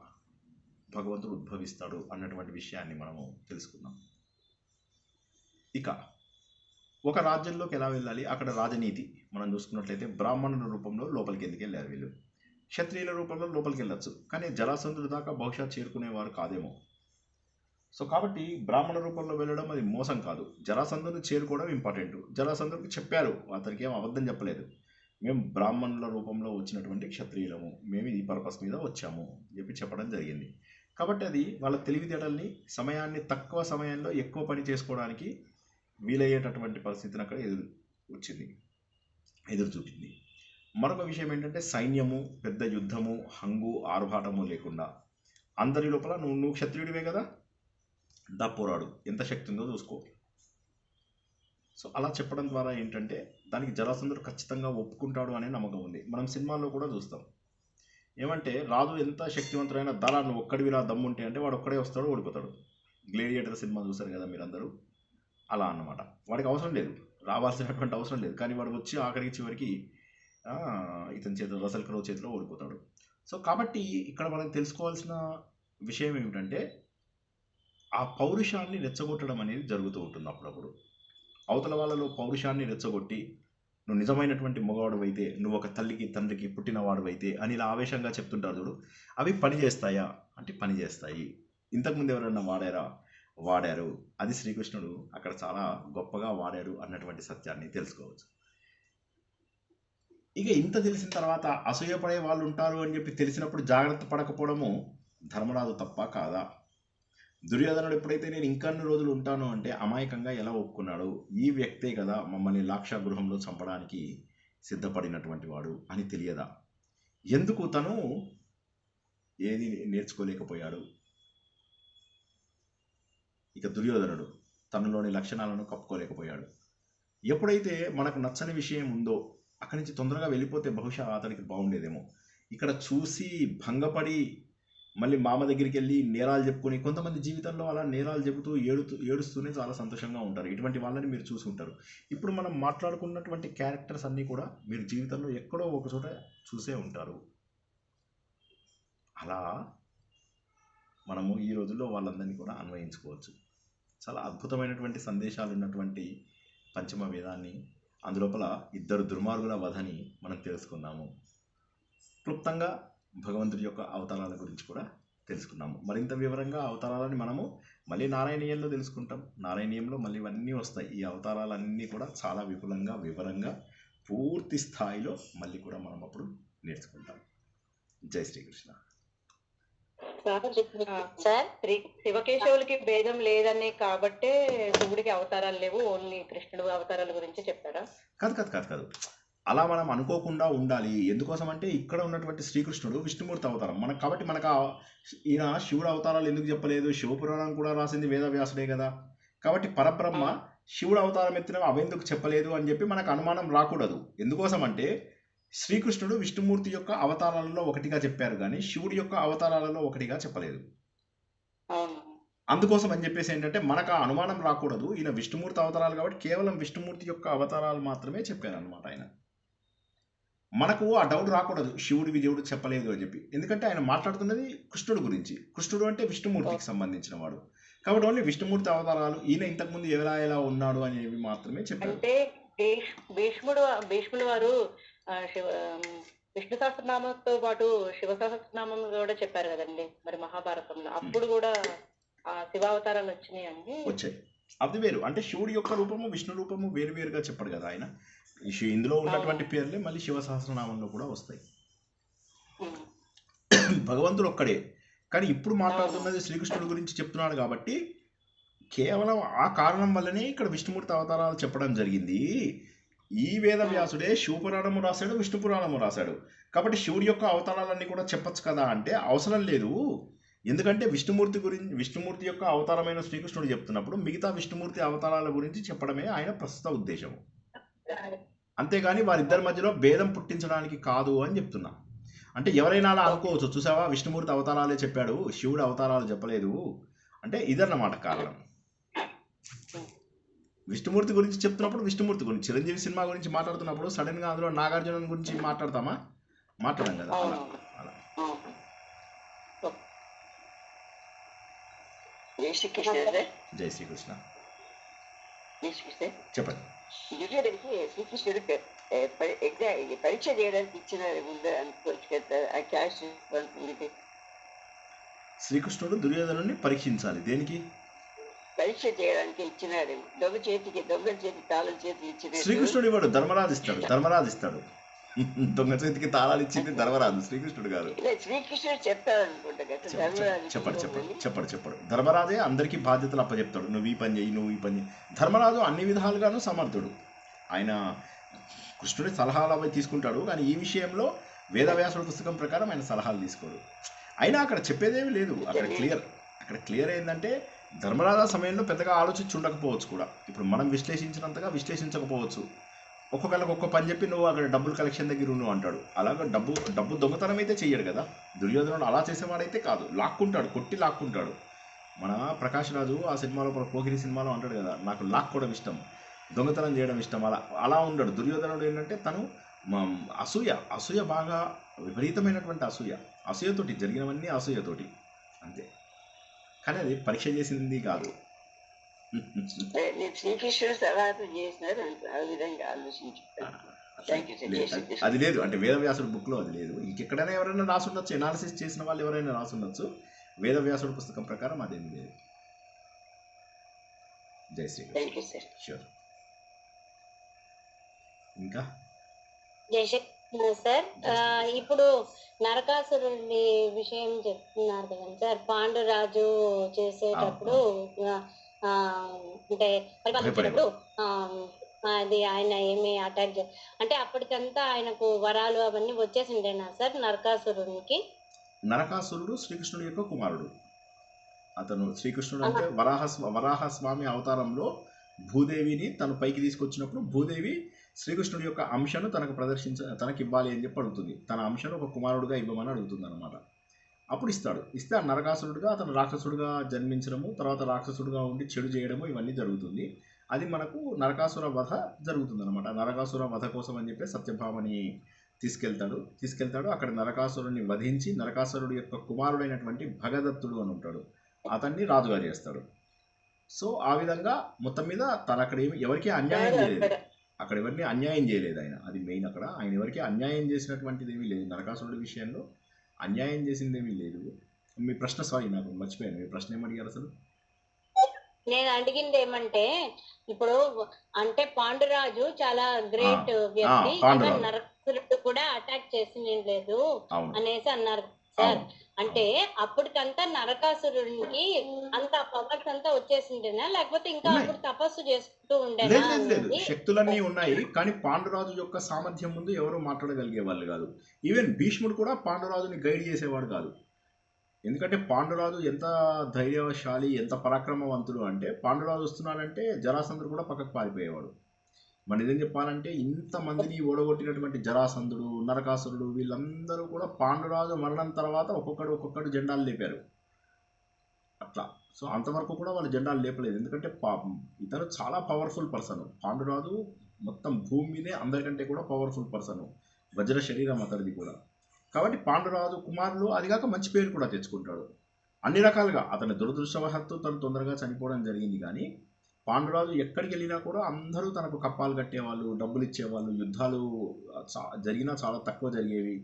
S1: భగవంతుడు ఉద్భవిస్తాడు అన్నటువంటి విషయాన్ని మనము తెలుసుకున్నాం. ఇక ఒక రాజ్యంలోకి ఎలా వెళ్ళాలి, అక్కడ రాజనీతి మనం చూసుకున్నట్లయితే బ్రాహ్మణుల రూపంలో లోపలికి ఎందుకు వెళ్ళారు వీళ్ళు, క్షత్రియుల రూపంలో లోపలికి వెళ్ళచ్చు, కానీ జరాసంధుడి దాకా బహుశా చేరుకునేవారు కాదేమో. సో కాబట్టి బ్రాహ్మణ రూపంలో వెళ్ళడం అది మోసం కాదు, జరాసంధుని చేరుకోవడం ఇంపార్టెంట్. జరాసంధుడికి చెప్పారు, అతనికి ఏం అబద్ధం చెప్పలేదు, మేము బ్రాహ్మణుల రూపంలో వచ్చినటువంటి క్షత్రియులము, మేము ఈ పర్పస్ మీద వచ్చాము చెప్పి చెప్పడం జరిగింది. కాబట్టి అది వాళ్ళ తెలివితేటల్ని, సమయాన్ని తక్కువ సమయంలో ఎక్కువ పని చేసుకోవడానికి వీలయ్యేటటువంటి పరిస్థితిని అక్కడ ఎదురు చూపింది. మరొక విషయం ఏంటంటే సైన్యము, పెద్ద యుద్ధము, హంగు ఆర్భాటము లేకుండా అందరి లోపల నువ్వు క్షత్రియుడివే కదా, దా పోరాడు, ఎంత శక్తి ఉందో చూసుకో. సో అలా చెప్పడం ద్వారా ఏంటంటే దానికి జరాసంధుడు ఖచ్చితంగా ఒప్పుకుంటాడు అనే నమ్మకం ఉంది. మనం సినిమాల్లో కూడా చూస్తాం, ఏమంటే రాజు ఎంత శక్తివంతుడైనా దళ నువ్వు ఒక్కడివిరా దమ్ముంటే అంటే వాడు ఒక్కడే వస్తాడు, ఓడిపోతాడు. గ్లేడియేటర్ సినిమా చూస్తారు కదా మీరందరూ, అలా అన్నమాట. వాడికి అవసరం లేదు, రావాల్సినటువంటి అవసరం లేదు, కానీ వాడు వచ్చి ఆఖరికి చివరికి ఇతని చేతిలో, రసల్ క్రో చేతిలో ఓడిపోతాడు. సో కాబట్టి ఇక్కడ మనం తెలుసుకోవాల్సిన విషయం ఏమిటంటే ఆ పౌరుషాన్ని రెచ్చగొట్టడం అనేది జరుగుతూ ఉంటుంది. అప్పుడప్పుడు అవతల వాళ్ళలో పౌరుషాన్ని రెచ్చగొట్టి నువ్వు నిజమైనటువంటి మగవాడు అయితే, నువ్వు ఒక తల్లికి తండ్రికి పుట్టినవాడు అయితే అని ఇలా ఆవేశంగా చెప్తుంటారు చూడు, అవి పని చేస్తాయా అంటే పని చేస్తాయి. ఇంతకుముందు ఎవరైనా వాడారు, అది శ్రీకృష్ణుడు అక్కడ చాలా గొప్పగా వాడాడు అన్నటువంటి సత్యాన్ని తెలుసుకోవచ్చు. ఇక ఇంత తెలిసిన తర్వాత అసూయపడే వాళ్ళు ఉంటారు అని చెప్పి తెలిసినప్పుడు జాగ్రత్త పడకపోవడము ధర్మరాజు తప్ప కాదా? దుర్యోధనుడు ఎప్పుడైతే నేను ఇంకన్ని రోజులు ఉంటాను అంటే అమాయకంగా ఎలా ఒప్పుకున్నాడు, ఈ వ్యక్తే కదా మమ్మల్ని లాక్షాగృహంలో చంపడానికి సిద్ధపడినటువంటి వాడు అని తెలియదా? ఎందుకు తను ఏది నేర్చుకోలేకపోయాడు? ఇక దుర్యోధనుడు తనలోని లక్షణాలను కప్పుకోలేకపోయాడు. ఎప్పుడైతే మనకు నచ్చని విషయం ఉందో అక్కడి నుంచి తొందరగా వెళ్ళిపోతే బహుశా అతనికి బాగుండేదేమో. ఇక్కడ చూసి భంగపడి మళ్ళీ మామ దగ్గరికి వెళ్ళి నేరాలు చెప్పుకొని, కొంతమంది జీవితంలో అలా నేరాలు చెబుతూ ఏడుస్తూనే చాలా సంతోషంగా ఉంటారు. ఇటువంటి వాళ్ళని మీరు చూసి ఉంటారు. ఇప్పుడు మనం మాట్లాడుకున్నటువంటి క్యారెక్టర్స్ అన్నీ కూడా మీరు జీవితంలో ఎక్కడో ఒక చోట చూసే ఉంటారు. అలా మనము ఈ రోజుల్లో వాళ్ళందరినీ కూడా అన్వయించుకోవచ్చు. చాలా అద్భుతమైనటువంటి సందేశాలు ఉన్నటువంటి పంచమ వేదాన్ని, అందులోపల ఇద్దరు దుర్మార్గుల వధని మనం తెలుసుకున్నాము. క్లుప్తంగా భగవంతుడి యొక్క అవతారాల గురించి కూడా తెలుసుకున్నాము. మరింత వివరంగా అవతారాలని మనము మళ్ళీ నారాయణీయంలో తెలుసుకుంటాం. నారాయణీయంలో మళ్ళీ ఇవన్నీ వస్తాయి. ఈ అవతారాలన్నీ కూడా చాలా విపులంగా, వివరంగా, పూర్తి స్థాయిలో మళ్ళీ కూడా మనం అప్పుడు నేర్చుకుంటాం. జై శ్రీకృష్ణ.
S2: సార్, శివకేశవులకి భేదం లేదని కాబట్టే శివుడికి అవతారాలు లేవు, ఓన్లీ కృష్ణుడు అవతారాల గురించి చెప్పారా?
S1: కాదు. అలా మనం అనుకోకుండా ఉండాలి. ఎందుకోసం అంటే ఇక్కడ ఉన్నటువంటి శ్రీకృష్ణుడు విష్ణుమూర్తి అవతారం మనకు, కాబట్టి మనకు ఈయన శివుడు అవతారాలు ఎందుకు చెప్పలేదు? శివపురాణం కూడా రాసింది వేదవ్యాసుడే కదా. కాబట్టి పరబ్రహ్మ శివుడు అవతారం ఎత్తిన అవెందుకు చెప్పలేదు అని చెప్పి మనకు అనుమానం రాకూడదు. ఎందుకోసం అంటే శ్రీకృష్ణుడు విష్ణుమూర్తి యొక్క అవతారాలలో ఒకటిగా చెప్పారు, కానీ శివుడి యొక్క అవతారాలలో ఒకటిగా చెప్పలేదు. అందుకోసం అని చెప్పేసి ఏంటంటే మనకు ఆ అనుమానం రాకూడదు. ఈయన విష్ణుమూర్తి అవతారాలు కాబట్టి కేవలం విష్ణుమూర్తి యొక్క అవతారాలు మాత్రమే చెప్పారు అనమాట ఆయన. మనకు ఆ డౌట్ రాకూడదు శివుడివి దేవుడు చెప్పలేదు అని చెప్పి. ఎందుకంటే ఆయన మాట్లాడుతున్నది కృష్ణుడు గురించి. కృష్ణుడు అంటే విష్ణుమూర్తికి సంబంధించిన వాడు కాబట్టి ఓన్లీ విష్ణుమూర్తి అవతారాలు, ఈయన ఇంతకుముందు ఎలా ఉన్నాడు అనేవి మాత్రమే చెప్పారు.
S2: అంటే భీష్ముడు వారు విష్ణు సహస్రనామంతో పాటు శివ సహస్రనామం కూడా చెప్పారు కదండి మరి మహాభారతంలో. అప్పుడు కూడా ఆ శివావతారాలు వచ్చినాయి అండి.
S1: వచ్చాయి, అది వేరు. అంటే శివుడి యొక్క రూపము విష్ణు రూపము వేరుగా చెప్పాడు కదా ఆయన. ఇందులో ఉన్నటువంటి పేర్లే మళ్ళీ శివ సహస్రనామంలో కూడా వస్తాయి. భగవంతుడు ఒక్కడే, కానీ ఇప్పుడు మాట్లాడుతున్నది శ్రీకృష్ణుడి గురించి చెప్తున్నాడు కాబట్టి కేవలం ఆ కారణం వల్లనే ఇక్కడ విష్ణుమూర్తి అవతారాలు చెప్పడం జరిగింది. ఈ వేదవ్యాసుడే శివపురాణము రాశాడు, విష్ణు పురాణము రాశాడు. కాబట్టి శివుడి యొక్క అవతారాలన్నీ కూడా చెప్పచ్చు కదా అంటే అవసరం లేదు. ఎందుకంటే విష్ణుమూర్తి యొక్క అవతారమైన శ్రీకృష్ణుడు చెప్తున్నప్పుడు మిగతా విష్ణుమూర్తి అవతారాల గురించి చెప్పడమే ఆయన ప్రస్తుత ఉద్దేశం. అంతేగాని వారిద్దరి మధ్యలో భేదం పుట్టించడానికి కాదు అని చెప్తున్నా. అంటే ఎవరైనా అలా అనుకోవచ్చు, చూసావా విష్ణుమూర్తి అవతారాలే చెప్పాడు, శివుడు అవతారాలు చెప్పలేదు అంటే ఇదన్నమాట కారణం. విష్ణుమూర్తి గురించి చెప్తున్నప్పుడు విష్ణుమూర్తి గురించి, చిరంజీవి సినిమా గురించి మాట్లాడుతున్నప్పుడు సడన్ గా అందులో నాగార్జున గురించి మాట్లాడతామా? మాట్లాడం కదా. అలా జై శ్రీకృష్ణ. చెప్పండి.
S3: శ్రీకృష్ణుడు పరీక్ష చేయడానికి ఇచ్చిన ముందు అనుకోవచ్చు కదా ఆ క్యాష్.
S1: శ్రీకృష్ణుడు దుర్యోధనుని పరీక్షించాలి, దేనికి?
S3: పరీక్ష చేయడానికి ఇచ్చినాడు. దొంగ చేతి తాళం చేతి ఇచ్చిన
S1: శ్రీకృష్ణుడు ఇవ్వడు, ధర్మరాజు ఇస్తాడు. దొంగ చేతికి తాళాలు ఇచ్చింది ధర్మరాజు, శ్రీకృష్ణుడు కాదు.
S3: శ్రీకృష్ణుడు చెప్తాడు అనుకుంటా.
S1: చెప్పడు. ధర్మరాజే అందరికీ బాధ్యతలు అప్పచెప్తాడు. నువ్వు ఈ పని చేయి. ధర్మరాజు అన్ని విధాలుగాను సమర్థుడు. ఆయన కృష్ణుడి సలహాలు అవి తీసుకుంటాడు, కానీ ఈ విషయంలో వేదవ్యాసుడి పుస్తకం ప్రకారం ఆయన సలహాలు తీసుకోడు. అయినా అక్కడ చెప్పేదేమీ లేదు. అక్కడ క్లియర్ ఏంటంటే ధర్మరాజా సమయంలో పెద్దగా ఆలోచించి ఉండకపోవచ్చు కూడా. ఇప్పుడు మనం విశ్లేషించినంతగా విశ్లేషించకపోవచ్చు. ఒక్కొక్కరికి ఒక్క పని చెప్పి నువ్వు అక్కడ డబ్బులు కలెక్షన్ దగ్గర ఉన్నావు అంటాడు. అలాగా డబ్బు దొంగతనం అయితే చెయ్యడు కదా. దుర్యోధనుడు అలా చేసేవాడైతే కాదు, కొట్టి లాక్కుంటాడు. మన ప్రకాష్ రాజు ఆ సినిమాలో, పోకిరి సినిమాలో అంటాడు కదా, నాకు లాక్కోవడం ఇష్టం, దొంగతనం చేయడం ఇష్టం. అలా ఉండడు దుర్యోధనుడు. ఏంటంటే తను అసూయ బాగా విపరీతమైనటువంటి అసూయతోటి జరిగినవన్నీ అసూయతోటి అంతే. కానీ అది పరీక్ష చేసింది కాదు.
S3: శ్రీకృష్ణుడు సలహాలు చేసినారు ఆ విధంగా ఆలోచించారు.
S1: అది లేదు అంటే వేదవ్యాసుడు బుక్లో అది లేదు. ఇంకెక్కడైనా ఎవరైనా రాసుండొచ్చు, ఎనాలిసిస్ చేసిన వాళ్ళు ఎవరైనా రాసుండొచ్చు. వేదవ్యాసుడు పుస్తకం ప్రకారం అదేమి లేదు. జై శ్రీకృష్ణ. షూర్. ఇంకా
S4: సార్, ఇప్పుడు నరకాసురుడి విషయం చెప్తున్నారు కదా సార్. పాండురాజు చేసేటప్పుడు అంటే పరిపాలించేటప్పుడు అది ఆయన ఏమి అటాక్ అంటే అప్పటికంతా ఆయనకు వరాలు అవన్నీ వచ్చేసిండేనా సార్ నరకాసురునికి?
S1: నరకాసురుడు శ్రీకృష్ణుడి యొక్క కుమారుడు. అతను శ్రీకృష్ణుడు అంటే వరాహస్వామి అవతారంలో భూదేవిని తను పైకి తీసుకొచ్చినప్పుడు భూదేవి శ్రీకృష్ణుడి యొక్క అంశను తనకు ఇవ్వాలి అని చెప్పి అడుగుతుంది. తన అంశను ఒక కుమారుడుగా ఇవ్వమని అడుగుతుంది అనమాట. అప్పుడు ఇస్తే ఆ నరకాసురుడుగా అతను రాక్షసుడుగా జన్మించడము, తర్వాత రాక్షసుడుగా ఉండి చెడు చేయడము ఇవన్నీ జరుగుతుంది. అది మనకు నరకాసుర వధ జరుగుతుంది అనమాట. నరకాసుర వధ కోసం అని చెప్పి సత్యభామని తీసుకెళ్తాడు. అక్కడ నరకాసురుడిని వధించి నరకాసురుడు యొక్క కుమారుడైనటువంటి భగదత్తుడు అని ఉంటాడు, అతన్ని రాజుగా చేస్తాడు. సో ఆ విధంగా మొత్తం మీద తను అక్కడ ఎవరికి అన్యాయం చేయలేదు, అక్కడ ఎవరిని అన్యాయం చేయలేదు ఆయన. అది మెయిన్. అక్కడ ఆయన ఎవరికి అన్యాయం చేసినటువంటిది ఏమీ లేదు, నరకాసురుడి విషయంలో అన్యాయం చేసింది ఏమీ లేదు. మీ ప్రశ్న, సారీ నాకు మర్చిపోయాను, మీ ప్రశ్న ఏమడిగారు అసలు?
S4: నేను అడిగింది ఏమంటే, ఇప్పుడు అంటే పాండురాజు చాలా గ్రేట్ వ్యక్తి, నరకాసురుడు కూడా అటాక్ చేసి లేదు అనేసి అన్నారు సార్. అంటే అప్పటికంతా నరకాసురుడికి అంత పవర్స్ అంతా వచ్చేసిండేనా, లేకపోతే ఇంకా అప్పుడు తపస్సు చేసుకుంటూ ఉండేనా?
S1: లేదు, శక్తులన్నీ ఉన్నాయి, కానీ పాండురాజు యొక్క సామర్థ్యం ముందు ఎవరు మాట్లాడగలిగే వాళ్ళు కాదు. ఈవెన్ భీష్ముడు కూడా పాండురాజుని గైడ్ చేసేవాడు కాదు. ఎందుకంటే పాండురాజు ఎంత ధైర్యశాలి, ఎంత పరాక్రమవంతుడు అంటే, పాండురాజు వస్తున్నాడంటే జరాసంధుడు కూడా పక్కకు పారిపోయేవాడు. మన నిజం చెప్పాలంటే ఇంతమందిని ఓడగొట్టినటువంటి జరాసంధుడు, నరకాసురుడు వీళ్ళందరూ కూడా పాండురాజు మరణం తర్వాత ఒక్కొక్కడు జెండాలు లేపారు అట్లా. సో అంతవరకు కూడా వాళ్ళు జెండాలు లేపలేదు, ఎందుకంటే ఇతను చాలా పవర్ఫుల్ పర్సన్. పాండురాజు మొత్తం భూమి మీదే అందరికంటే కూడా పవర్ఫుల్ పర్సన్, వజ్ర శరీరం అతడిది కూడా. కాబట్టి పాండురాజు కుమారులు అదిగాక మంచి పేరు కూడా తెచ్చుకుంటాడు అన్ని రకాలుగా. అతని దురదృష్టవశాత్తు తను తొందరగా చనిపోవడం జరిగింది, కానీ పాండురాజు ఎక్కడికి వెళ్ళినా కూడా అందరూ తనకు కప్పాలు కట్టేవాళ్ళు, డబ్బులు ఇచ్చేవాళ్ళు. యుద్ధాలు జరిగినా చాలా తక్కువ జరిగేవి.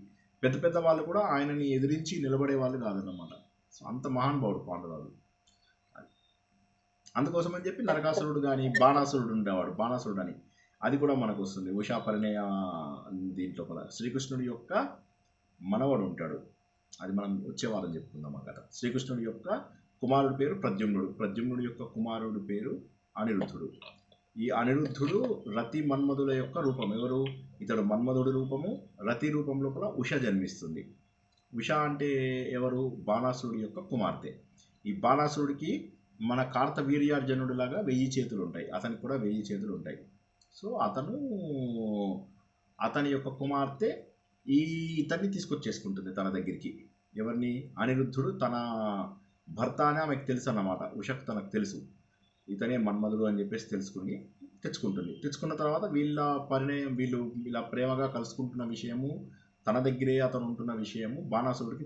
S1: పెద్ద పెద్ద వాళ్ళు కూడా ఆయనని ఎదిరించి నిలబడే వాళ్ళు కాదన్నమాట. సో అంత మహానుభావుడు పాండురాజు. అందుకోసమని చెప్పి నరకాసురుడు కానీ బాణాసురుడు ఉండేవాడు, బాణాసురుడు అని, అది కూడా మనకు వస్తుంది. ఉషా పరిణయ దీంట్లో కూడా శ్రీకృష్ణుడి యొక్క మనవడు ఉంటాడు, అది మనం వచ్చే వారం చెప్పుకుందాం ఆ కథ. శ్రీకృష్ణుడి యొక్క కుమారుడి పేరు ప్రద్యుమ్నుడు, ప్రద్యుమ్నుడి యొక్క కుమారుడి పేరు అనిరుద్ధుడు. ఈ అనిరుద్ధుడు రతి మన్మధుల యొక్క రూపం. ఎవరు? ఇతడు మన్మధుడి రూపము. రతి రూపంలో కూడా ఉష జన్మిస్తుంది. ఉష అంటే ఎవరు? బాణాసురుడి యొక్క కుమార్తె. ఈ బాణాసురుడికి మన కార్తవీర్యార్జునుడిలాగా 1000 చేతులు ఉంటాయి, అతనికి కూడా 1000 చేతులు ఉంటాయి. సో అతని యొక్క కుమార్తె ఇతన్ని తీసుకొచ్చేసుకుంటుంది తన దగ్గరికి. ఎవరిని? అనిరుద్ధుడు తన భర్త అని ఆమెకు తెలుసు అన్నమాట. ఉషకు తనకు తెలుసు ఇతనే మన్మధుడు అని చెప్పేసి తెచ్చుకుంటుంది. తెచ్చుకున్న తర్వాత వీళ్ళ పరిణయం, వీళ్ళు ఇలా ప్రేమగా కలుసుకుంటున్న విషయము, తన దగ్గరే అతను ఉంటున్న విషయము బాణాసురుడికి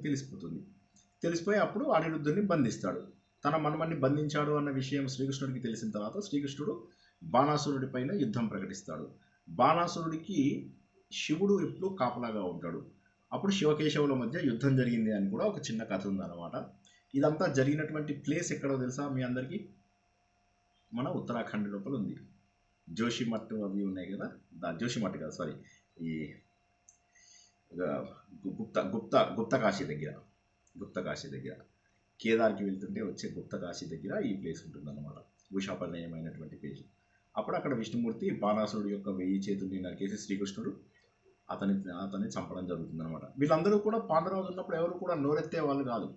S1: తెలిసిపోయి అప్పుడు అనిరుద్ధుడిని బంధిస్తాడు. తన మన్మన్ని బంధించాడు అన్న విషయం శ్రీకృష్ణుడికి తెలిసిన తర్వాత శ్రీకృష్ణుడు బాణాసురుడి పైన యుద్ధం ప్రకటిస్తాడు. బాణాసురుడికి శివుడు ఎప్పుడు కాపలాగా ఉంటాడు. అప్పుడు శివకేశవుల మధ్య యుద్ధం జరిగింది అని కూడా ఒక చిన్న కథ ఉందన్నమాట. ఇదంతా జరిగినటువంటి ప్లేస్ ఎక్కడో తెలుసా మీ అందరికీ? మన ఉత్తరాఖండ్ లోపల ఉంది. జోషిమఠ్ అవి ఉన్నాయి కదా, జోషిమఠ్ కదా, సారీ, ఈ గుప్తకాశీ దగ్గర కేదార్కి వెళ్తుంటే వచ్చే గుప్తకాశీ దగ్గర ఈ ప్లేస్ ఉంటుందన్నమాట, ఉషాపర్ణయమైనటువంటి ప్లేస్. అప్పుడు అక్కడ విష్ణుమూర్తి బాణాసురుడు యొక్క 1000 చేతుల్ని నరికేసి శ్రీకృష్ణుడు అతన్ని చంపడం జరుగుతుందన్నమాట. వీళ్ళందరూ కూడా పాండురాజు ఉన్నప్పుడు ఎవరు కూడా నోరెత్తే వాళ్ళు కాదు,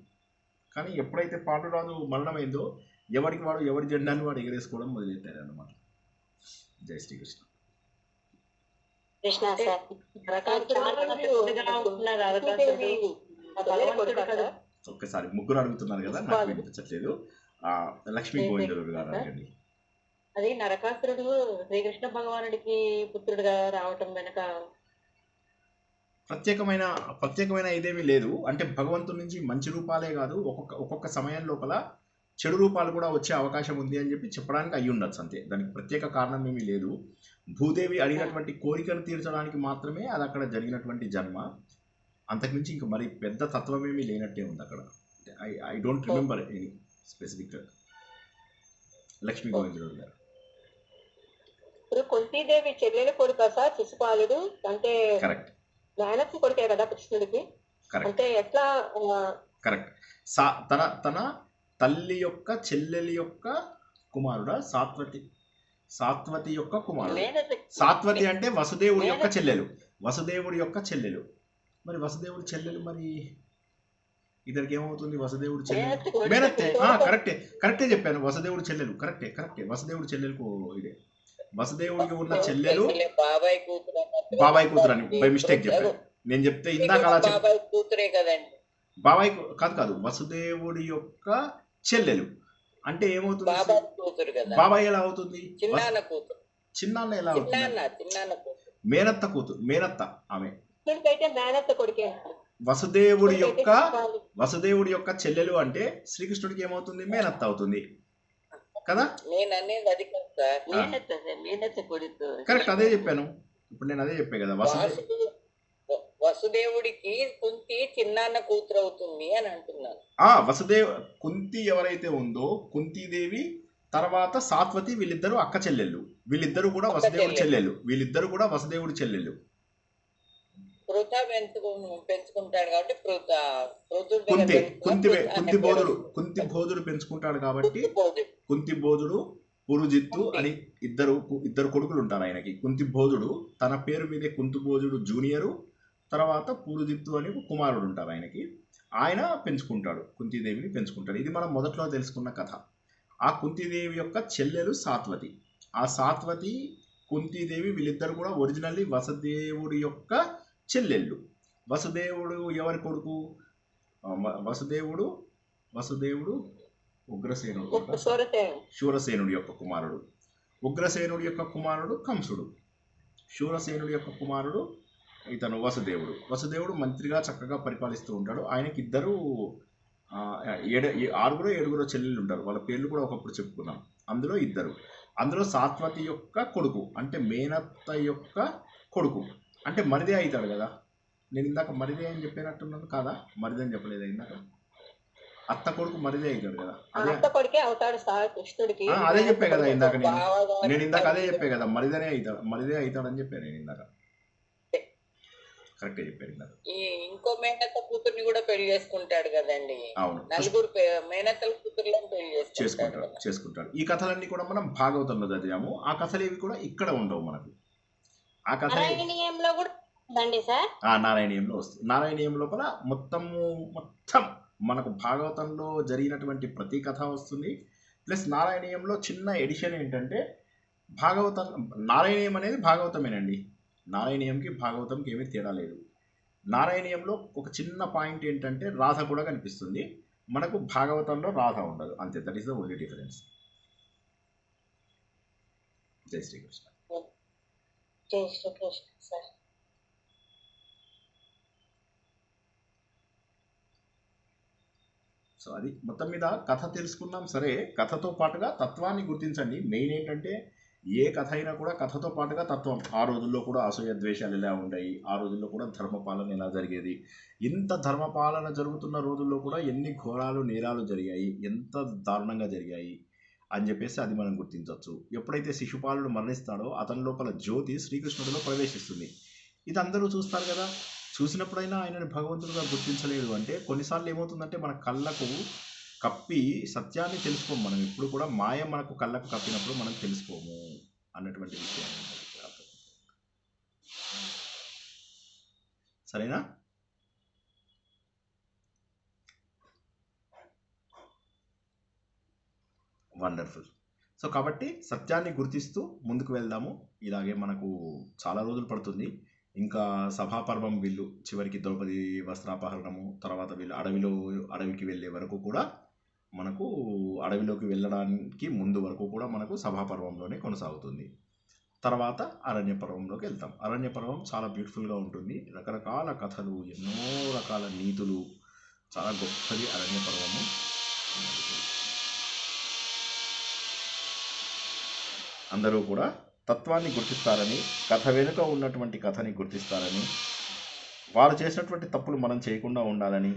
S1: కానీ ఎప్పుడైతే పాండురాజు మరణమైందో ఎవరికి వాడు ఎవరి జెండాన్ని వాడు ఎగరేసుకోవడం మొదలెట్టారు అన్నమాట. జై శ్రీకృష్ణ. ఒక్కసారి ముగ్గురు అడుగుతున్నారు కదా, నాకు వినిపించట్లేదు. లక్ష్మీ గోవిందుడు గారు అడగండి.
S2: అది నరకాసురుడు శ్రీకృష్ణ భగవానుడికి పుత్రుడిగా రావటం వెనక
S1: ప్రత్యేకమైన ఇదేమీ లేదు. అంటే భగవంతుడి నుంచి మంచి రూపాలే కాదు, ఒక్కొక్క సమయం లోపల చెడు రూపాలు కూడా వచ్చే అవకాశం ఉంది అని చెప్పి చెప్పడానికి అయ్యి ఉండొచ్చు అంతే. దానికి ప్రత్యేక కారణం ఏమీ లేదు. భూదేవి అడిగినటువంటి కోరికను తీర్చడానికి మాత్రమే అది అక్కడ జరిగినటువంటి జన్మ. అంతకుమించి ఇంకా మరి పెద్ద తత్వమేమీ లేనట్టే ఉంది అక్కడ. I don't remember any specific. Lakshmi Govindudu గారు.
S3: ఇప్పుడు కుంతీదేవి చెల్లెలు కొడుక సార్ శిశుపాలుడు, అంటే
S1: కరెక్ట్,
S3: నాయనకు కొడుకే కదా కృష్ణుడికి, అంటే ఎట్లా?
S1: కరెక్ట్. తన తల్లి యొక్క చెల్లెలి యొక్క కుమారుడా? సాత్వతి యొక్క కుమారుడు. సాత్వతి అంటే వసుదేవుడి యొక్క చెల్లెలు. మరి వసుదేవుడి చెల్లెలు, మరి ఇద్దరికి ఏమవుతుంది? వసుదేవుడి చెల్లెలు మేనత్తే. కరెక్టే చెప్పాను, వసుదేవుడి చెల్లెలు. కరెక్టే. వసుదేవుడి చెల్లెలకు ఇదే, వసుదేవుడికి ఉన్న చెల్లెలు బాబాయ్ కూతురు అని బై మిస్టేక్ చెప్పాను. నేను చెప్తే ఇందాక అలా
S3: కూతురే కదండి.
S1: బాబాయ్ కాదు వసుదేవుడి యొక్క చెల్లెలు అంటే ఏమవుతుంది?
S3: బాబాయ్ కూతురు కదా,
S1: బాబాయ్ ఎలా అవుతుంది?
S3: చిన్నాన్న కూతురు,
S1: చిన్నాన్న ఎలా అవుతుంది?
S3: చిన్నాన్న కూతురు,
S1: మేనత్త కూతురు, మేనత్త ఆమె.
S2: కృష్ణుడికైతే మేనత్త కొడుకే.
S1: వసుదేవుడి యొక్క చెల్లెలు అంటే శ్రీకృష్ణుడికి ఏమవుతుంది? మేనత్త అవుతుంది కదా.
S3: నేను అనేది అది కాదు సార్, మేనత్త కొడుకు.
S1: కరెక్ట్, అదే చెప్పాను ఇప్పుడు, నేను అదే చెప్పాను కదా.
S3: వసుదేవుడికి కుంతి చిన్నాన్న కూతురు అవుతుంది అని అంటున్నాను.
S1: కుంతి ఎవరైతే ఉందో కుంతీదేవి తర్వాత సాత్వతి, వీళ్ళిద్దరూ అక్క చెల్లెళ్ళు, వీళ్ళిద్దరూ కూడా వసుదేవుడి చెల్లెళ్ళు, వీళ్ళిద్దరూ కూడా వసుదేవుడి చెల్లెళ్ళు.
S3: పృథ పెంచుకుంటాడు కాబట్టి
S1: కుంతి బోధుడు పెంచుకుంటాడు కాబట్టి కుంతి బోధుడు పురుజిత్తు అని ఇద్దరు కొడుకులు ఉంటారు ఆయనకి. కుంతి బోధుడు తన పేరు మీదే కుంతి బోధుడు జూనియరు, తర్వాత పురుజిత్తు అని కుమారుడు ఉంటారు ఆయనకి. ఆయన పెంచుకుంటాడు, కుంతీదేవిని పెంచుకుంటాడు. ఇది మనం మొదట్లో తెలుసుకున్న కథ. ఆ కుంతీదేవి యొక్క చెల్లెలు సాత్వతి. ఆ సాత్వతి కుంతీదేవి వీళ్ళిద్దరు కూడా ఒరిజినల్లీ వసుదేవుడి యొక్క చెల్లెళ్ళు. వసుదేవుడు ఎవరి కొడుకు? వసుదేవుడు ఉగ్రసేనుడు, శూరసేనుడి యొక్క కుమారుడు. ఉగ్రసేనుడి యొక్క కుమారుడు కంసుడు, శూరసేనుడి యొక్క కుమారుడు ఇతను వసుదేవుడు మంత్రిగా చక్కగా పరిపాలిస్తూ ఉంటాడు. ఆయనకి ఆరుగురో ఏడుగురో చెల్లెళ్ళు ఉంటారు. వాళ్ళ పేర్లు కూడా ఒకప్పుడు చెప్పుకున్నాం. అందులో సాత్వతి యొక్క కొడుకు అంటే మేనత్త యొక్క కొడుకు అంటే మరిదే అవుతాడు కదా. నేను ఇందాక మరిదే అని చెప్పినట్టున్నాను కాదా? మరిదే అని చెప్పలేదు ఇందాక. అత్త కొడుకు మరిదే అవుతాడు కదా. అదే చెప్పే కదా ఇందాక నేను ఇందాక అదే చెప్పే కదా, మరిదే అవుతాడని చెప్పాను నేను ఇందాక. కరెక్ట్ చెప్పారు ఇందాక.
S3: ఇంకో మేనత్త కూతుర్ని కూడా పెళ్లి చేసుకుంటాడు కదండి.
S1: అవును,
S3: నలుగురు మేనత్తల కూతుర్లను పెళ్లి
S1: చేసుకుంటాడు. ఈ కథలన్నీ కూడా మనం భాగవతంలో చదివాము. ఆ కథలు ఏవి కూడా ఇక్కడ ఉండవు మనకు. ఆ కథ
S4: నారాయణీయంలో
S1: వస్తుంది. నారాయణీయం లోపల మొత్తం మనకు భాగవతంలో జరిగినటువంటి ప్రతి కథ వస్తుంది. ప్లస్ నారాయణీయంలో చిన్న ఎడిషన్ ఏంటంటే నారాయణీయం అనేది భాగవతమేనండి. నారాయణీయంకి భాగవతంకి ఏమీ తేడా లేదు. నారాయణీయంలో ఒక చిన్న పాయింట్ ఏంటంటే రాధ కూడా కనిపిస్తుంది. మనకు భాగవతంలో రాధ ఉండదు, అంతే. That is the only difference. జై శ్రీకృష్ణ.
S4: జై శ్రీకృష్ణ సార్.
S1: సో అది మొత్తం మీద కథ తెలుసుకున్నాం. సరే, కథతో పాటుగా తత్వాన్ని గుర్తించండి. మెయిన్ ఏంటంటే ఏ కథ అయినా కూడా కథతో పాటుగా తత్వం. ఆ రోజుల్లో కూడా అసూయ ద్వేషాలు ఎలా ఉన్నాయి, ఆ రోజుల్లో కూడా ధర్మపాలన ఎలా జరిగేది, ఇంత ధర్మపాలన జరుగుతున్న రోజుల్లో కూడా ఎన్ని ఘోరాలు నేరాలు జరిగాయి, ఎంత దారుణంగా జరిగాయి అని చెప్పేసి అది మనం గుర్తించవచ్చు. ఎప్పుడైతే శిశుపాలుడు మరణిస్తాడో అతని లోపల జ్యోతి శ్రీకృష్ణుడిలో ప్రవేశిస్తుంది. ఇది అందరూ చూస్తారు కదా. చూసినప్పుడైనా ఆయనని భగవంతుడిగా గుర్తించలేదు అంటే కొన్నిసార్లు ఏమవుతుందంటే మన కళ్ళకు కప్పి సత్యాన్ని తెలుసుకోము. మనం ఎప్పుడు కూడా మాయ మనకు కళ్ళకు కప్పినప్పుడు మనం తెలుసుకోము అన్నటువంటి విషయాన్ని సరేనా? వండర్ఫుల్. సో కాబట్టి సత్యాన్ని గుర్తిస్తూ ముందుకు వెళ్దాము. ఇలాగే మనకు చాలా రోజులు పడుతుంది. ఇంకా సభాపర్వం వీళ్ళు చివరికి ద్రౌపది వస్త్రాపహరణము, తర్వాత వీళ్ళు అడవికి వెళ్ళే వరకు కూడా మనకు అడవిలోకి వెళ్ళడానికి ముందు వరకు కూడా మనకు సభాపర్వంలోనే కొనసాగుతుంది. తర్వాత అరణ్య పర్వంలోకి వెళ్తాం. అరణ్య పర్వం చాలా బ్యూటిఫుల్గా ఉంటుంది. రకరకాల కథలు, ఎన్నో రకాల నీతులు, చాలా గొప్పది అరణ్య పర్వము. అందరూ కూడా తత్వాన్ని గుర్తిస్తారని, కథ వెనుక ఉన్నటువంటి కథని గుర్తిస్తారని, వారు చేసినటువంటి తప్పులు మనం చేయకుండా ఉండాలని,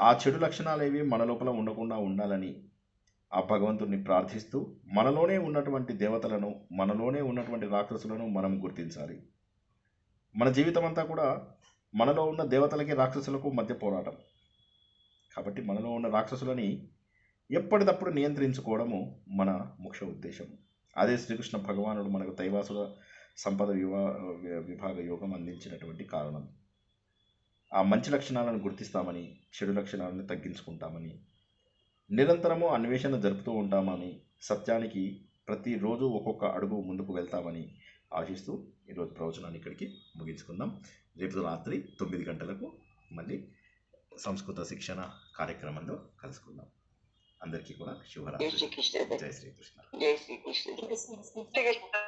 S1: ఆ చెడు లక్షణాలు ఏవి మన లోపల ఉండకుండా ఉండాలని ఆ భగవంతుడిని ప్రార్థిస్తూ మనలోనే ఉన్నటువంటి దేవతలను, మనలోనే ఉన్నటువంటి రాక్షసులను మనం గుర్తించాలి. మన జీవితం అంతా కూడా మనలో ఉన్న దేవతలకి రాక్షసులకు మధ్య పోరాటం. కాబట్టి మనలో ఉన్న రాక్షసులని ఎప్పటికప్పుడు నియంత్రించుకోవడము మన ముఖ్య ఉద్దేశం. అదే శ్రీకృష్ణ భగవానుడు మనకు దైవాసుర సంపద విభాగ యోగం అందించినటువంటి కారణం. ఆ మంచి లక్షణాలను గుర్తిస్తామని, చెడు లక్షణాలను తగ్గించుకుంటామని, నిరంతరము అన్వేషణ జరుపుతూ ఉంటామని, సత్యానికి ప్రతిరోజు ఒక్కొక్క అడుగు ముందుకు వెళ్తామని ఆశిస్తూ ఈరోజు ప్రవచనాన్ని ఇక్కడికి ముగించుకుందాం. రేపు రాత్రి 9 గంటలకు మళ్ళీ సంస్కృత శిక్షణ కార్యక్రమంలో కలుసుకుందాం. అందరికీ కూడా
S3: జై
S1: శుభరాత్రి.
S3: శ్రీకృష్ణ.
S1: జై శ్రీకృష్ణ.
S3: జై శ్రీకృష్ణ.